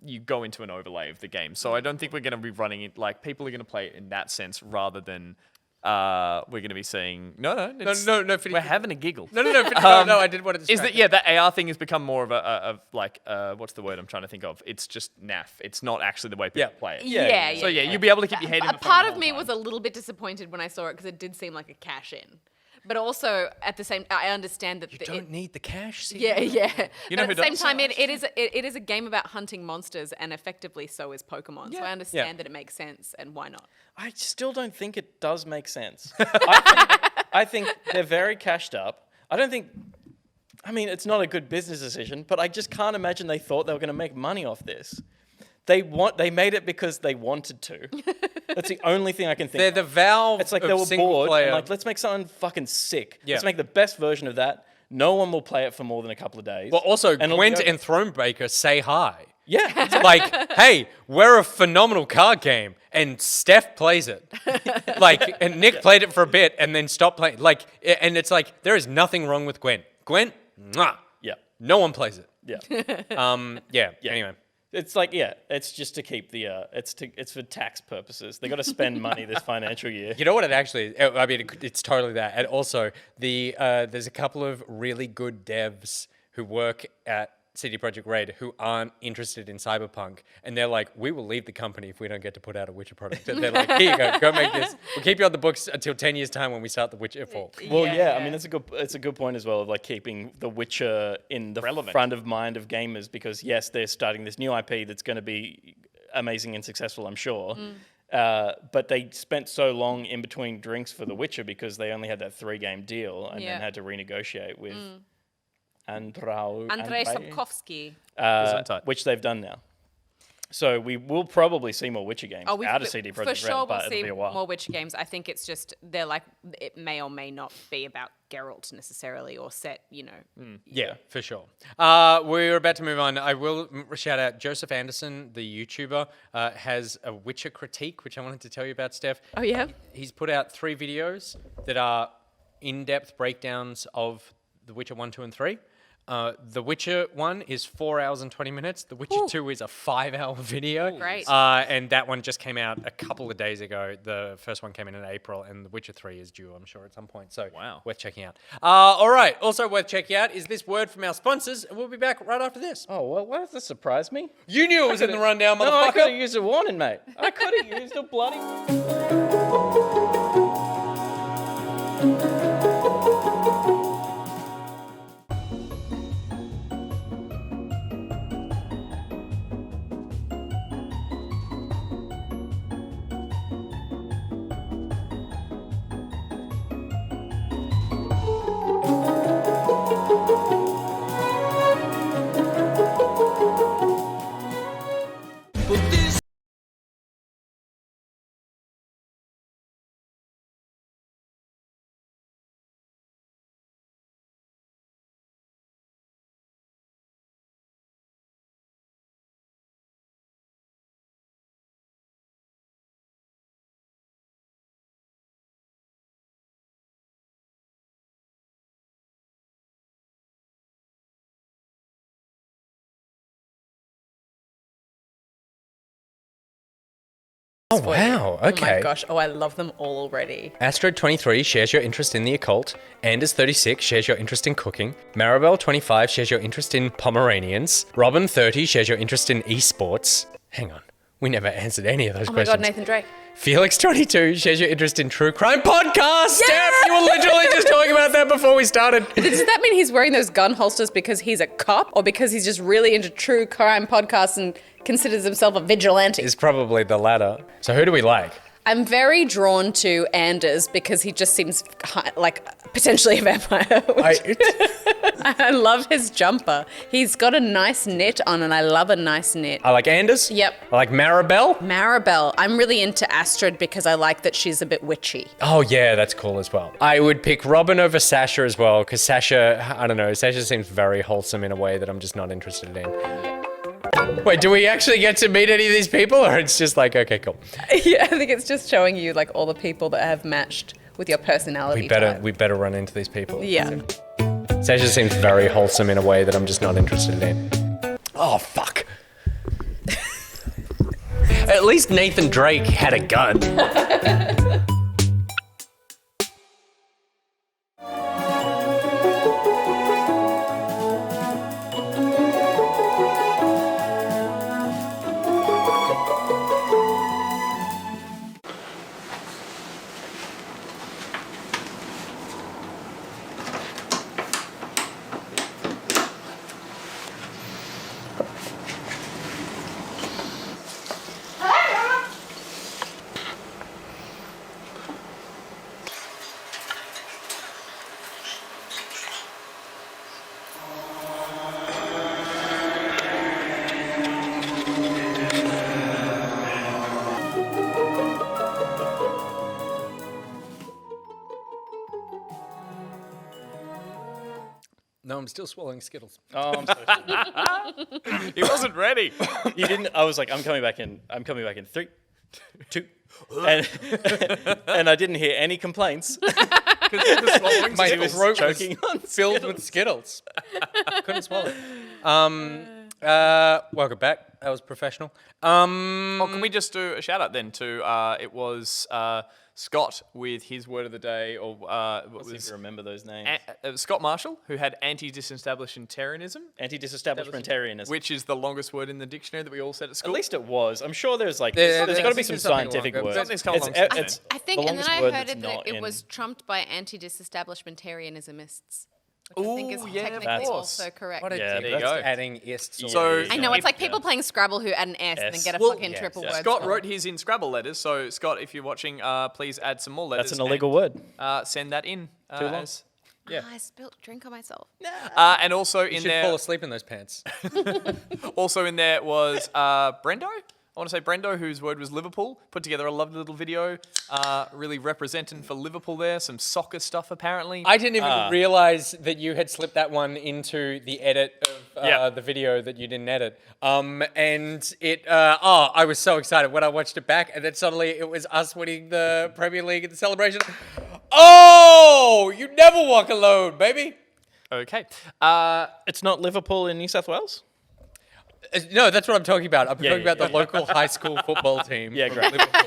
You go into an overlay of the game, so I don't think we're going to be running it people are going to play it in that sense rather than. We're going to be saying no. We're having a giggle. No. I didn't want to. Is that that AR thing has become more of a what's the word I'm trying to think of? It's just naff. It's not actually the way people play it. Yeah. So you'll be able to keep your head in the phone part the of whole me time. was a little bit disappointed when I saw it because it did seem like a cash in. But also at the same, I understand that You don't need the cash. CD. Yeah. You know But who at the same does? time, it is a game about hunting monsters, and effectively so is Pokemon. So I understand that it makes sense, and why not? I still don't think it does make sense. I think they're very cashed up. I mean, it's not a good business decision, but I just can't imagine they thought they were going to make money off this. They made it because they wanted to. That's the only thing I can think They're of. the Valve. It's like of they were single bored player. and let's make something fucking sick. Yeah. Let's make the best version of that. No one will play it for more than a couple of days. Well, also, it'll Gwent be- and Thronebreaker say hi. Yeah. It's like, hey, we're a phenomenal card game, and Steph plays it. And Nick played it for a bit and then stopped playing. And it's like, there is nothing wrong with Gwent. Gwent, mwah. Yeah. No one plays it. Yeah. Anyway. It's it's just to keep the it's for tax purposes. They got to spend money this financial year. You know what it actually is? I mean, it's totally that. And also, there's a couple of really good devs who work at CD Projekt Red who aren't interested in Cyberpunk, and they're like, we will leave the company if we don't get to put out a Witcher product. And they're like, here you go make this. We'll keep you on the books until 10 years' time when we start the Witcher 4. Well, I mean, it's a good point as well of keeping The Witcher in the front of mind of gamers because yes, they're starting this new IP that's going to be amazing and successful, I'm sure. But they spent so long in between drinks for The Witcher because they only had that 3-game deal and then had to renegotiate with Andrei Sapkowski. which they've done now. So we will probably see more Witcher games out of CD Projekt Red, for sure but we'll it'll see be a while. more Witcher games. I think it's just it may or may not be about Geralt necessarily or set. Yeah, for sure. We're about to move on. I will shout out Joseph Anderson, the YouTuber, has a Witcher critique, which I wanted to tell you about, Steph. Oh yeah. He's put out 3 videos that are in-depth breakdowns of The Witcher 1, 2, and 3. The Witcher 1 is 4 hours and 20 minutes. The Witcher 2 is a 5-hour video. Great. And that one just came out a couple of days ago. The first one came in April, and The Witcher 3 is due, I'm sure, at some point. So worth checking out. All right. Also worth checking out is this word from our sponsors, and we'll be back right after this. Oh, well, why does this surprise me? You knew it was in the rundown, motherfucker. No, I could have used a warning, mate. I could have used a bloody... Oh, for you. wow. Oh Okay. my gosh. Oh, I love them all already. Astrid23 shares your interest in the occult. Anders36 shares your interest in cooking. Maribel25 shares your interest in Pomeranians. Robin30 shares your interest in esports. Hang on. We never answered any of those Oh my questions. god, Nathan Drake. Felix22 shares your interest in true crime podcasts. Steph, you were literally just talking about that before we started. Does that mean he's wearing those gun holsters because he's a cop or because he's just really into true crime podcasts and considers himself a vigilante? It's probably the latter. So who do we like? I'm very drawn to Anders because he just seems like potentially a vampire. I love his jumper. He's got a nice knit on and I love a nice knit. I like Anders. Yep. I like Maribel. Maribel. I'm really into Astrid because I like that she's a bit witchy. Oh, yeah, that's cool as well. I would pick Robin over Sasha as well because Sasha, I don't know, Sasha seems very wholesome in a way that I'm just not interested in. Wait, do we actually get to meet any of these people or it's just like, okay, cool. Yeah, I think it's just showing you like all the people that have matched with your personality type. We better run into these people. Yeah. Sasha seems very wholesome in a way that I'm just not interested in. Oh, fuck. At least Nathan Drake had a gun. No, I'm still swallowing Skittles. Oh, I'm so sorry. He wasn't ready. You didn't. I was like, I'm coming back in 3, 2, and I didn't hear any complaints. My was throat choking was on filled with Skittles. Couldn't swallow. Welcome back. That was professional. Well, can we just do a shout out then to it was Scott with his word of the day, or what Seem was to remember those names. Scott Marshall, who had anti-disestablishmentarianism, Anti-disestablishmentarianism. which is the longest word in the dictionary that we all said at school. At least it was. I'm sure there's like There- there's there- got to be some there's something scientific along- words. something's come along since then. I think, the and then longest I word heard that's it that not it in- was trumped by anti-disestablishmentarianismists. Which I think is Ooh, yeah, of technically course. also correct. What a Yeah, dick. there you That's go. adding ists. all So- over. I know, it's like Yeah. people playing Scrabble who add an S and then S. get a Well, fucking yes, triple yes. word. Scott spell. wrote his in Scrabble letters, so Scott, if you're watching, please add some more letters. That's an illegal word. and, send that in. Too long. Yeah. I spilled drink on myself. And also You in should there, fall asleep in those pants. also in there was Brendo. I want to say Brendo, whose word was Liverpool, put together a lovely little video, really representing for Liverpool there. Some soccer stuff apparently. I didn't even realize that you had slipped that one into the edit of Yeah. the video that you didn't edit. And it, I was so excited when I watched it back, and then suddenly it was us winning the Premier League at the celebration. Oh, you never walk alone, baby. Okay. It's not Liverpool in New South Wales? No, that's what I'm talking about. I'm Yeah, talking yeah, about the local high school football team. Yeah, from great. Liverpool.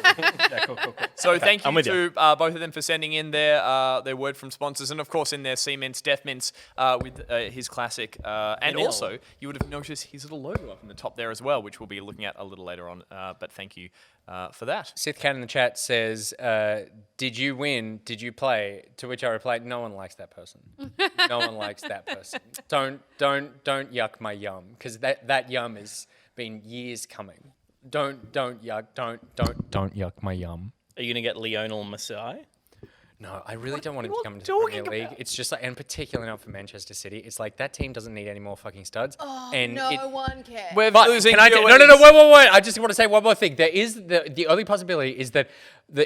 Yeah, cool. So thank I'm you with to both of them for sending in their word from sponsors, and of course in their Siemens Death Mints with his classic. And Vanilla. also, you would have noticed his little logo up in the top there as well, which we'll be looking at a little later on. But thank you for that. Sith Cat in the chat says, did you win? Did you play? To which I replied, no one likes that person. No one likes that person. Don't yuck my yum, because that yum has been years coming. Don't yuck my yum. Are you going to get Lionel Messi? No, I really don't want him to come into the Premier League. It's just like, and particularly not for Manchester City. It's like that team doesn't need any more fucking studs. And one cares. We're But losing. can I viewers. no, wait. I just want to say one more thing. There is the only possibility is that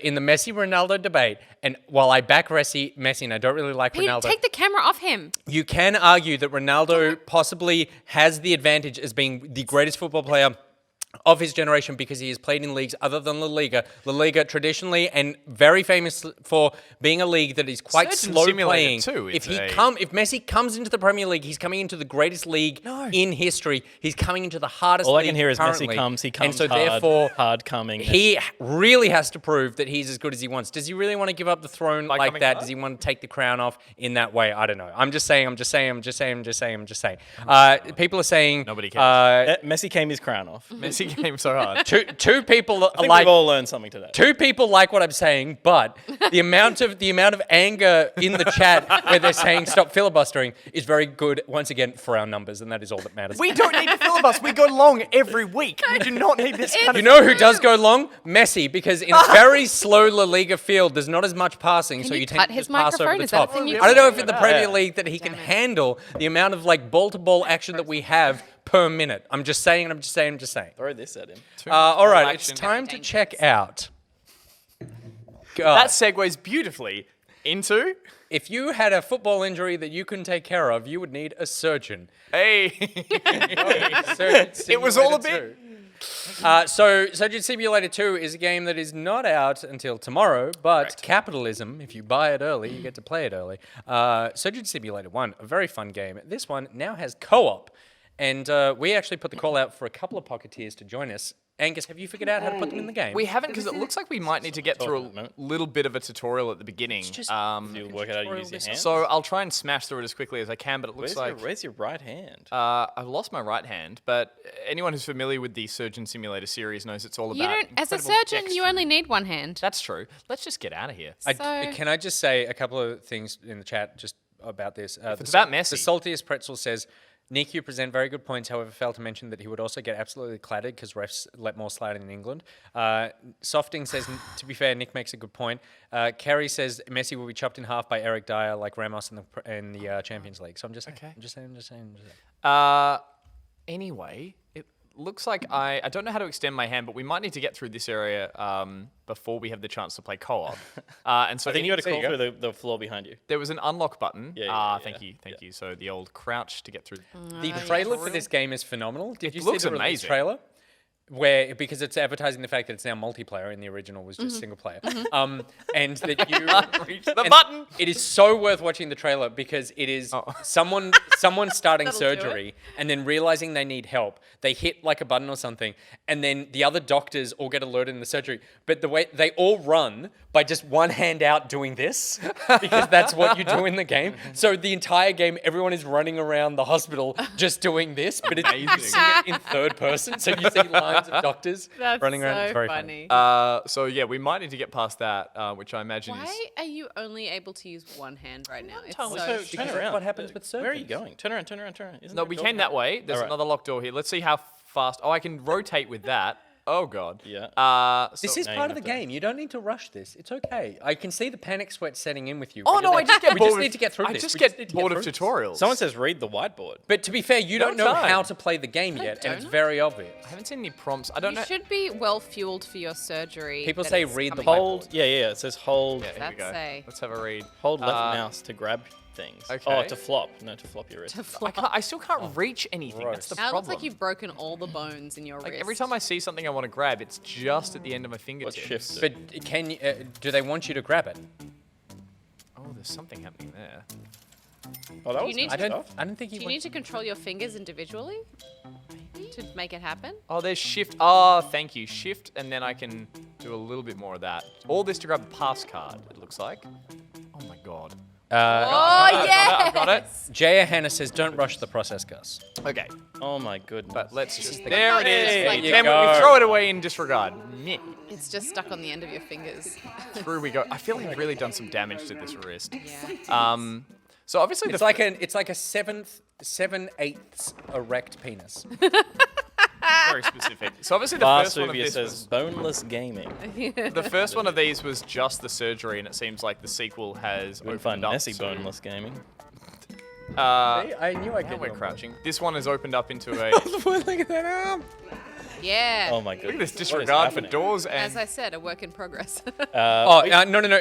in the Messi-Ronaldo debate, and while I back Messi and I don't really like Peter, Ronaldo, take the camera off him. you can argue that Ronaldo possibly has the advantage as being the greatest football player of his generation because he has played in leagues other than La Liga. La Liga traditionally and very famous for being a league that is quite Surgeon slow Simulator playing. too, If it's if Messi comes into the Premier League, he's coming into the greatest league in history. He's coming into the hardest All league I can hear is currently. Messi comes, he comes and so hard, therefore hard coming. he really has to prove that he's as good as he wants. Does he really want to give up the throne like coming that? hard? Does he want to take the crown off in that way? I don't know. I'm just saying. People are saying Nobody cares. Messi came his crown off. Messi came so hard. two people I think like we've all learned something today. two people like what I'm saying, but the amount of anger in the chat where they're saying stop filibustering is very good once again for our numbers, and that is all that matters. We don't need to filibuster. We go long every week. We do not need this kind You of. know who does go long? Messi, because in a very slow La Liga field, there's not as much passing, so you you tend cut to his just pass over microphone? the Is that top. a thing you I don't know can if in do? the Premier League that he can handle the amount of like ball-to-ball action that we have per minute. I'm just saying. Throw this at him. All right, it's action. time to check out. That segues beautifully into. If you had a football injury that you couldn't take care of, you would need a surgeon. Hey. It was all a bit. So Surgeon Simulator 2 is a game that is not out until tomorrow, but capitalism, if you buy it early, you get to play it early. Surgeon Simulator 1, a very fun game. This one now has co-op, and we actually put the call out for a couple of Pocketeers to join us. Angus, have you figured out how to put them in the game? We haven't because it looks like we might need to get through a little bit of a tutorial at the beginning. You'll work out how to use your hand. So I'll try and smash through it as quickly as I can, but it looks like Where's your right hand? I've lost my right hand. But anyone who's familiar with the Surgeon Simulator series knows it's all You about. don't. As a incredible surgeon, you dexterity. only need one hand. That's true. Let's just get out of here. Can I just say a couple of things in the chat just about this? It's about Messi. The Saltiest Pretzel says, Nich, you present very good points, however, failed to mention that he would also get absolutely clattered because refs let more slide in England. Softing says, to be fair, Nick makes a good point. Kerry says Messi will be chopped in half by Eric Dyer like Ramos in the Champions League. So I'm just saying. Anyway, it looks like I don't know how to extend my hand, but we might need to get through this area before we have the chance to play co-op. And so I think you got to call through the floor behind you. There was an unlock button. Yeah. Thank you. So the old crouch to get through. The trailer for this game is phenomenal. Did you see looks the release amazing. trailer? Because it's advertising the fact that it's now multiplayer and the original was just single player. And that you Reach the button. It is so worth watching the trailer because it is someone starting That'll do surgery and then realizing they need help. They hit like a button or something, and then the other doctors all get alerted in the surgery. But the way they all run by just one hand out doing this, because that's what you do in the game. So the entire game, everyone is running around the hospital just doing this, but it's you see it in third person. So you see lines of doctors running around. It's very funny. So yeah, we might need to get past that, which I imagine is. Why are you only able to use one hand right now? It's So so turn around. what happens with Where are you surgeons. going? Turn around. Isn't No, there we a door came that behind? way. There's Alright. another locked door here. Let's see how fast. Oh, I can rotate with that. Oh god. Yeah. This is now part you of the have to- game. You don't need to rush this. It's okay. I can see the panic sweat setting in with you. Oh but no, you're I just get we bored. just need to get through I this. just We get need to bored of through this. tutorials. Someone says read the whiteboard. But to be fair, you don't know time. how to play the game yet, and it's very obvious. I haven't seen any prompts. I don't You know. should be well fueled for your surgery. People that say is read the coming. Hold. Yeah. It says hold. Yeah, here we That's go. a- Let's have a read. Hold left mouse to grab things. Okay. Oh, to flop. No, to flop your wrist. I still can't reach anything. That's the Now it problem. looks like you've broken all the bones in your Like wrist. every time I see something I want to grab, it's just at the end of my fingertips. shift But can you, do they want you to grab it? Oh, there's something happening there. Oh, that You was need nice to- stuff. I don't think Do you need to control your fingers individually to make it happen? Oh, there's shift. Oh, thank you. Shift, and then I can do a little bit more of that. All this to grab the pass card, it looks like. Oh my god. Oh, I've got it. Jaya Hannah says, don't rush the process, Gus. Okay, Oh my goodness. but let's just. the There it code. is. There you Then we go. throw it away in disregard. Meh. It's just stuck on the end of your fingers. Through we go. I feel like I've really done some damage to this wrist. Yeah. So obviously It's like a 7/8 erect penis. very specific. So obviously the first one of Varsuvia this says was, boneless gaming. the first one of these was just the surgery, and it seems like the sequel has Wouldn't find opened up Messi to- boneless gaming. I knew I Now could. we're crouching. This one has opened up into a. Look at that arm. Yeah. Oh my Look at goodness. this What is disregard for happening? doors As and. I said, a work in progress. No.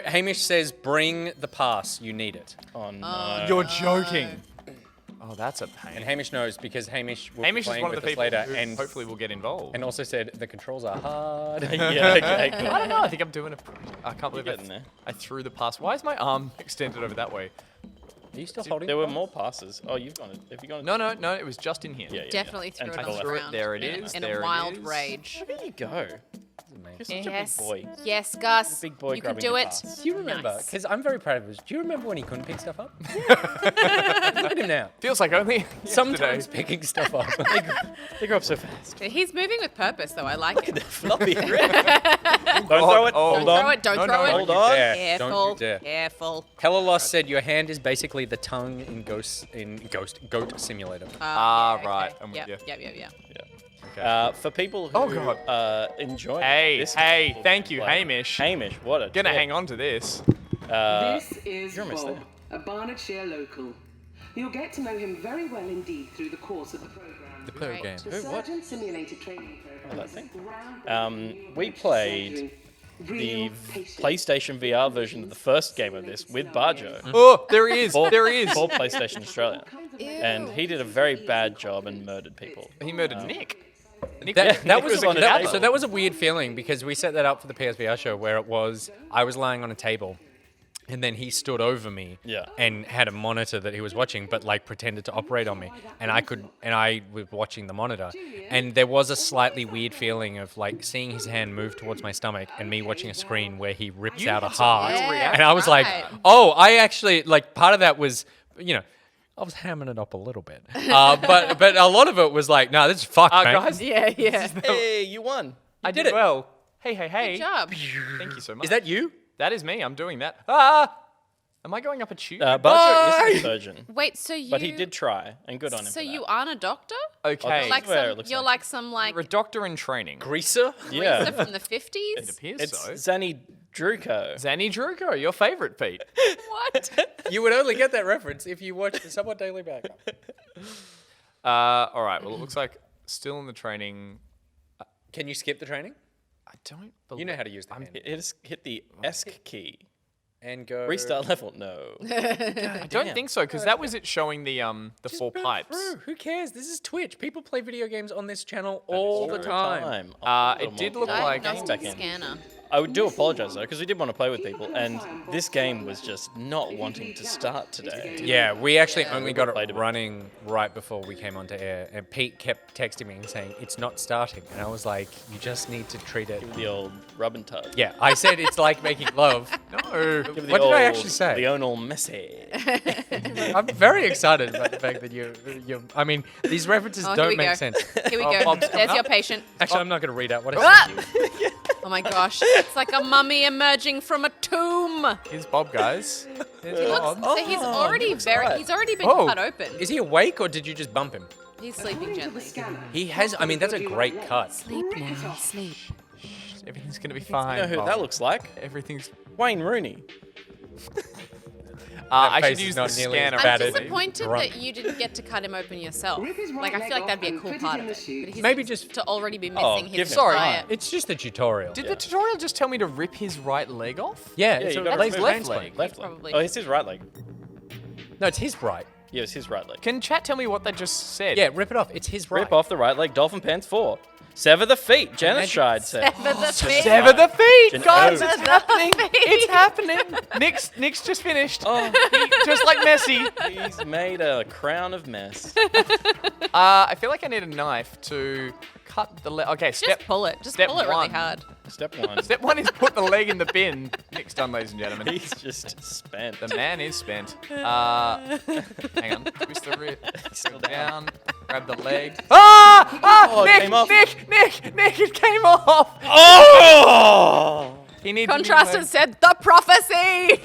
Hamish says, bring the pass. You need it. Oh no. You're joking. Oh, that's a pain. And Hamish knows because Hamish will Hamish be is playing one of with the us people later who and hopefully will get involved. and also said the controls are hard. Yeah, okay, cool. I don't know. I think I'm doing it. I can't believe getting there. I threw the pass. Why is my arm extended over that way? Are you still holding? There were more passes. Oh, you've gone. Have you gone? No. It was just in here. Yeah, yeah, Definitely yeah. threw And it to on the the left. ground. There it in- is, In there a it wild is. rage. There you go. You're such a big boy. Yes, Gus. Big boy you can grabbing do the it. pass. Do you remember? Nice. Because I'm very proud of us. Do you remember when he couldn't pick stuff up? Look at him now. Feels like only Sometimes yesterday. picking stuff up. They grow up so fast. He's moving with purpose, though. I like it. Floppy. Don't throw it. Oh. Hold Don't on. throw it. Don't No, throw no, it. Hold on. dare. Don't Careful. you dare. Careful. Hella Lost said your hand is basically the tongue in Goat Simulator. Ah, yeah, right. okay. I'm with Yep, you. Yep. For people who Oh, God. enjoy Hey, this hey, game, thank you, play. Hamish. Hamish, what a Gonna tip. hang on to this. This is you're almost Bob, there. a Barnardshire local. You'll get to know him very well indeed through the course of the program. The program. The Surgeon Simulated Training Program is a groundbreaking We approach to played surgery. the Real patient PlayStation VR version of the first game of this with Barjo. Oh, there he is. For, There he is. for PlayStation Australia. And he did a very bad job and murdered people. He murdered Nick. That was on a that, table. so that was a weird feeling because we set that up for the PSVR show where it was I was lying on a table and then he stood over me and had a monitor that he was watching but like pretended to operate on me and I was watching the monitor and there was a slightly weird feeling of like seeing his hand move towards my stomach and me watching a screen where he rips out a heart and I was like, oh, I actually like part of that was, you know, I was hamming it up a little bit, but a lot of it was like, no, this is fucked, man. Guys, Yeah. Hey, you won. I did did it. well. Hey. Good job. Thank you so much. Is that you? That is me. I'm doing that. Ah! Am I going up a tube? Barjo is a surgeon. Wait, so you... But he did try, and good on him. So for you that. aren't a doctor? Okay. Like Where it some, looks you're like. like some like You're a doctor in training. Greaser? Yeah. greaser from the 50s? It appears It's so. Zanny Druko. Zanny Druko, your favorite, Pete. What? You would only get that reference if you watched the Somewhat Daily Backup. All right. Well, it looks like still in the training. Can you skip the training? I don't believe. You know how to use the hand. Hit the ESC key. And go... Restart level. No. I don't think so because that was it showing the Just four burn pipes. through. Who cares? This is Twitch. People play video games on this channel all the time. It did look I like have back no in. scanner. I would do apologize though, because we did want to play with people, and this game was just not wanting to start today. Yeah, we actually only got played it a bit. running right before we came onto air, and Pete kept texting me and saying, it's not starting. And I was like, you just need to treat it... The old rub and tug. Yeah, I said it's like making love. no. Give it the What did I old actually say? Leonel Messi. I'm very excited about the fact that you I mean, these references Oh, here don't we make go. sense. Here we Oh, go. Bob's There's your patient. Actually, I'm not going to read out what I Ah! said to you. Oh my gosh. It's like a mummy emerging from a tomb. Here's Bob, guys. There's He Bob. looks, so he's already he's already been Oh. cut open. Is he awake or did you just bump him? He's sleeping gently. He has, I mean, that's a great cut. Sleep now, sleep. Everything's gonna be fine. You know who Bob. that looks like? Everything's. Wayne Rooney. I face should is use not the nearly as scanner. bad I'm as disappointed drunk. that you didn't get to cut him open yourself. Like, I feel like that'd be a cool part of it. But he's Maybe just... to already be missing Oh, his give him Sorry. entire... It's just a tutorial. Did the tutorial just tell me to rip his right leg off? Yeah, Yeah, it's you a got left left leg. leg. Left leg. Probably. Oh, it's his right leg. No, it's his right. Yeah, it's his right leg. Can chat tell me what they just said? Yeah, rip it off. It's his right. Rip off the right leg. Dolphin pants 4. Sever the feet. Genocide said. Sever the feet. Sever the feet, Gen- guys! oh. It's happening! It's happening! Nick's just finished. Oh, Just like Messi. he's made a crown of mess. I feel like I need a knife to cut the leg. Okay, Just pull it. Just step pull it really one. hard. Step 1. Step one is put the leg in the bin. Nick's done, ladies and gentlemen. He's just spent. The man is spent. Hang on. Twist the wrist. Still Go down. down. Grab the leg. Ah! Oh, it Nick! came off. Nick! It came off! Oh! He needs a new Contrasted leg. said the prophecy.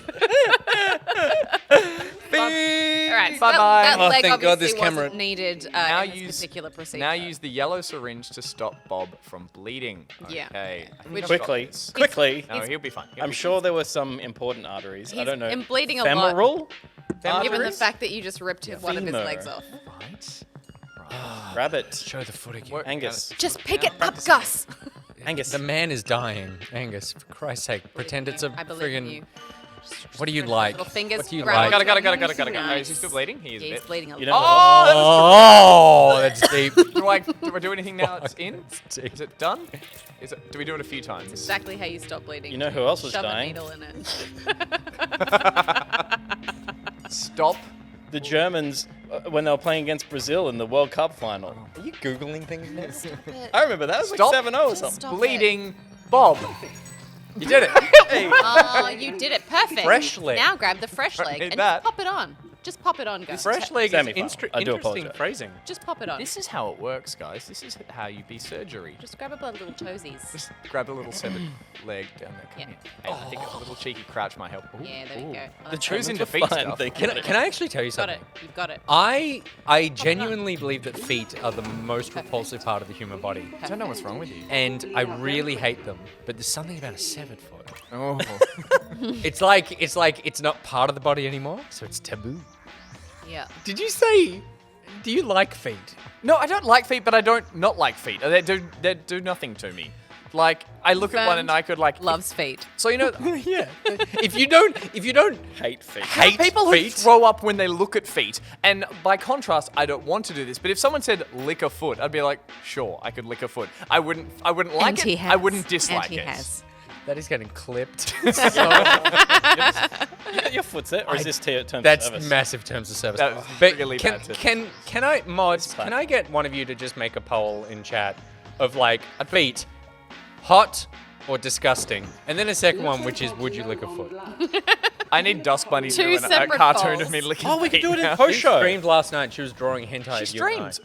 All right, so Bye-bye. that Oh, leg thank God this obviously camera- wasn't needed Now in this use particular procedure. Now use the yellow syringe to stop Bob from bleeding. Yeah. Okay. Which- Quickly. Quickly. No, he'll be fine. I'm sure there were some important arteries. I He's don't know. been bleeding a lot. Femoral? Given the Arteries? fact that you just ripped one of his Femur. legs off. Right. Grab it. Show the foot again. Work- Angus. Just pick it up, Gus. Angus. The man is dying. Angus, for Christ's sake, pretend it's a I believe in friggin' you. What do you Stretch like? Little fingers. What do you grab like? onto Gotta him. go. Nice. Is he still bleeding? He is a Yeah, he's bit. bleeding a You little. don't Oh, that's deep. Do I do anything now? It's in. deep. Is it done? Do we do it a few times? Exactly how you stop bleeding. You know who else was Shove dying? a needle in it. Stop. The Germans, when they were playing against Brazil in the World Cup final. Are you googling things now? I remember that. It was Stop. like 7-0 or something. Stop Bleeding Bob. You did it. Oh, you did it. Perfect. Fresh leg. Now grab the fresh leg need and that. just pop it on. Just pop it on, guys. Fresh leg is Semi-final. I do interesting apologize. phrasing. Just pop it on. This is how it works, guys. This is how you be surgery. Just grab a little toesies. Just grab a little severed leg down there. Come Yeah. here. Hey, I think a little cheeky crouch might help. Ooh, Yeah, there we ooh. go. The Okay. choosing Germans were defeat fine, stuff. thank Can I actually tell you Got something? it. You've got it. I genuinely believe that feet are the most repulsive part of the human body. I don't know what's wrong with you. And I really hate them. But there's something about a severed foot. Oh. It's like it's not part of the body anymore, so it's taboo. Yeah. Did you say, do you like feet? No, I don't like feet, but I don't not like feet. They do nothing to me. Like I look at one and I could like Loves feet. So you know, Yeah. If you don't Hate feet. hate people who feet, throw up when they look at feet, and by contrast, I don't want to do this. But if someone said lick a foot, I'd be like, sure, I could lick a foot. I wouldn't like And he it. has. I wouldn't dislike And he it. has. that is getting clipped. Your foot's it, or is this terms of That's service? massive terms of service. That was But really can, bad too. can I, mods, fine. can I get one of you to just make a poll in chat of like feet, hot or disgusting? And then a second one, which is would you lick a foot? I need Dusk Bunny to Two do a separate cartoon polls. of me licking Oh, we feet can do it in now. post She show. streamed last night. She was drawing hentai. She of you and I. streams.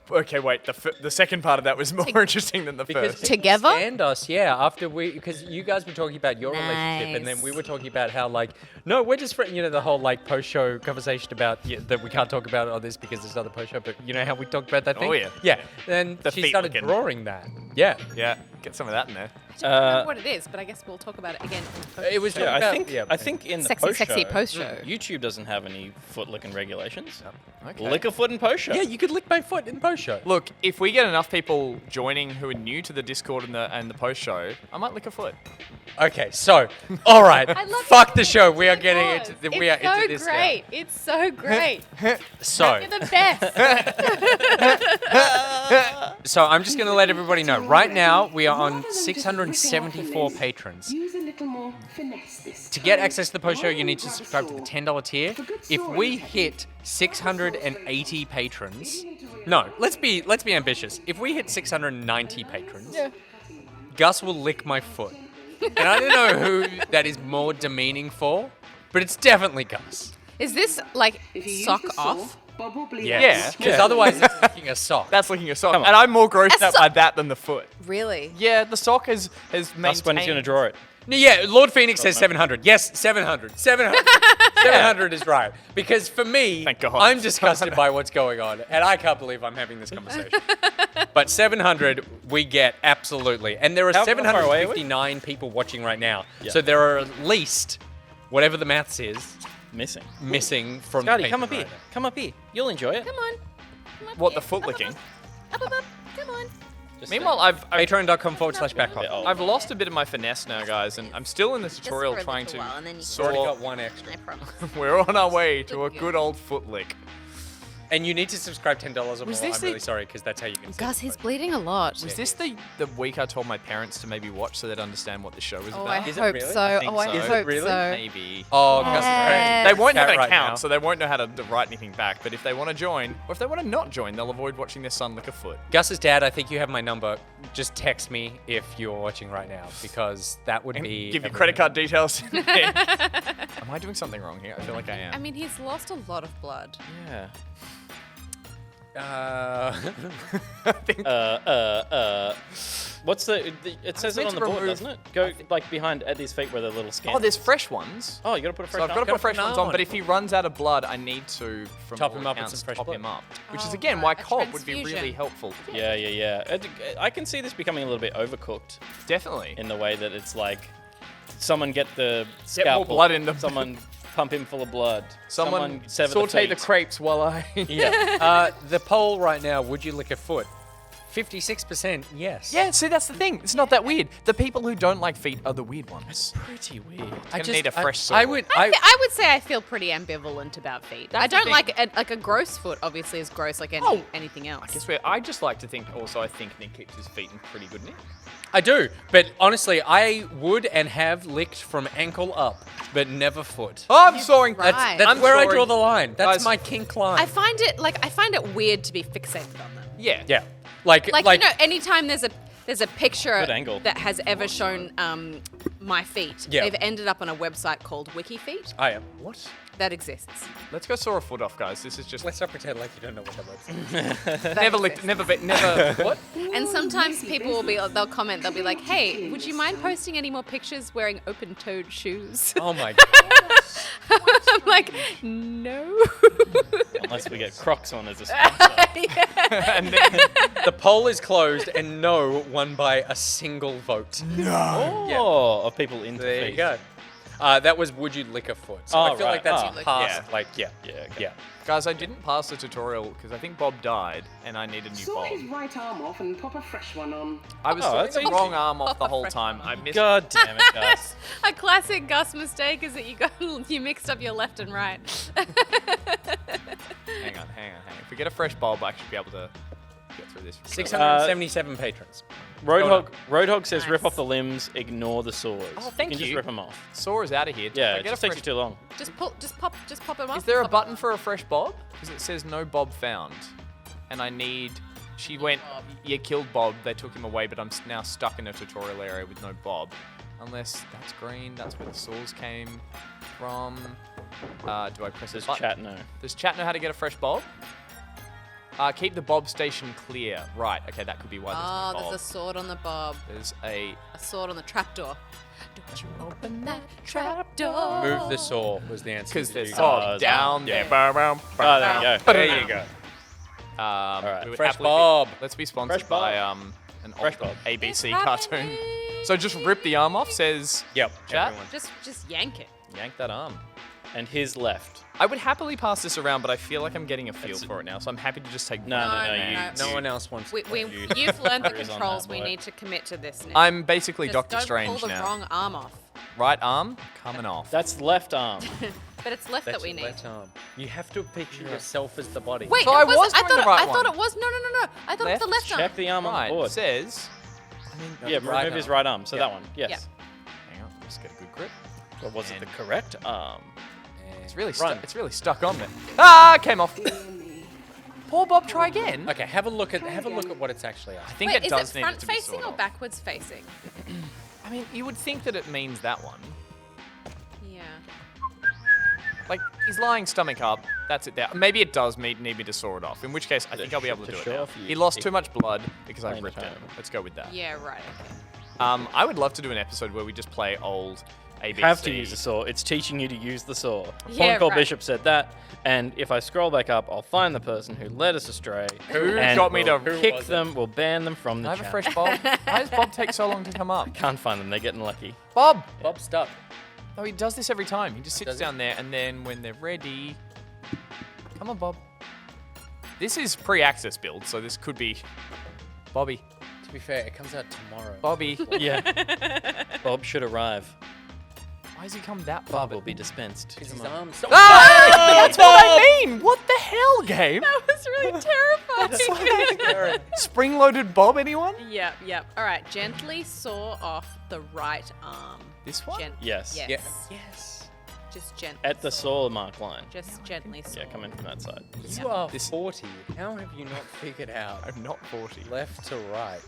Okay, wait. The second part of that was more interesting than the Because first. Together? And us, yeah. After because you guys were talking about your relationship, and then we were talking about how like, no, we're just friends. You know, the whole like post-show conversation about that we can't talk about on this because it's not the post-show. But you know how we talked about that thing? Oh, yeah. Yeah. Then The she feet started looking. drawing that. Yeah. Yeah, get some of that in there. I don't remember what it is, but I guess we'll talk about it again. It was. Yeah, about, I think in the Sexy, post sexy show, post-show. YouTube doesn't have any foot licking regulations. Okay. Lick a foot in post show. Yeah, you could lick my foot in post-show. Look, if we get enough people joining who are new to the Discord and the post show, I might lick a foot. Okay, so all right, I love fuck it. the show. We are getting It's into we are so into this now. great. It's so great. So You're the best. So I'm just going to let everybody know. Right now, we are on 674 patrons. Use a little more finesse this To get time. access to the post show, you need to subscribe to the $10 tier. If we hit 680 patrons, no, let's be ambitious. If we hit 690 patrons, Gus will lick my foot. And I don't know who that is more demeaning for, but it's definitely Gus. Is this like If you use sock the saw, off? Bob will bleed. Yes. Yeah. Because otherwise it's licking a sock. That's licking a sock. Come on. And I'm more grossed A out by sock. that than the foot. Really? Yeah, the sock has That's maintained. when he's going to draw it. No, yeah, Lord Phoenix says 700. Yes, 700. 700. 700 is right. Because for me, Thank God. I'm disgusted by what's going on, and I can't believe I'm having this conversation. But 700, we get absolutely. And there are How far away are we? 759 people watching right now. Yeah. So there are at least, whatever the maths is, Missing. missing from Scotty, the come up Patreon here. right now. Come up here. You'll enjoy it. Come on. Come up What, here. the foot Up, up, licking? Up, up, up. Come on. Just Meanwhile, I've Patreon.com/backhop. Yeah, I've lost a bit of my finesse now, guys, and I'm still in the tutorial for a trying little to. while, and then you Already saw. got one extra. I promise. We're on our way to a Looking good good. old foot lick. And you need to subscribe $10 or more. Was I'm this really the- sorry, because that's how you can Gus, see he's it. bleeding a lot. Was this the week I told my parents to maybe watch so they'd understand what the show was Oh, about? I Is it hope really? so. I think Oh, I so. Is it hope really? so. Maybe. Oh, Gus is Yes. They won't have Chat an right account, now. so they won't know how to write anything back. But if they want to join, or if they want to not join, they'll avoid watching their son lick a foot. Gus's dad, I think you have my number. Just text me if you're watching right now, because that would And be. give your everything. credit card details. Am I doing something wrong here? I feel like I am. I mean, he's lost a lot of blood. Yeah. Uh, What's it says it meant on the to board, remove- doesn't it? Go like behind Eddie's feet where the little scan. Oh, there's fresh ones. Oh, you gotta put a fresh So I've got to on. put fresh ones on, on. but if he runs out of blood, I need to, from Top all him up with accounts, some fresh top blood. him up. Which is Oh, again right, why a Cobb would be really transfusion. helpful. Yeah. I can see this becoming a little bit overcooked Definitely. in the way that it's like someone get the Get more scalpel, blood in the- someone pump him full of blood. Someone sever saute the feet. crepes while I. yeah. The poll right now: would you lick a foot? 56%, yes. Yeah, see, that's the thing. It's not that weird. The people who don't like feet are the weird ones. Pretty weird. I just need a fresh sole. I would. I would say I feel pretty ambivalent about feet. That's I don't the like a gross foot. Obviously, is gross like anything else. I guess I just like to think. Also, I think Nick keeps his feet in pretty good nick. I do, but honestly, I would and have licked from ankle up, but never foot. Oh, I'm soaring. Right. That's I'm where I sorry. draw the line. That's Guys, my kink line. I find it weird to be fixated on them. Yeah. yeah, like Like you know, anytime there's a picture Good angle. that has ever shown my feet, Yeah. they've ended up on a website called WikiFeet I am. What? that exists. Let's go saw a foot off, guys. This is just Let's not pretend like you don't know what that website is. never licked, never. What? And sometimes people will they'll comment, they'll be like, "Hey, would you mind posting any more pictures wearing open-toed shoes?" Oh my god. I'm like, no. Unless we get Crocs on as a sponsor. And then, The poll is closed and no won by a single vote. Oh, of people into There feet. you go. That was would you lick a foot? So I Oh, feel right. like that's Oh. past. Yeah. Like yeah. Yeah, okay. Yeah. guys, I didn't pass the tutorial because I think Bob died and I need a new Saw his Bob. right arm off and pop a fresh one on. I was Oh, sawing that's the easy. wrong arm off the whole time. I missed. God damn it, Gus. A classic Gus mistake is that you mixed up your left and right. Hang on. If we get a fresh Bob, I should be able to get through this. 677 patrons. Roadhog says Nice. rip off the limbs, ignore the saws. Oh, thank you. Can you. just rip them off. Saw is out of here. Yeah, If I it get just a takes you fresh- too long. Just pop it off. Is there a Pop it button off. for a fresh Bob? Because it says no Bob found. And I need... She went, you killed Bob, they took him away, but I'm now stuck in a tutorial area with no Bob. Unless that's green, that's where the saws came from. Do I press Does this button? chat know? Does chat know how to get a fresh Bob? Keep the Bob station clear. Right, okay, that could be why there's Oh, no Bob. there's a sword on the bob. There's a... A sword on the trapdoor. Don't you open that trapdoor. Move the saw was the answer. Because to there's you. Bob down there. Oh, there you go. There you go. Right. Fresh Bob. Let's be sponsored Fresh Bob. by an Fresh old Bob. ABC It's cartoon. happening. So just rip the arm off, says Yep. Chat? Everyone. Just yank it. yank that arm. And his left. I would happily pass this around, but I feel like I'm getting a feel for it now, so I'm happy to just take No, No, No one else wants. You've learned the Is on controls. that We boy. need to commit to this now. I'm basically Just Doctor don't Strange pull the now. wrong arm off. Right arm coming off. That's left arm. But it's left That's that we your need. left arm. You have to picture yourself as the body. Wait, So it I was I doing thought the right I thought one. it was no. I thought it was the left arm. Check the arm on right, the board. says... Yeah, right remove his arm. right arm. So Yeah. that one. Yes. Yeah. Hang on, just get a good grip. But was it And- the correct arm? It's really, Run. it's really stuck on there. Ah, came off. Poor Bob, try again. Okay, have a look at what it's actually I after. think Wait, it is does it need front it to be facing sawed or off. backwards facing? I mean, you would think that it means that one. Yeah. Like, he's lying stomach up. That's it there. Maybe it does need me to saw it off, in which case I think I'll be able to do it show now. off you- He lost too much blood because I Plain ripped it. tone. Let's go with that. Yeah. Right. Okay. I would love to do an episode where we just play old ABC. Have to use the saw. It's teaching you to use the saw. Yeah, Call right. Bishop said that, and if I scroll back up, I'll find the person who led us astray. Who and got me to- we'll who kick was it? them? We'll ban them from Can the I have a chat. fresh Bob? Why does Bob take so long to come up? Can't find them. They're getting lucky. Bob! Bob's stuck. Oh, he does this every time. He just sits Does he? down there, and then when they're ready... Come on, Bob. This is pre-access build, so this could be... Bobby. To be fair, it comes out tomorrow. Bobby. Yeah. Bob should arrive. Why has he come that Bob far? will be dispensed. Because his tomorrow. arm's so Ah! That's what I mean! What the hell, game? That was really terrifying. Spring-loaded Bob, anyone? Yep. All right. Gently saw off the right arm. This one? Yes. Yes. Yeah. Yes. Just gently. At the saw mark line. Just gently saw. Yeah, come in from that side. You are This- 40. How have you not figured out I'm not 40. left to right?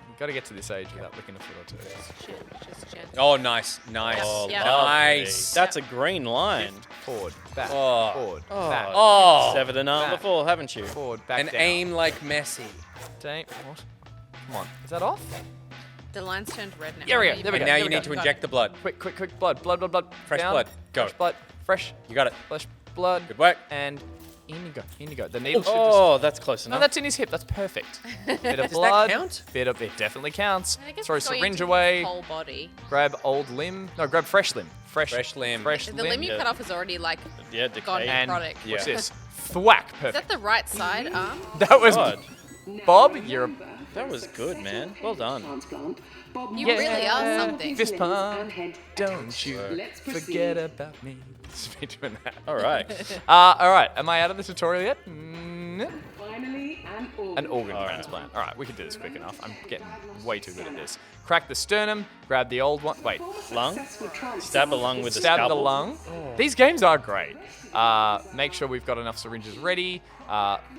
You've got to get to this age without licking a foot or two. Just gently. Oh, nice. Oh, Yeah. Nice. That's a green line. Forward, back, Oh. forward, Oh. back, Oh, Severed an arm Back. before, haven't you? forward, back and down. aim like Messi. What? Come on. Is that off? The line's turned red now. Yeah, yeah, Maybe there we And go. now there you we need go. to inject the blood. Quick, blood. Fresh Down. blood. Go. Fresh blood. Fresh. You got it. Fresh blood. Good work. And in you go. The needle should Oh, that's close just... No, enough. that's in his hip. That's perfect. Bit of Does blood. that count? Bit of... It definitely counts. And I guess Throw it's going syringe into his away. Whole body. Grab old limb. No, grab fresh limb. Fresh limb. Fresh The limb. limb you cut off is already like Yeah, gone decay. And necrotic. Yeah. what's this? Thwack. Is Perfect. that the right side arm? That was... God. Bob, you're a That was good, man. Well done. You really are something. Fist pump. Don't you forget about me. Just be doing that. All right. All right. Am I out of the tutorial yet? No. Finally, An organ transplant. All right, we can do this quick enough. I'm getting way too good at this. Crack the sternum, grab the old one. Wait, Lung? Stab a lung with a stab scalpel. the lung. These games are great. Make sure we've got enough syringes ready.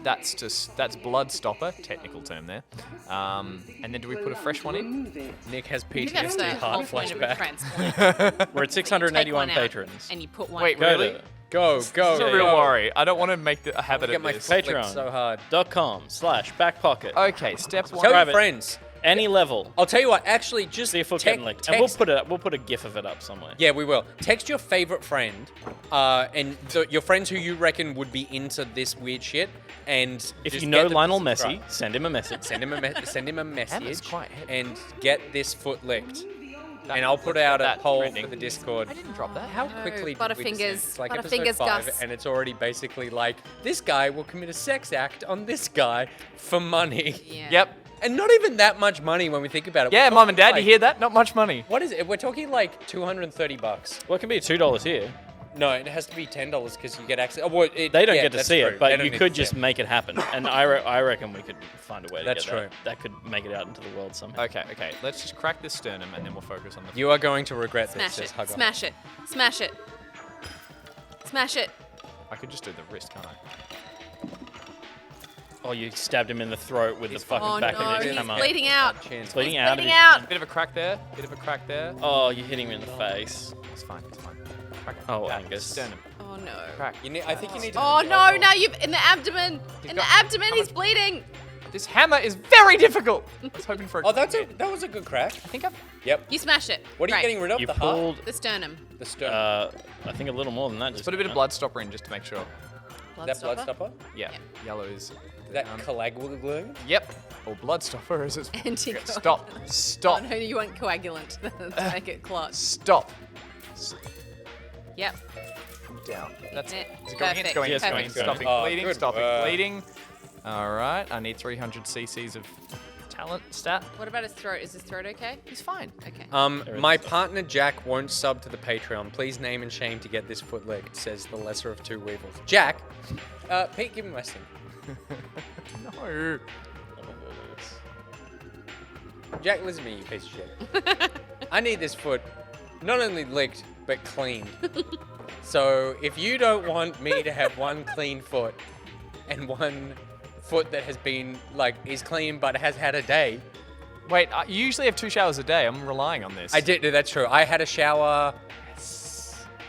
That's blood stopper, technical term there. And then do we put a fresh one in? Nick has I think that's PTSD the heart whole point of a flashback. transplant. We're at Take 681 one out patrons. And you put one. Wait, Go really? to Go. It's a real worry. I don't want to make a habit Get of my this. foot licked so hard. Patreon.com/backpocket. Okay, step one. Tell your Subscribe it. friends. Any level. I'll tell you what. Actually, just See if we're getting licked. And text. we'll put a gif of it up somewhere. Yeah, we will. Text your favorite friend, and your friends who you reckon would be into this weird shit. And If just you get know them to Lionel subscribe. Messi, send him a message. Send him a message, quite heavy. and get this foot licked. And I'll put out a That poll trending. for the Discord. I didn't drop that. How quickly did we Butterfingers. descend? It's like Butterfingers episode 5, Gus. and it's already basically like, this guy will commit a sex act on this guy for money. Yeah. Yep. And not even that much money when we think about it. Yeah, We're mum and dad, talking you hear that? Not much money. What is it? We're talking like $230. Well, it can be $2 here. No, it has to be $10 because you get access. Oh, well, They don't get to that's see true. it, They but don't you need could to see just it. make it happen. And I reckon we could find a way to That's get true. that. That could make it out into the world somehow. Okay. Let's just crack this sternum and then we'll focus on the. You are going to regret Smash this. it. Hug on. Smash it. Smash it. Smash it. I could just do the wrist, can't I? Oh, you stabbed him in the throat with the fucking Oh back no, of his he's hammer. bleeding out. Chin. Bleeding He's out. bleeding out. Bit of a crack there. Oh, you're hitting him in the face. It's fine. Crack Oh, that Angus. sternum. Oh no. Crack. I think you need to. Oh do the no, elbow. now you've in the abdomen. In the abdomen, he's bleeding. This hammer is very difficult. I was hoping for a. Oh, that was a good crack. I think I've. Yep. You smash it. What are you Right. getting rid of? You The heart? pulled, The sternum. The sternum. I think a little more than that. Just Put a bit of blood stopper in just to make sure. That blood stopper? Yeah. Yellow is. That coagulum? Yep. Or blood stopper as it's. Anticoagulant. Stop. Stop. Oh no, you want coagulant to make it clot. Stop. Yep. Down. That's Yeah, it. Is it going in? It's perfect, going in. Yes, It's going in. Stopping Oh, bleeding. good Stopping work. bleeding. All right. I need 300 cc's of talent stat. What about his throat? Is his throat okay? He's fine. Okay. My partner Jack won't sub to the Patreon. Please name and shame to get this foot licked, says the lesser of two weevils. Jack, Pete, give me my sting. No. Jack, listen to me, you piece of shit. I need this foot not only licked, but cleaned. So if you don't want me to have one clean foot and one foot that has been, is clean but has had a day. Wait, you usually have 2 showers a day. I'm relying on this. I did, that's true. I had a shower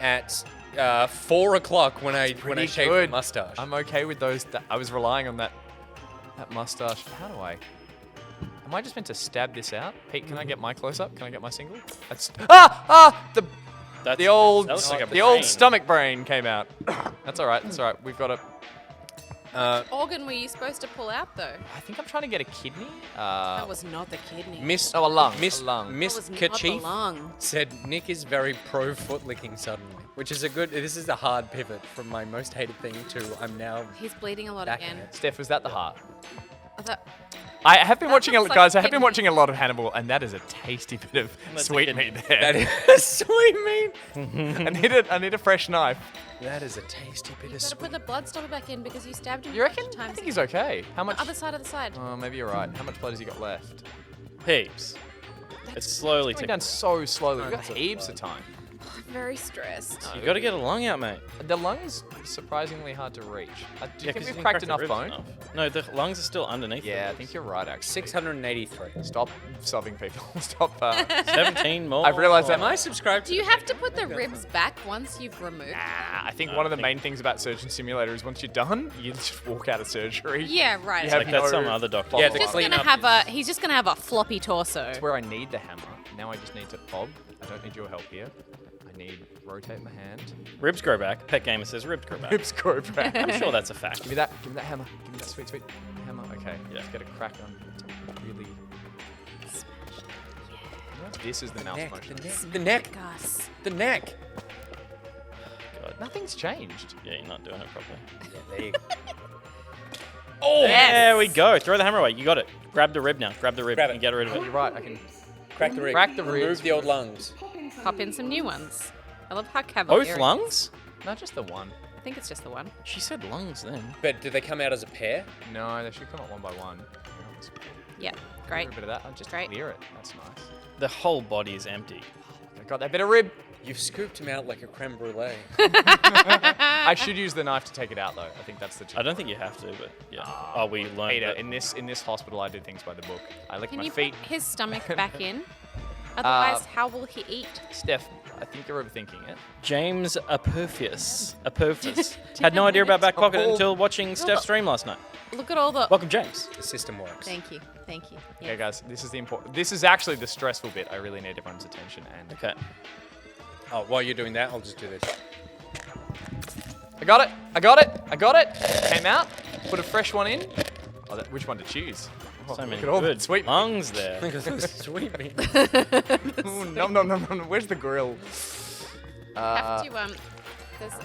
at 4 o'clock when I shaved the mustache. I'm okay with those. I was relying on that mustache. How do I? Am I just meant to stab this out? Pete, can I get my close up? Can I get my single? That's the old that looks like a the old brain. stomach brain came out. That's all right. That's all right. We've got a. Which organ were you supposed to pull out though? I think I'm trying to get a kidney. That was not the kidney. Miss a lung. Miss a lung. Miss That was not the Kachif lung. said Nick is very pro foot licking suddenly, which is this is a hard pivot from my most hated thing to I'm now He's bleeding a lot back in again. it. Steph, was that the heart? I thought- I have been watching, looks like guys. I have been kidney. watching a lot of Hannibal, and that is a tasty bit of That's sweet a kidney. meat there. That is sweet meat. I need a fresh knife. That is a tasty bit You of gotta sweet. put the blood stopper back in because you stabbed him. You a bunch reckon? of times. I think he's okay. How much? The other side of the side. Oh, maybe you're right. How much blood has he got left? Heaps. It's slowly Going ticking. down so slowly. We've got heaps of time. Very stressed. You got to get a lung out, mate. The lung is surprisingly hard to reach. Do you Yeah, think 'cause we've you cracked the enough ribs bone? enough. No, the lungs are still underneath. Yeah, I the think you're right, actually. 683. Stop subbing people. Stop. 17 more. I've realised that. Am I subscribed? Do you have to put the ribs back once you've removed? I think one of the main things about Surgeon Simulator is once you're done, you just walk out of surgery. Yeah, right. You Like have that's no some other doctor. Yeah, He's the just clean gonna up have he's just gonna have a floppy torso. That's where I need the hammer. Now I just need to bob. I don't need your help here. I need rotate my hand. Ribs grow back. Pet Gamer says ribs grow back. Ribs go back. I'm sure that's a fact. Give me that. Give me that hammer. Give me that sweet, sweet hammer. Okay. Yeah. Let's get a crack on. Really. You know, this is the mouse Neck, motion. the neck, Gus. the neck. God. Nothing's changed. Yeah, you're not doing it properly. Yeah, there you go. Oh, Yes. there we go. Throw the hammer away. You got it. grab the rib now. Grab the rib Grab it. and get rid of You're it. right. I can. Crack the rib. Crack the ribs. Remove the old lungs. Pop in some new ones. I love how cavalier. Both lungs? Not just the one. I think it's just the one. She said lungs then. But do they come out as a pair? No, they should come out one by one. Yeah, A great. bit of that. I'll just Great. clear it. That's nice. The whole body is empty. I got that bit of rib. You've scooped him out like a creme brulee. I should use the knife to take it out, though. I think that's the. I don't think you have to, but yeah. Oh, we learned Peter, that. in this hospital, I do things by the book. I lick Can my you feet. put his stomach back in? Otherwise, how will he eat? Steph, I think you're overthinking it. James Apophis had no idea about Back Pocket until watching Steph's stream last night. Look at all the. Welcome, James. The system works. Thank you. Thank you. Okay, Yes. guys, this is the important. This is actually the stressful bit. I really need everyone's attention. And Okay. Oh, while you're doing that, I'll just do this. I got it. I got it. I got it. Came out. Put a fresh one in. Oh, which one to choose? Oh, So many look at all the good sweet lungs there. Sweet meat. Ooh, nom nom nom nom. Where's the grill? Have to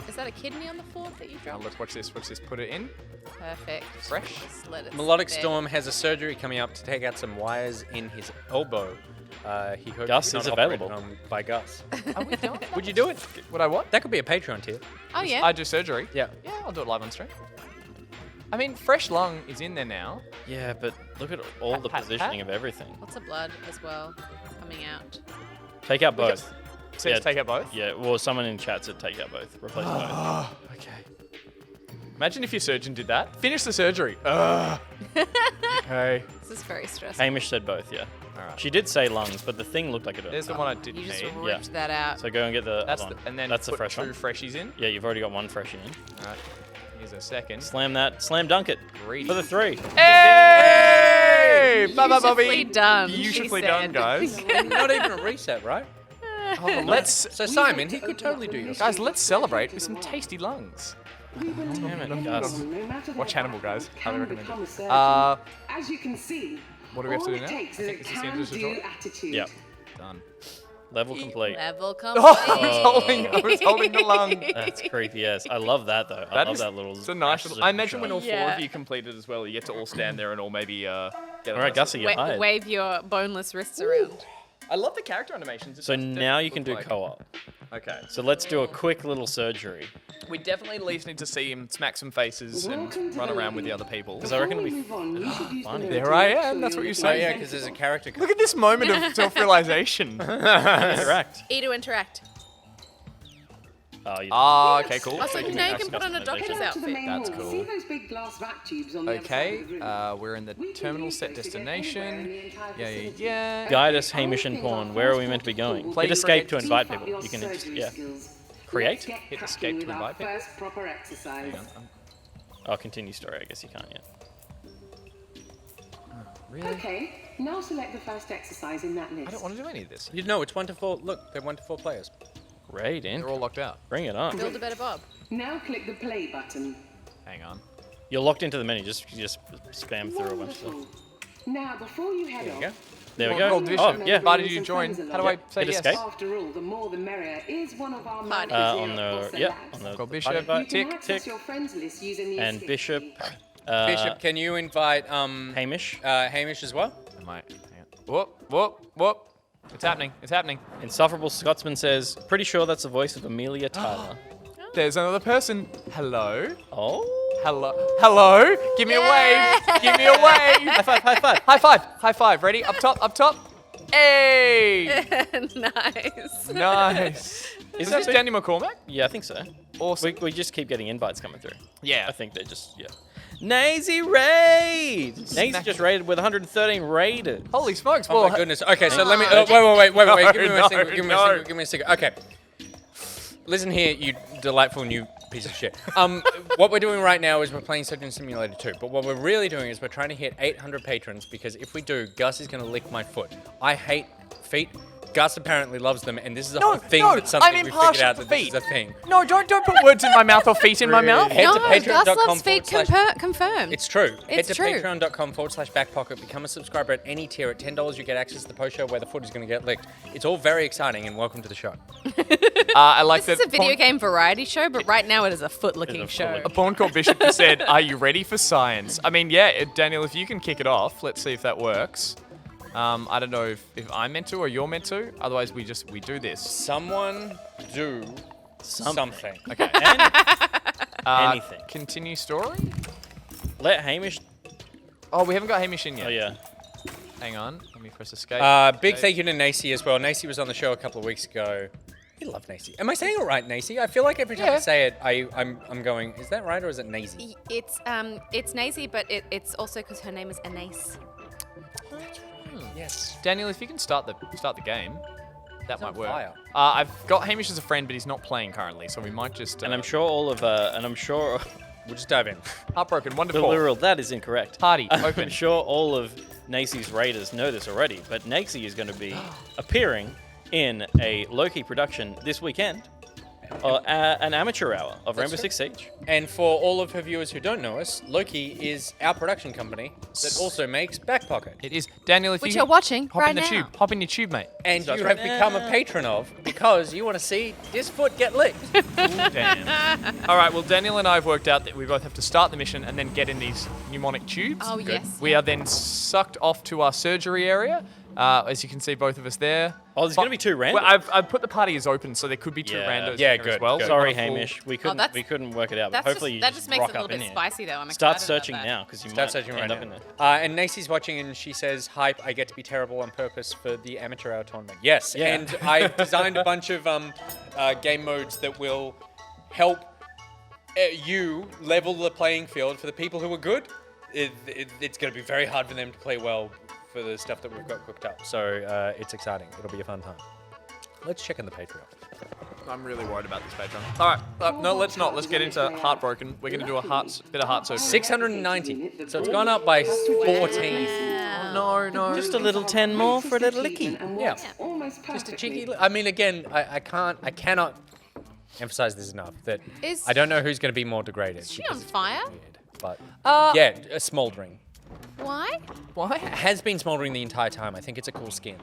is that a kidney on the floor that you Now dropped? let's watch this. Watch this. Put it in. Perfect. Fresh. Just let it Melodic sit there. Storm has a surgery coming up to take out some wires in his elbow. He hopes Gus it's not is operated available. on by Gus. Are we done? Would you do it? Would I what? That could be a Patreon tier. Oh yeah. I do surgery. Yeah. Yeah, I'll do it live on stream. I mean, fresh lung is in there now. Yeah, but look at all the pat, positioning pat. of everything. Lots of blood as well coming out. Take out both. Says take out both. Yeah, well, someone in chat said take out both. Replace both. Okay. Imagine if your surgeon did that. Finish the surgery. Okay. This is very stressful. Hamish said both, yeah. All right. She did say lungs, but the thing looked like it. There's the one I didn't You just need. ripped that out. So go and get the. That's other the, one. and then that's the put fresh two one. freshies in. Yeah, you've already got one freshie in. All right. Here's a second. Slam that. Slam dunk it. Greedy. For the 3. Hey! Bye bye, Bobby. Beautifully done. she Beautifully said. done, guys. Not even a reset, right? Let's So Simon, he could totally do your guys. Let's celebrate with some tasty lungs. Damn it, Gus. Watch Hannibal, guys. Highly recommend it. As you can see, What do we have to all do it now? takes I is a think this is the end of the can-do tutorial. attitude. Yep. Done. Level complete. Level Oh, complete. I was holding the lung. That's creepy. Yes, I love that though. I love that little. It's a nice little. I imagine when all four Yeah. of you complete it as well, you get to all stand there and all maybe get. All right, Gussie, you're hired. Wave your boneless wrists around. I love the character animations. It So does now you definitely can do look co-op. Okay. So let's do a quick little surgery. We definitely at least need to see him smack some faces and run around with the other people. Because I reckon it'll be funny. There I am. That's what you Oh say. yeah, because there's a character. Look at this moment of self-realization. interact. E to interact. Oh, you Okay, cool. Also, So you now you ask can put on a customization. doctor's To the outfit. main That's hall. cool. See those big glass vac tubes on the other side Okay, of the room? we're in the We can terminal use set those to get anywhere in destination. the entire Yeah, facility. yeah. Guide us, Hamish and Pawn. Where are we meant to be going? Play Hit escape to cricket. invite Beef up people. your You can just, surgery yeah. skills. Create? Let's get Hit cracking escape to with our invite people. first proper exercise. Oh, continue story. I guess you can't yet. Really? Okay, now select the first exercise in that list. I don't want to do any of this. You know, it's 1 to 4. Look, they're 1 to 4 players. Great, in. They're all locked out. Bring it on. Build a better Bob. Now click the play button. Hang on. You're locked into the menu. Just spam through a bunch of stuff. Wonderful. Now, before you head There you off, go. There we Gold go. division. Oh, yeah. Invited you to join. How do I say Hit yes? escape. after all, the more the merrier is one of our Party. managers On here the, at yeah, Labs. on the Gold party Bishop. invite. You Tick, can access tick. your friends list using the And escape Bishop. key. Bishop, can you invite Hamish. Hamish as well? I might. Hang on. Whoop, whoop, whoop. It's happening. It's happening. Insufferable Scotsman says, pretty sure that's the voice of Amelia Tyler. There's another person. Hello. Oh. Hello. Hello. Give me a wave. Give me a wave. High five, high five. High five. High five. Ready? Up top. Up top. Hey. Nice. Nice. Is this Danny McCormack? Yeah, I think so. Awesome. We just keep getting invites coming through. Yeah. I think they just, yeah. Nazy raid! Nazy just raided with 113 raided. Holy smokes. Oh Well, my goodness. Okay, so let me. on. Wait. No, Give me no, a second. Give me a no. second. Give me a second. Okay. Listen here, you delightful new piece of shit. What we're doing right now is we're playing Surgeon Simulator 2. But what we're really doing is we're trying to hit 800 patrons because if we do, Gus is going to lick my foot. I hate feet. Gus apparently loves them, and this is a whole thing. That's something I'm we figured impartial out to that this feet. is a thing. No, don't put words in my mouth or feet in my mouth. Head No, to Gus patreon.com loves feet confirmed. It's true. Head It's to true. patreon.com/backpocket. Become a subscriber at any tier. At $10, you get access to the post show where the foot is going to get licked. It's all very exciting, and welcome to the show. I like This that. is a video game variety show, but right now it is a foot-licking show. A pawn called Bishop just said, "Are you ready for science?" I mean, yeah, Daniel, if you can kick it off, let's see if that works. I don't know if I'm meant to or you're meant to. Otherwise, we do this. Someone do something. Okay. Anything. Continue story. Let Hamish. Oh, we haven't got Hamish in yet. Oh yeah. Hang on. Let me press escape. Big thank you to Nacy as well. Nacy was on the show a couple of weeks ago. We love Nacy. Am I saying it right, Nacy? I feel like every time I say it, I'm going, is that right or is it Nacy? It's Nacy, but it's also because her name is Anais. Yes. Daniel, if you can start the game, that might work. fire. I've got Hamish as a friend, but he's not playing currently, so we might just. And I'm sure all of. We'll just dive in. Heartbroken, The wonderful. literal, that is incorrect. Party, I'm open. sure all of Nacy's raiders know this already, but Nacy is going to be appearing in a Loki production this weekend, an amateur hour of Rainbow Six Siege. And for all of her viewers who don't know us, Loki is our production company that also makes Back Pocket. It is. Daniel, if Which you you're watching hop right in the now. tube. Hop in your tube, mate. And That's you right. have become a patron of because you want to see this foot get licked. Damn. All right, well, Daniel and I have worked out that we both have to start the mission and then get in these mnemonic tubes. Oh, yes. We are then sucked off to our surgery area. As you can see, both of us there. Oh, there's going to be two randos. Well, I've put the party as open, so there could be two randos Yeah, in here as good, well. good. Sorry, Not a full- Hamish. We couldn't work it out. But That's hopefully that you just makes rock it a little up in bit here. spicy, though. I'm Start excited about searching that. now because you Start might searching end right up in now. there. And Nacy's watching and she says, hype, I get to be terrible on purpose for the amateur hour tournament. Yes, Yeah. and I've designed a bunch of game modes that will help you level the playing field for the people who are good. It's going to be very hard for them to play well for the stuff that we've got cooked up. So it's exciting. It'll be a fun time. Let's check in the Patreon. I'm really worried about this Patreon. All right, no, let's not. Let's get into Heartbroken. We're going to do a bit of heart surgery. 690. So it's gone up by 14. No. Just a little 10 more for a little licky. Yeah. Just a cheeky. I mean, again, I cannot emphasize this enough that Is- I don't know who's going to be more degraded. Is she on fire? But yeah, a smoldering. Why? Why? Has been smoldering the entire time. I think it's a cool skin.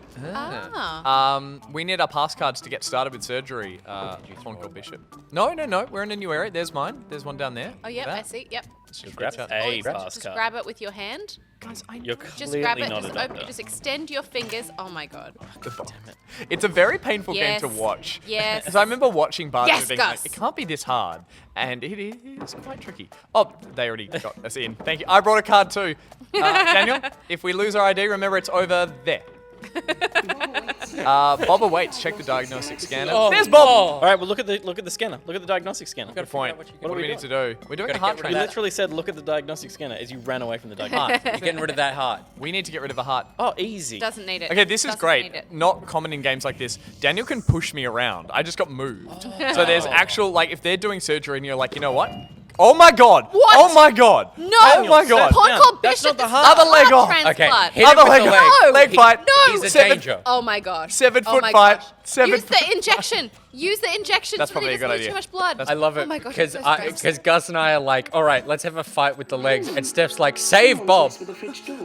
We need our pass cards to get started with surgery. Pawn called Bishop. No. We're in a new area. There's mine. There's one down there. Oh, yep, Look I at that. see. Yep. Just Grab reach out. a Just pass card. grab it with your hand. Guys, You're Just grab clearly it. not Just a open. doctor. Just extend your fingers. Oh my god. It's a very painful Yes. game to watch. Yes. Because I remember watching Bart Yes, being like, Gus. it can't be this hard. And it is quite tricky. Oh, they already got us in. Thank you. I brought a card too. Daniel, if we lose our ID, remember it's over there. Bob awaits. Check the diagnostic scanner. Oh, There's Bob. All right, well look at the scanner. Look at the diagnostic scanner. Good point. what you What do we need to do? We're doing a Gotta heart get rid of You that. transplant. literally said, "Look at the diagnostic scanner," as you ran away from the diagnostic. You're getting rid of that heart. We need to get rid of a heart. Oh, easy. Doesn't need it. Okay, this is Doesn't great. need it. Not common in games like this. Daniel can push me around. I just got moved. So there's actual, like, if they're doing surgery and you're like, you know what? Oh my god! What? Oh my god! No. Oh my god! Pawn Yeah, called that's Bishop. not the This is heart. a Other leg off. transplant. Okay, hit him Other with the leg leg. No. Leg fight. No. He's a Seven- danger. Oh my gosh. 7 Oh foot my fight. gosh. 7 Use the injection. Use the injection. That's so probably a there's good not idea. Too much blood. I love it Oh my gosh. because I'm so stressed. because Gus and I are like, all right, let's have a fight with the legs, and Steph's like, save Bob.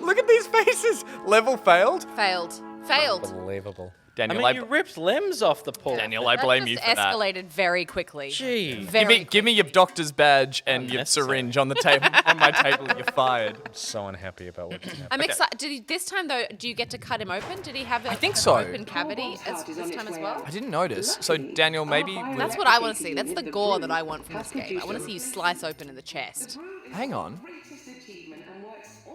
Look at these faces. Level failed. Failed. Unbelievable. I Daniel, mean, you ripped limbs off the poor. Daniel, I blame That you just for that. escalated very quickly. Gee. Very Give me your doctor's badge and your Unnecessary. syringe on the table. On my table, you're fired. So unhappy about what just happened. I'm excited. Did he, this time though? Do you get to cut him open? Did he have I think an so. open cavity this time as well? I didn't notice. So Daniel, maybe That's what I want to see. That's the gore that I want from this game. I want to see you slice open in the chest. hang on.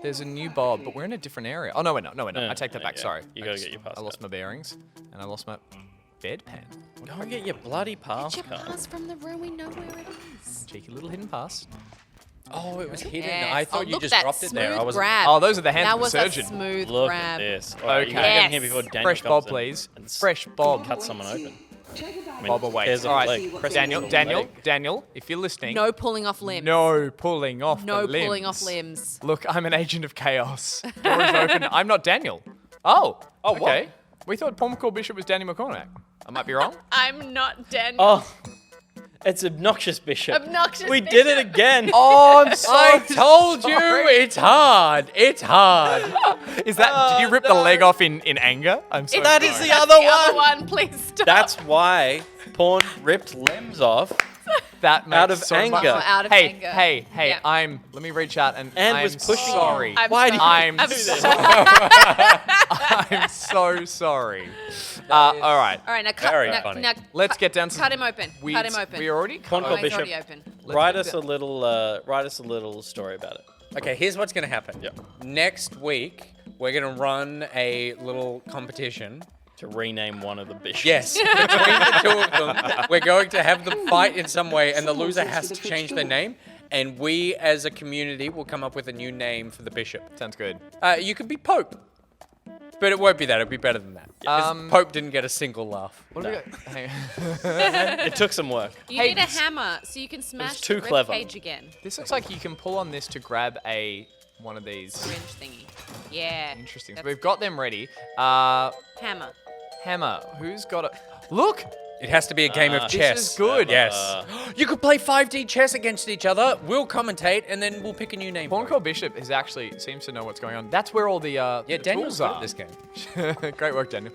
There's a new Bob, but we're in a different area. Oh no, we're not. No, we're not. I take that back. yeah. Sorry. You gotta get your pass I lost my card. bearings, and I lost my bedpan. Go and get your bloody pass Get your card. pass from the room. We know where it is. Cheeky little hidden pass. Oh, it was hidden. Yes. I thought Oh, you look, just that dropped it there. I smooth wasn't. grab. Oh, those are the hands That of the was surgeon. a smooth Look grab. at this. All right, you gotta Okay. get in here before Yes. Daniel Fresh comes Bob, in please. and Fresh Bob. cut someone open. I mean, Bob awaits. tears All off a right, leg. Daniel, if you're listening. No pulling off limbs. No pulling off No the limbs. pulling off limbs. Look, I'm an agent of chaos. Door is open. I'm not Daniel. Oh, okay. We thought Paul McCall Bishop was Danny McCormack. I might be wrong. I'm not Daniel. Oh, it's obnoxious, Bishop. Obnoxious We did it Bishop. again. Oh, I'm sorry. I told you sorry. it's hard. It's hard. Is that? Did you rip the leg off in anger? I'm sorry. That is sorry. the other The other one. one, please stop. That's why Pawn ripped limbs off. That makes Out of so much anger. sense. Oh, out of hey, anger. hey, Yeah. let me reach out and I'm was pushing you. sorry. Why did you I'm do so, this? I'm so sorry. All right. All right, now Very cut. funny. Now, Let's get down to cut him open. We, cut him open. We already Pawn Oh, call he's Bishop. already open. Write us a little story about it. Okay, here's what's gonna happen. Yep. Next week, we're gonna run a little competition. To rename one of the bishops. Yes, between the two of them, we're going to have them fight in some way, and the loser has to change their name. And we, as a community, will come up with a new name for the bishop. Sounds good. You could be Pope, but it won't be that. It'll be better than that. 'Cause Pope didn't get a single laugh. What do we got? Hang on. It took some work. You need a hammer so you can smash too the rib clever. cage again. This looks like you can pull on this to grab one of these. Syringe thingy. Yeah. Interesting. So That's- we've got them ready. Hammer. Hammer. Who's got it? Look! It has to be a game of chess. This is good. Yes. You could play 5D chess against each other. We'll commentate, and then we'll pick a new name. Pawn for Call Bishop seems to know what's going on. That's where all the the Daniel's tools good are. at this game. Great work, Daniel.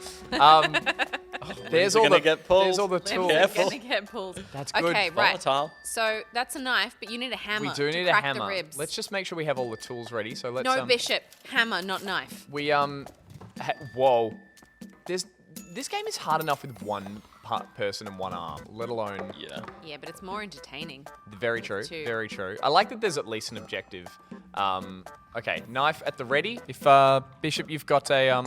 There's all gonna the get pulled. there's all the Limbs tools. are Careful. gonna get pulled. That's good. Okay, right. Volatile. So that's a knife, but you need a hammer. We do to need a crack hammer. The ribs. Let's just make sure we have all the tools ready. So let's No bishop. Hammer, not knife. we whoa. This game is hard enough with one person and one arm, let alone Yeah. Yeah, but it's more entertaining. Very true. Two. Very true. I like that there's at least an objective. Okay, knife at the ready. If Bishop, you've got a I'll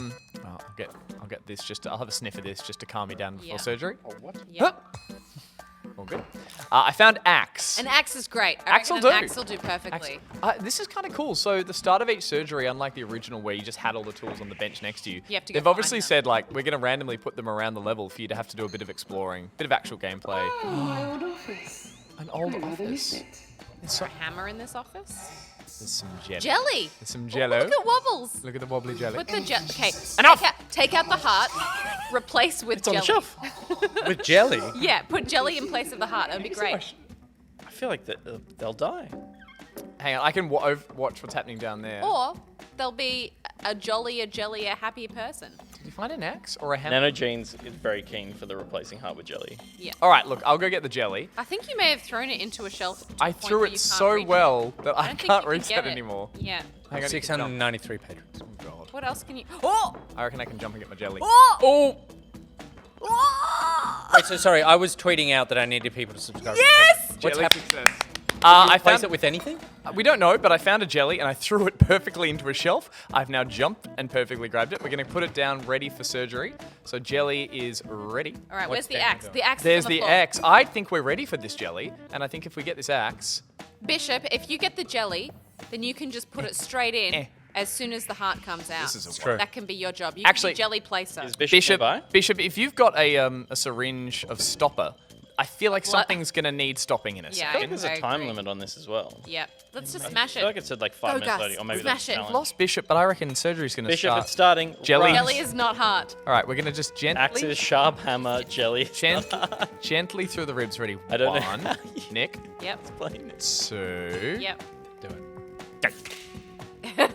get this I'll have a sniff of this just to calm me down before Yeah. surgery. Yeah. All good. I found axe. An axe is great. I Axe reckon will an do. axe will do perfectly. This is kind of cool. So the start of each surgery, unlike the original where you just had all the tools on the bench next to you, You have to go they've find obviously them. said like we're going to randomly put them around the level for you to have to do a bit of exploring, bit of actual gameplay. Oh, my old office. An old I rather miss office. it. Is there a hammer in this office? There's some jelly. Jelly. There's some Oh, jello. look at Wobbles. Look at the wobbly jelly. Put the jelly. Okay. Enough! Take out the heart. Replace with It's on jelly. the shelf. With jelly. Yeah, put jelly in place of the heart. That would be great. I feel like they'll die. Hang on, I can watch what's happening down there. Or they'll be a jollier, jellier, happier person. Did you find an axe or a hammer? Nanogenes is very keen for the replacing heart with jelly. Yeah. All right, look, I'll go get the jelly. I think you may have thrown it into a shelf. to I a point threw where it you can't so reach it. well that I don't think can't you can reach get that it. anymore. Yeah. Hang on, 693 patrons. Oh, God. What else can you? Oh! I reckon I can jump and get my jelly. Oh! Oh! Wait, so sorry, I was tweeting out that I needed people to subscribe. Yes! What's Jelly happening? success. I I place found it with anything? We don't know, but I found a jelly and I threw it perfectly into a shelf. I've now jumped and perfectly grabbed it. We're going to put it down ready for surgery. So jelly is ready. All right, where's the Daniel axe? doing? The axe There's is on the the floor. axe. I think we're ready for this jelly, and I think if we get this axe, Bishop, if you get the jelly, then you can just put it straight in Eh. as soon as the heart comes out. This is a True. That can be your job. You Actually- can be jelly placer. Is Bishop nearby? Bishop, if you've got a syringe of stopper, I feel like What? something's going to need stopping in a Yeah, I second. think there's I a time agree. limit on this as well. Yep. Let's just I smash feel like it. it said like Go, 5 minutes Gus. 30, or maybe Smash that's it. a challenge. Lost Bishop, but I reckon surgery's going to Bishop, start. it's starting. Jelly. right. Jelly is not hard. All right, we're going to just Axes, gently, sharp hammer, jelly. gently through the ribs. Ready? I don't know One, how Nick, Yep. Explain it. 2. Yep. Do it.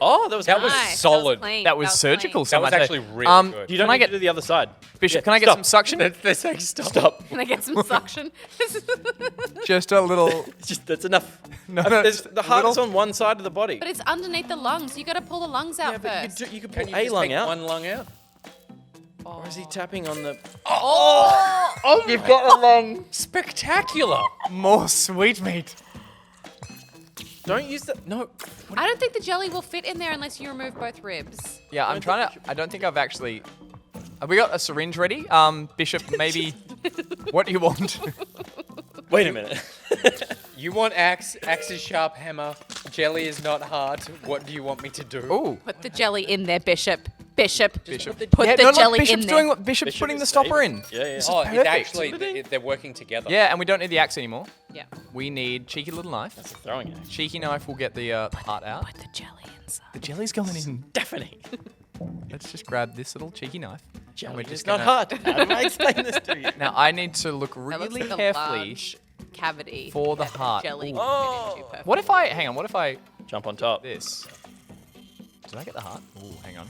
Oh, that was That was Nice. solid. clean. That was surgical. That was so much. actually really good. You don't can I need get to do the other side. Bishop? Yeah, Can I get stop. some suction? They're saying stop. Stop. Can I get some suction? Just a little. That's enough. No, no, The heart is little- on one side of the body. But it's underneath the lungs. You got to pull the lungs out Yeah, but first. you could Can pull you a just lung take out. one lung out? Or is he tapping on the... Oh, you've got a lung. Spectacular. More sweetmeat. Don't use the... No. I don't think the jelly will fit in there unless you remove both ribs. Yeah, I'm trying to. I don't think I've actually. Have we got a syringe ready? Bishop, maybe. What do you want? Wait a minute. You want axe? Axe is sharp hammer. Jelly is not hard. What do you want me to do? Ooh. Put the jelly in there, Bishop. Bishop. Bishop. Put Yeah, the no, look, jelly Bishop's in doing there. what Bishop's Bishop putting is the stopper safe. in. Yeah, yeah. Oh, perfect. it actually, they're working together. Yeah, and we don't need the axe anymore. Yeah. We need cheeky little knife. That's a throwing it. Cheeky knife will get the heart out. Put the jelly inside. The jelly's going in. Deafening. Let's just grab this little cheeky knife. Jelly we're is just not gonna- hard. How do I explain this to you? Now I need to look That really looks like carefully. a large cavity for the that heart. jelly Ooh. can fit into perfectly. What if I hang on? What if I Jump on top. this? Did I get the heart? Ooh, hang on.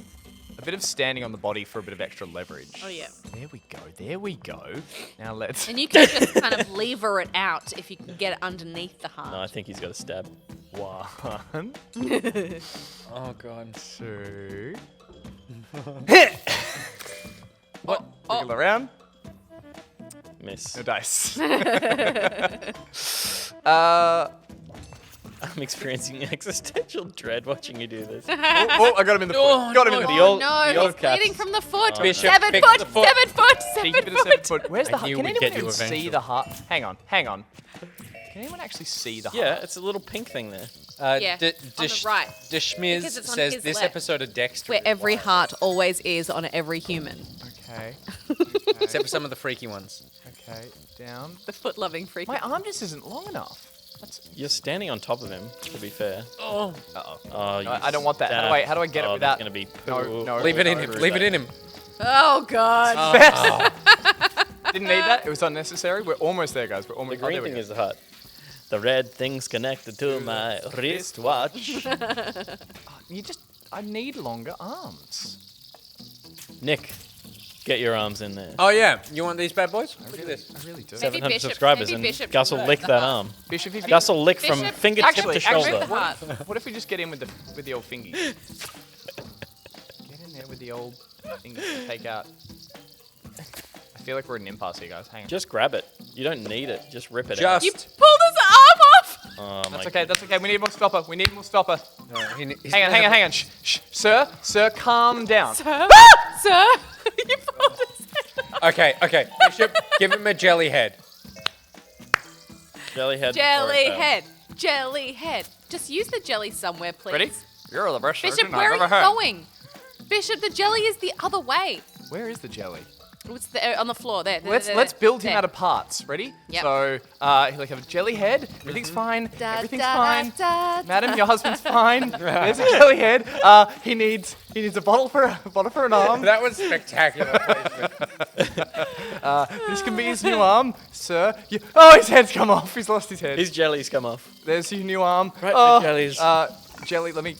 A bit of standing on the body for a bit of extra leverage. Oh, yeah. There we go. There we go. Now let's. And you can just kind of lever it out if you can get it underneath the heart. No, I think he's got a stab. 1, Oh god. 2. What? Wiggle around. Miss. No dice. I'm experiencing existential dread watching you do this. Oh, I got him in the foot. Oh, Got him in the The foot. old- No, the old he's bleeding cats. from the foot. Bishop, 7 fix foot, the foot. 7 foot, Keep 7 it at 7 foot. foot. Where's the I heart? knew Can we'd anyone get you even see eventually. the heart? Hang on. Can anyone actually see the heart? Yeah, it's a little pink thing there. Yeah, on the right. Deshmiz Because it's on says his this left. episode of Dexter. Where is every wild. heart always is on every human. Okay. Except for some of the freaky ones. Okay. Down. The foot-loving freak. My arm just isn't long enough. You're standing on top of him, to be fair. Oh. Uh-oh. Oh, No, I don't want that. How do I get it without? There's going to be No, poo. no. Leave it in him. Leave it in him. Oh, God. Didn't need that. It was unnecessary. We're almost there, guys. We're The almost. green there we thing go. is the heart. The red thing's connected to my wristwatch. I need longer arms. Nick, get your arms in there. Oh yeah, you want these bad boys? Look at this. I really do. Maybe 700 Bishop- subscribers maybe and Bishop Gus will can lick move that the arm. Bishop, if you Gus will lick from Bishop- fingertip Actually- to shoulder. Move the heart. What if we just get in with the old fingies? Get in there with the old thingies to take out. I feel like we're at an impasse here, guys. Hang on. Just grab it. You don't need it. Just rip it Just. You pulled his arm off. out. Oh, That's my okay. That's okay. We need more stopper. Hang on. Hang Hang on. Shh. Sir, calm down. Sir, sir, you pulled his head off. Okay. Bishop, give him a jelly head. Jelly head. Jelly head. Jelly head. Just use the jelly somewhere, please. Ready? You're the best Bishop, surgeon where are I've you ever had. going? Bishop, the jelly is the other way. Where is the jelly? It's on the floor. There. Let's build him there. out of parts. Ready? Yep. So, he'll have a jelly head. Everything's fine. Da, Everything's da, fine. da, da. Madam, your husband's fine. There's a jelly head. He needs a bottle for an arm. That was spectacular placement. This can be his new arm, sir. Oh, his head's come off. He's lost his head. His jelly's come off. There's your new arm. Right, oh, the jellies. Jelly, let me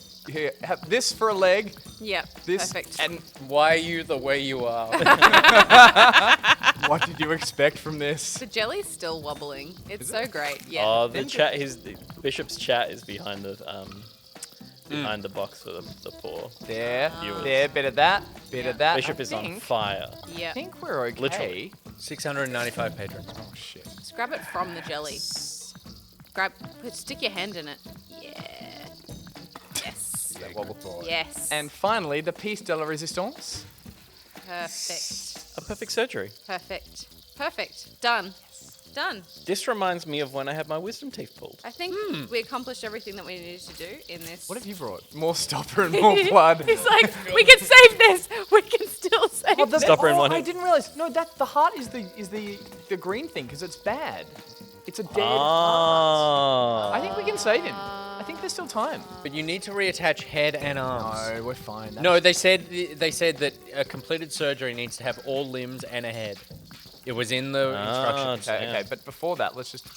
have this for a leg. Yep. This Perfect. and Why are you the way you are? what did you expect from this? The jelly's still wobbling. It's so great. Yeah. Oh, the chat. The Bishop's chat is behind the behind the box for the poor. There, Viewers. there, bit of that, bit of that. Bishop I is on think- fire. Yeah. I think we're okay. Literally. 695 patrons. Oh shit. Just grab it from the jelly. Stick your hand in it. Yeah. Yes. That wobble forward. Yes. And finally, the piece de la resistance. Perfect. A perfect surgery. Perfect. Perfect. Done. Done. This reminds me of when I had my wisdom teeth pulled. I think we accomplished everything that we needed to do in this. What have you brought? More stopper and more blood. He's like, we can save this. We can still save Oh, this. Stopper in one I hand. didn't realize. No, the heart is the green thing because it's bad. It's a dead heart. Ah. I think we can save him. I think there's still time. But you need to reattach head and arms. No, we're fine. No, they said that a completed surgery needs to have all limbs and a head. It was in the instructions. Okay, Yeah. okay, but before that, let's just.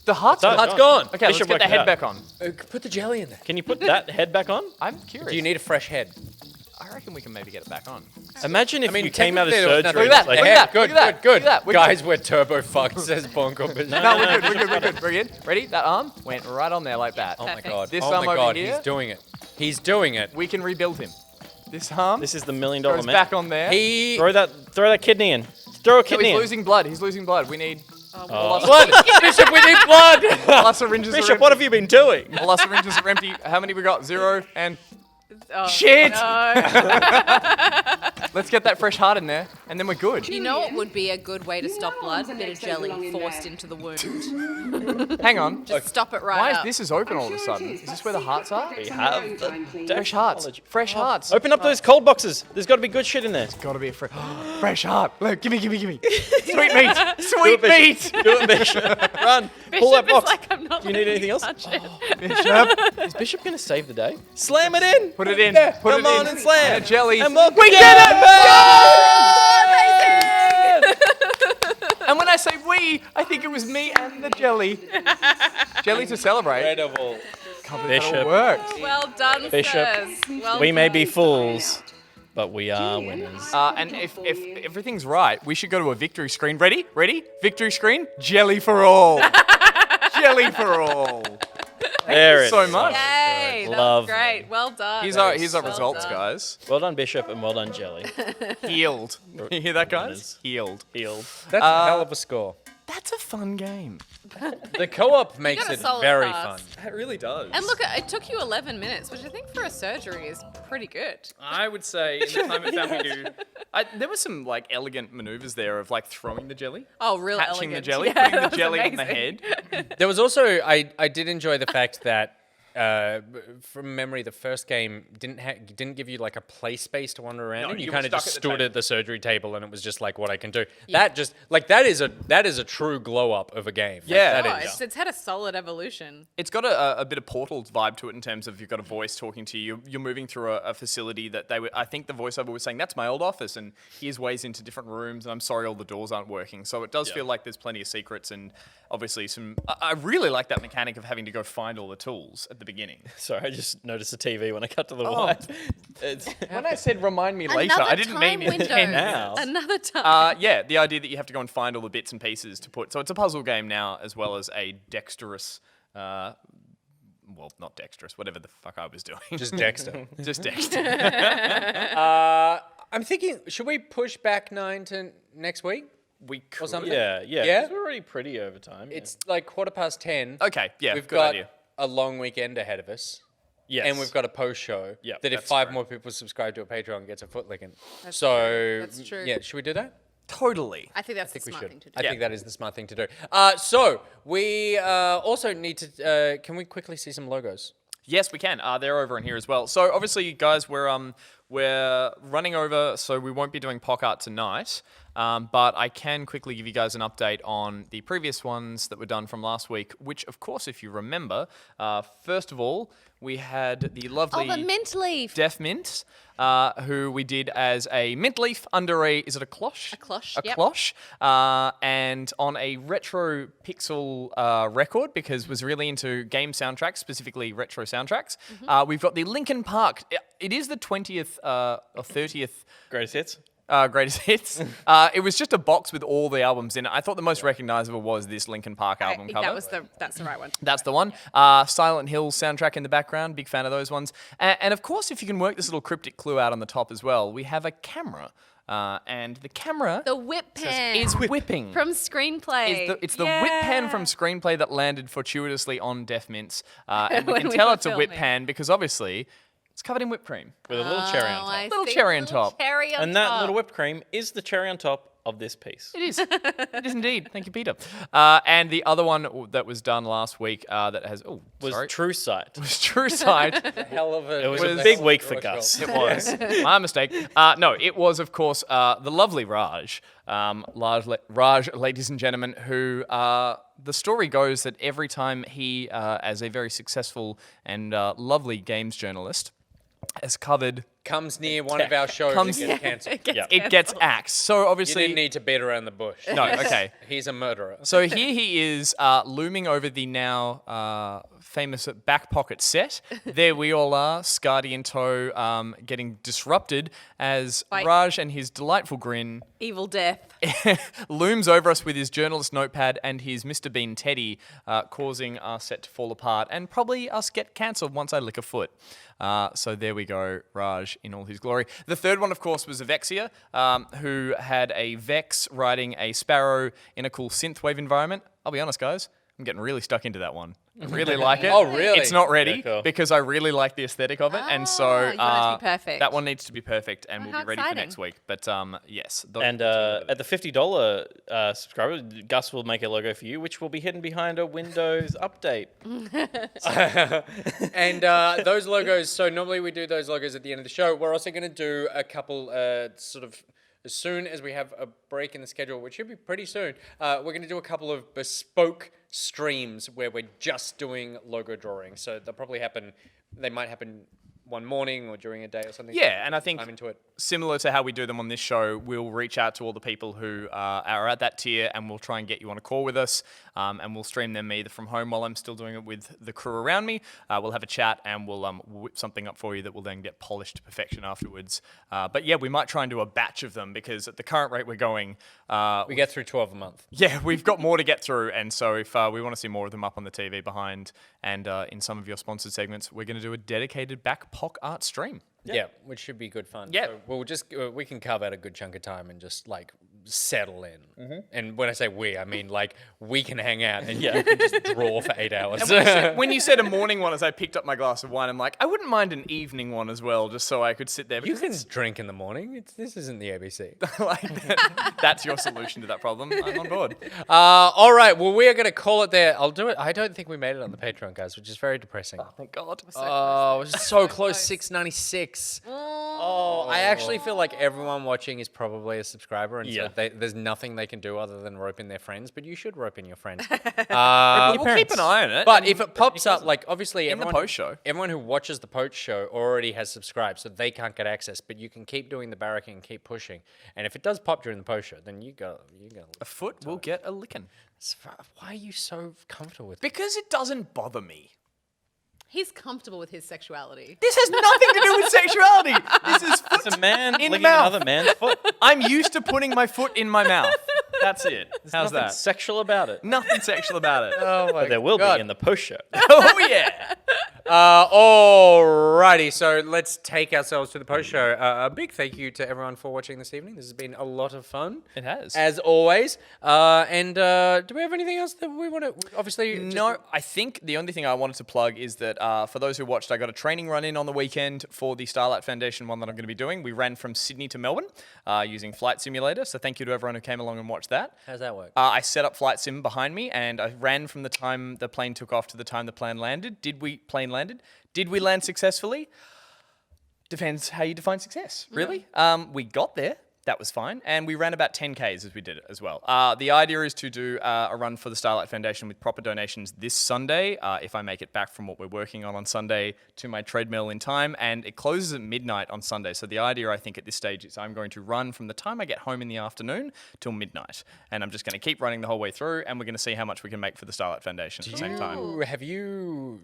The heart's It's Heart's gone. Okay, let's Bishop get the worked it head out. back on. Put the jelly in there. Can you put that head back on? I'm curious. Do you need a fresh head? I reckon we can maybe get it back on. Imagine if I mean, you came out of technically there was surgery. nothing- Look at that, like- look at that. Good, look at good. that. We're Guys, we're turbo fucked, says Bonko. No, we're good. We're good. Ready? That arm went right on there like that. Oh my Perfect. god. This oh arm my over god, here? he's doing it. He's doing it. We can rebuild him. This arm This is the $1 million goes man. back on there. He Throw that kidney in. Throw a No, kidney he's in. losing blood. He's losing blood. We need Oh. blood. Bishop, we need blood. all our syringes. are Bishop, what have you been doing? empty. All our syringes are empty. How many we got? 0 and Oh, shit. No. Let's get that fresh heart in there, and then we're good. You know what would be a good way to stop blood? A bit of legs don't jelly belong in forced there. into the wound. Hang on. Just stop it right Why is up. this is open all of a sudden? Is this where the hearts are? We have Fresh hearts. Fresh hearts. Open up those cold boxes. There's got to be good shit in there. Gotta be a fresh heart. Look, gimme. Sweet meat. Sweet meat. Do it, Bishop. Run. Pull that Bishop is box. like, I'm not Do you need letting anything else? touch it. Bishop. Is Bishop going to save the day? Slam it in. Put it in. Yeah, Put come it in. on and slam. And a jelly. And we'll We get did it. And when I say we, I think it was me and the jelly. Jelly to celebrate. Incredible. Can't believe that all Bishop. worked. Well done, Bishop. sirs. Well We may done. be fools, but we are winners. And if everything's right, we should go to a victory screen. Ready? Victory screen. Jelly for all. Jelly for all. There it so is. much. Yay, that was Lovely. great. Well done. Here's our Well results, done. guys. Well done, Bishop, and well done, Jelly. Healed. You hear that, guys? Winners. Healed. That's a hell of a score. That's a fun game. The co-op makes got a it solid very pass. fun. It really does. And look, it took you 11 minutes, which I think for a surgery is pretty good. I would say in the time it found me to, there were some like elegant maneuvers there of like throwing the jelly, Oh, real catching elegant. the jelly, Yeah, putting that the was jelly on the amazing. head. There was also I did enjoy the fact that from memory, the first game didn't give you like a play space to wander around No, in. you You were kind of stuck just at the stood table. at the surgery table, and it was just like what I can do. Yeah. That is a true glow up of a game. Yeah. That Oh, is. it's had a solid evolution. It's got a bit of Portal vibe to it in terms of you've got a voice talking to you. You're moving through a facility that I think the voiceover was saying, that's my old office, and here's ways into different rooms, and I'm sorry all the doors aren't working. So it does feel like there's plenty of secrets and obviously some... I really like that mechanic of having to go find all the tools at the beginning. Sorry, I just noticed the TV when I cut to the white. It's, When I said remind me later, Another I didn't time mean window. 10 now. Another time. Yeah, the idea that you have to go and find all the bits and pieces to put. So it's a puzzle game now, as well as a dexterous. Well, not dexterous. Whatever the fuck I was doing. Just Dexter. Just Dexter. I'm thinking, should we push back 9 to next week? We could. something? yeah. Yeah? 'cause we're already pretty over time. It's like 10:15. Okay. Yeah. We've good got idea. a long weekend ahead of us. yes. And we've got a post show Yep, that if that's 5 correct. more people subscribe to a Patreon gets a foot licking. That's So true. That's true. yeah, should we do that? Totally. I think that's the We smart should. thing to do. I think that is the smart thing to do. So we also need to. Can we quickly see some logos? Yes, we can. They're over in here as well. So obviously, guys, we're running over, so we won't be doing POC art tonight. But I can quickly give you guys an update on the previous ones that were done from last week. Which, of course, if you remember, first of all, we had the lovely Oh, the mint leaf. Deaf Mint, who we did as a mint leaf under is it a cloche? A cloche, A yep. cloche. And on a retro pixel record, because was really into game soundtracks, specifically retro soundtracks. We've got the Linkin Park. It is the 20th or 30th Greatest hits. greatest hits. It was just a box with all the albums in it. I thought the most recognizable was this Linkin Park album cover. That's the right one. That's the one. Silent Hill soundtrack in the background. Big fan of those ones. And of course, if you can work this little cryptic clue out on the top as well, we have a camera. And the camera The whip pen is whipping. from Screenplay. It's the whip pen from Screenplay that landed fortuitously on Deaf Mint's. And we When can we tell were it's a whip filming. pan because obviously it's covered in whipped cream. With a little cherry on Oh, top. I Little see. cherry on Little top. Cherry on And that top. little whipped cream is the cherry on top of this piece. It is. It is indeed. Thank you, Peter. And the other one that was done last week that has Was sorry. True Sight. was True Sight. Hell of a. It was Was- a big week for Gus. It was. My mistake. No, it was, of course, the lovely Raj. Raj, ladies and gentlemen, who the story goes that every time he, as a very successful and lovely games journalist, has covered, comes near one of our shows Comes- and gets cancelled. it gets axed. So You obviously, didn't need to beat around the bush. no, okay. He's a murderer. So here he is, looming over the now famous back pocket set. There we all are, Scardy in tow, getting disrupted as By- Raj and his delightful grin Evil Death. looms over us with his journalist notepad and his Mr. Bean teddy, causing our set to fall apart and probably us get cancelled once I lick a foot. So there we go, Raj in all his glory. The third one, of course, was Avexia, who had a Vex riding a Sparrow in a cool synthwave environment. I'll be honest, guys, I'm getting really stuck into that one. I really like it. Oh, really? It's not ready Yeah, cool. because I really like the aesthetic of it, and so you want it to be perfect. that one needs to be perfect, and Oh, we'll how be ready for exciting. next week. But yes, And at the $50 subscriber, Gus will make a logo for you, which will be hidden behind a Windows update. And those logos, so normally we do those logos at the end of the show. We're also going to do a couple sort of, as soon as we have a break in the schedule, which should be pretty soon, we're going to do a couple of bespoke streams where we're just doing logo drawing. So they'll probably happen, they might happen one morning or during a day or something? Yeah, and I think I'm into it. similar to how we do them on this show, we'll reach out to all the people who are at that tier, and we'll try and get you on a call with us, and we'll stream them either from home while I'm still doing it with the crew around me. We'll have a chat, and we'll whip something up for you that will then get polished to perfection afterwards. But yeah, we might try and do a batch of them, because at the current rate we're going, We get through 12 a month. yeah, we've got more to get through, and so if we want to see more of them up on the TV behind, and in some of your sponsored segments, we're going to do a dedicated back POC art stream. Yeah, which should be good fun. Yeah. So we'll just we can carve out a good chunk of time and just like settle in. And when I say we, I mean like we can hang out and you can just draw for 8 hours. When you said a morning one, as I picked up my glass of wine, I'm like, I wouldn't mind an evening one as well, just so I could sit there. You can drink in the morning. This isn't the ABC. That's your solution to that problem. I'm on board. All right. Well, we are going to call it there. I'll do it. I don't think we made it on the Patreon, guys, which is very depressing. Oh, thank God. Oh, it was so close. 696. Oh, I actually feel like everyone watching is probably a subscriber, and so there's nothing they can do other than rope in their friends. But you should rope in your friends. We'll keep an eye on it. But if it pops up, like obviously in the post show, everyone who watches the post show already has subscribed, so they can't get access. But you can keep doing the barracking and keep pushing. And if it does pop during the post show, then you go. A foot will get a licking. Why are you so comfortable with it? Because it doesn't bother me. He's comfortable with his sexuality. This has nothing to do with sexuality. This is foot It's a man in licking mouth. another man's foot. I'm used to putting my foot in my mouth. That's it. How's Nothing that? sexual about it. Nothing sexual about it. Oh my But there will God. be in the post show. Oh yeah. Alrighty, so let's take ourselves to the post show. A big thank you to everyone for watching this evening. This has been a lot of fun. It has. As always. And do we have anything else that we want to? Obviously, No, I think the only thing I wanted to plug is that for those who watched, I got a training run in on the weekend for the Starlight Foundation one that I'm going to be doing. We ran from Sydney to Melbourne using Flight Simulator. So thank you to everyone who came along and watched that. How's that work? I set up Flight Sim behind me, and I ran from the time the plane took off to the time the plane landed. Did we land successfully? Depends how you define success, really. We got there. That was fine. And we ran about 10Ks as we did it as well. The idea is to do a run for the Starlight Foundation with proper donations this Sunday, if I make it back from what we're working on Sunday to my treadmill in time. And it closes at midnight on Sunday. So the idea, I think, at this stage is I'm going to run from the time I get home in the afternoon till midnight. And I'm just going to keep running the whole way through, and we're going to see how much we can make for the Starlight Foundation at the same time. Have you?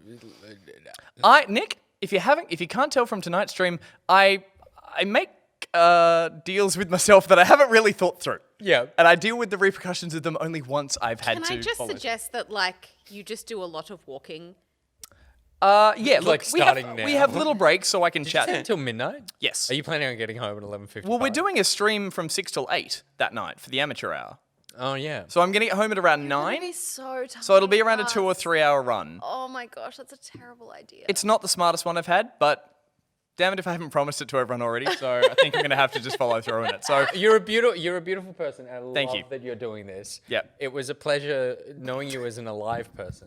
Nick, if you can't tell from tonight's stream, I make deals with myself that I haven't really thought through. Yeah. And I deal with the repercussions of them only once I've had to Can I just follow. suggest that, like, you just do a lot of walking? Yeah, look, Like starting we now. have little breaks so I can chat. Until midnight? Yes. Are you planning on getting home at 11:55? Well, we're doing a stream from 6 till 8 that night for the amateur hour. Oh yeah. So I'm going to get home at around I'd 9. be so tired. So it'll be around a 2 or 3 hour run. Oh my gosh, that's a terrible idea. It's not the smartest one I've had, but damn it if I haven't promised it to everyone already. So I think I'm going to have to just follow through on it. So You're a beautiful person. And I Thank love you. that you're doing this. Yep. It was a pleasure knowing you as an alive person.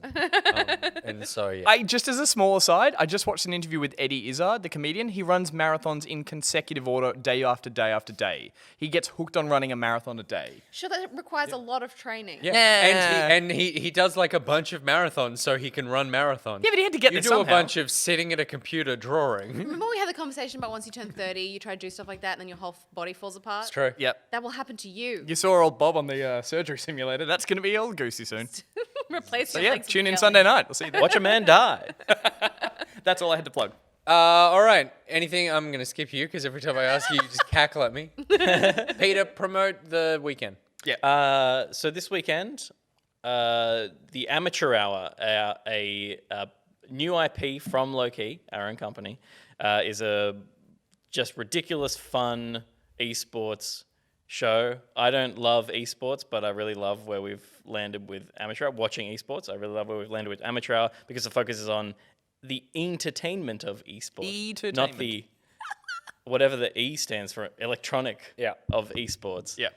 And so yeah. just as a small aside, I just watched an interview with Eddie Izzard, the comedian. He runs marathons in consecutive order, day after day after day. He gets hooked on running a marathon a day. Sure, that requires a lot of training. Yeah. Yeah. And he does like a bunch of marathons so he can run marathons. Yeah, but he had to get You there do somehow. a bunch of sitting at a computer drawing. Remember we had the conversation about once you turn 30, you try to do stuff like that, and then your whole body falls apart? It's true. Yep. That will happen to you. You saw old Bob on the surgery simulator. That's going to be old goosey soon. Replace So your yeah, legs with tune in jelly. Sunday night. We'll see you there. Watch a man die. That's all I had to plug. All right. Anything? I'm going to skip you because every time I ask you, you just cackle at me. Peter, promote the weekend. So this weekend, the Amateur Hour, a new IP from Low-Key, our own company, is a just ridiculous fun esports show. I don't love esports, but I really love where we've landed with Amateur Hour. Watching esports, I really love where we've landed with Amateur Hour because the focus is on the entertainment of esports, not the whatever the E stands for, electronic of esports. Yeah.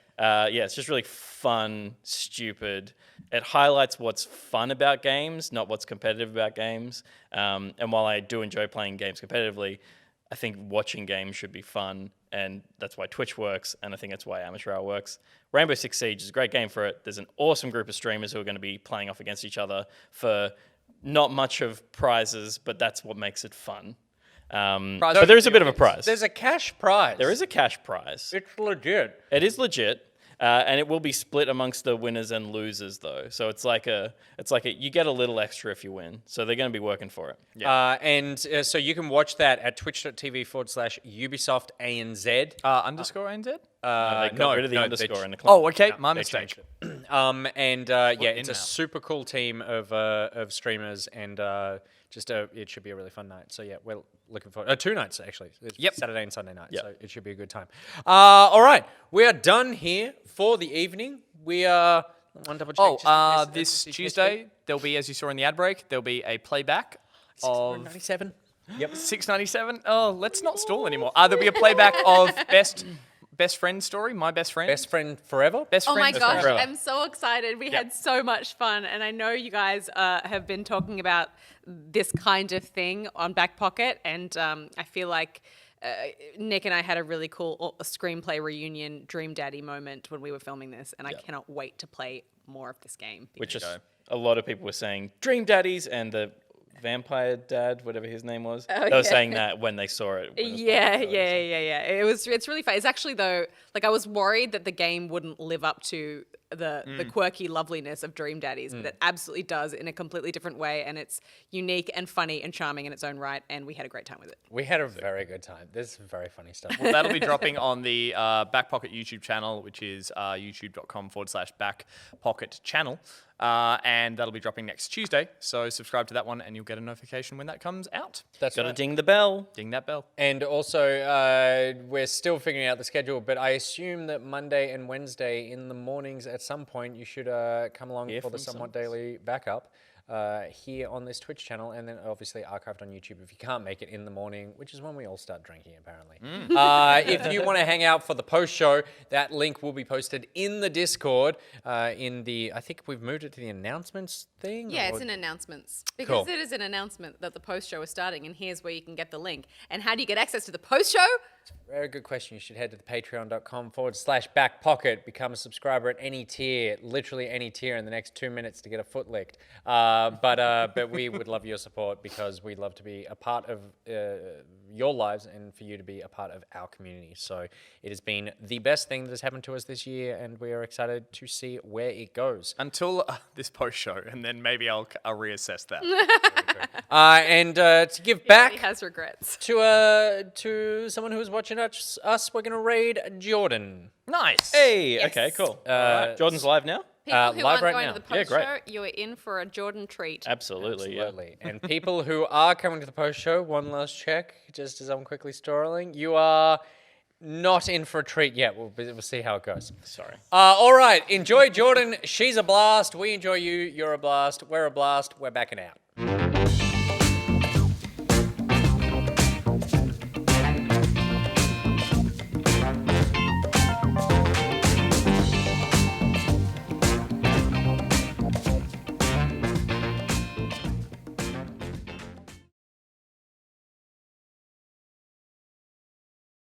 It's just really fun, stupid. It highlights what's fun about games, not what's competitive about games. And while I do enjoy playing games competitively, I think watching games should be fun, and that's why Twitch works, and I think that's why Amateur Hour works. Rainbow Six Siege is a great game for it. There's an awesome group of streamers who are going to be playing off against each other for not much of prizes, but that's what makes it fun. But there is a bit of a prize. There's a cash prize. There is a cash prize. It's legit. It is legit. And it will be split amongst the winners and losers, though. So it's like you get a little extra if you win. So they're going to be working for it. Yeah. So you can watch that at twitch.tv/Ubisoft ANZ. Underscore ANZ? They got rid of the underscore in the Oh, okay. My mistake. It's a super cool team of streamers, and it should be a really fun night. So yeah, we're looking forward. 2 nights actually. It's Saturday and Sunday night. Yep. So it should be a good time. All right, we are done here for the evening. We are. One double check. This Tuesday there'll be, as you saw in the ad break, there'll be a playback of 697. Yep, 697. Oh, let's not stall anymore. There'll be a playback of best friend story. My best friend. Best friend forever. Best Oh friend. my gosh, forever. I'm so excited. We had so much fun. And I know you guys have been talking about this kind of thing on Back Pocket. And I feel like Nick and I had a really cool screenplay reunion Dream Daddy moment when we were filming this. And I cannot wait to play more of this game. Which is a lot of people were saying Dream Daddies and the Vampire Dad, whatever his name was. They were saying that when they saw it. Yeah. It's really fun. It's actually though, like I was worried that the game wouldn't live up to the quirky loveliness of Dream Daddies, but it absolutely does in a completely different way, and it's unique and funny and charming in its own right, and we had a great time with it. We had a very good time. There's some very funny stuff. Well, that'll be dropping on the Back Pocket YouTube channel, which is youtube.com/Back Pocket channel. And that'll be dropping next Tuesday. So subscribe to that one and you'll get a notification when that comes out. That's Gotta right. ding the bell. Ding that bell. And also, we're still figuring out the schedule, but I assume that Monday and Wednesday in the mornings at some point you should come along for the Somewhat Daily Backup here on this Twitch channel, and then obviously archived on YouTube if you can't make it in the morning, which is when we all start drinking, apparently. If you want to hang out for the post-show, that link will be posted in the Discord I think we've moved it to the announcements thing? Yeah, it's in announcements. Because it is an announcement that the post-show is starting, and here's where you can get the link. And how do you get access to the post-show? Very good question. You should head to the patreon.com/backpocket, become a subscriber at any tier, literally any tier in the next 2 minutes to get a foot licked. But we would love your support because we'd love to be a part of your lives and for you to be a part of our community. So it has been the best thing that has happened to us this year, and we are excited to see where it goes. Until this post show, and then maybe I'll reassess that. And to give back He has regrets. to someone who was watching us, we're going to raid Jordan. Nice. Hey, Yes. okay, cool. Jordan's live now? People who live aren't right going now. to the Yeah, post great. show, you're in for a Jordan treat. Absolutely. And people who are coming to the post show, one last check, just as I'm quickly scrolling, you are not in for a treat yet. We'll see how it goes. Sorry. All right, enjoy Jordan. She's a blast. We enjoy you. You're a blast. We're a blast. We're backing out.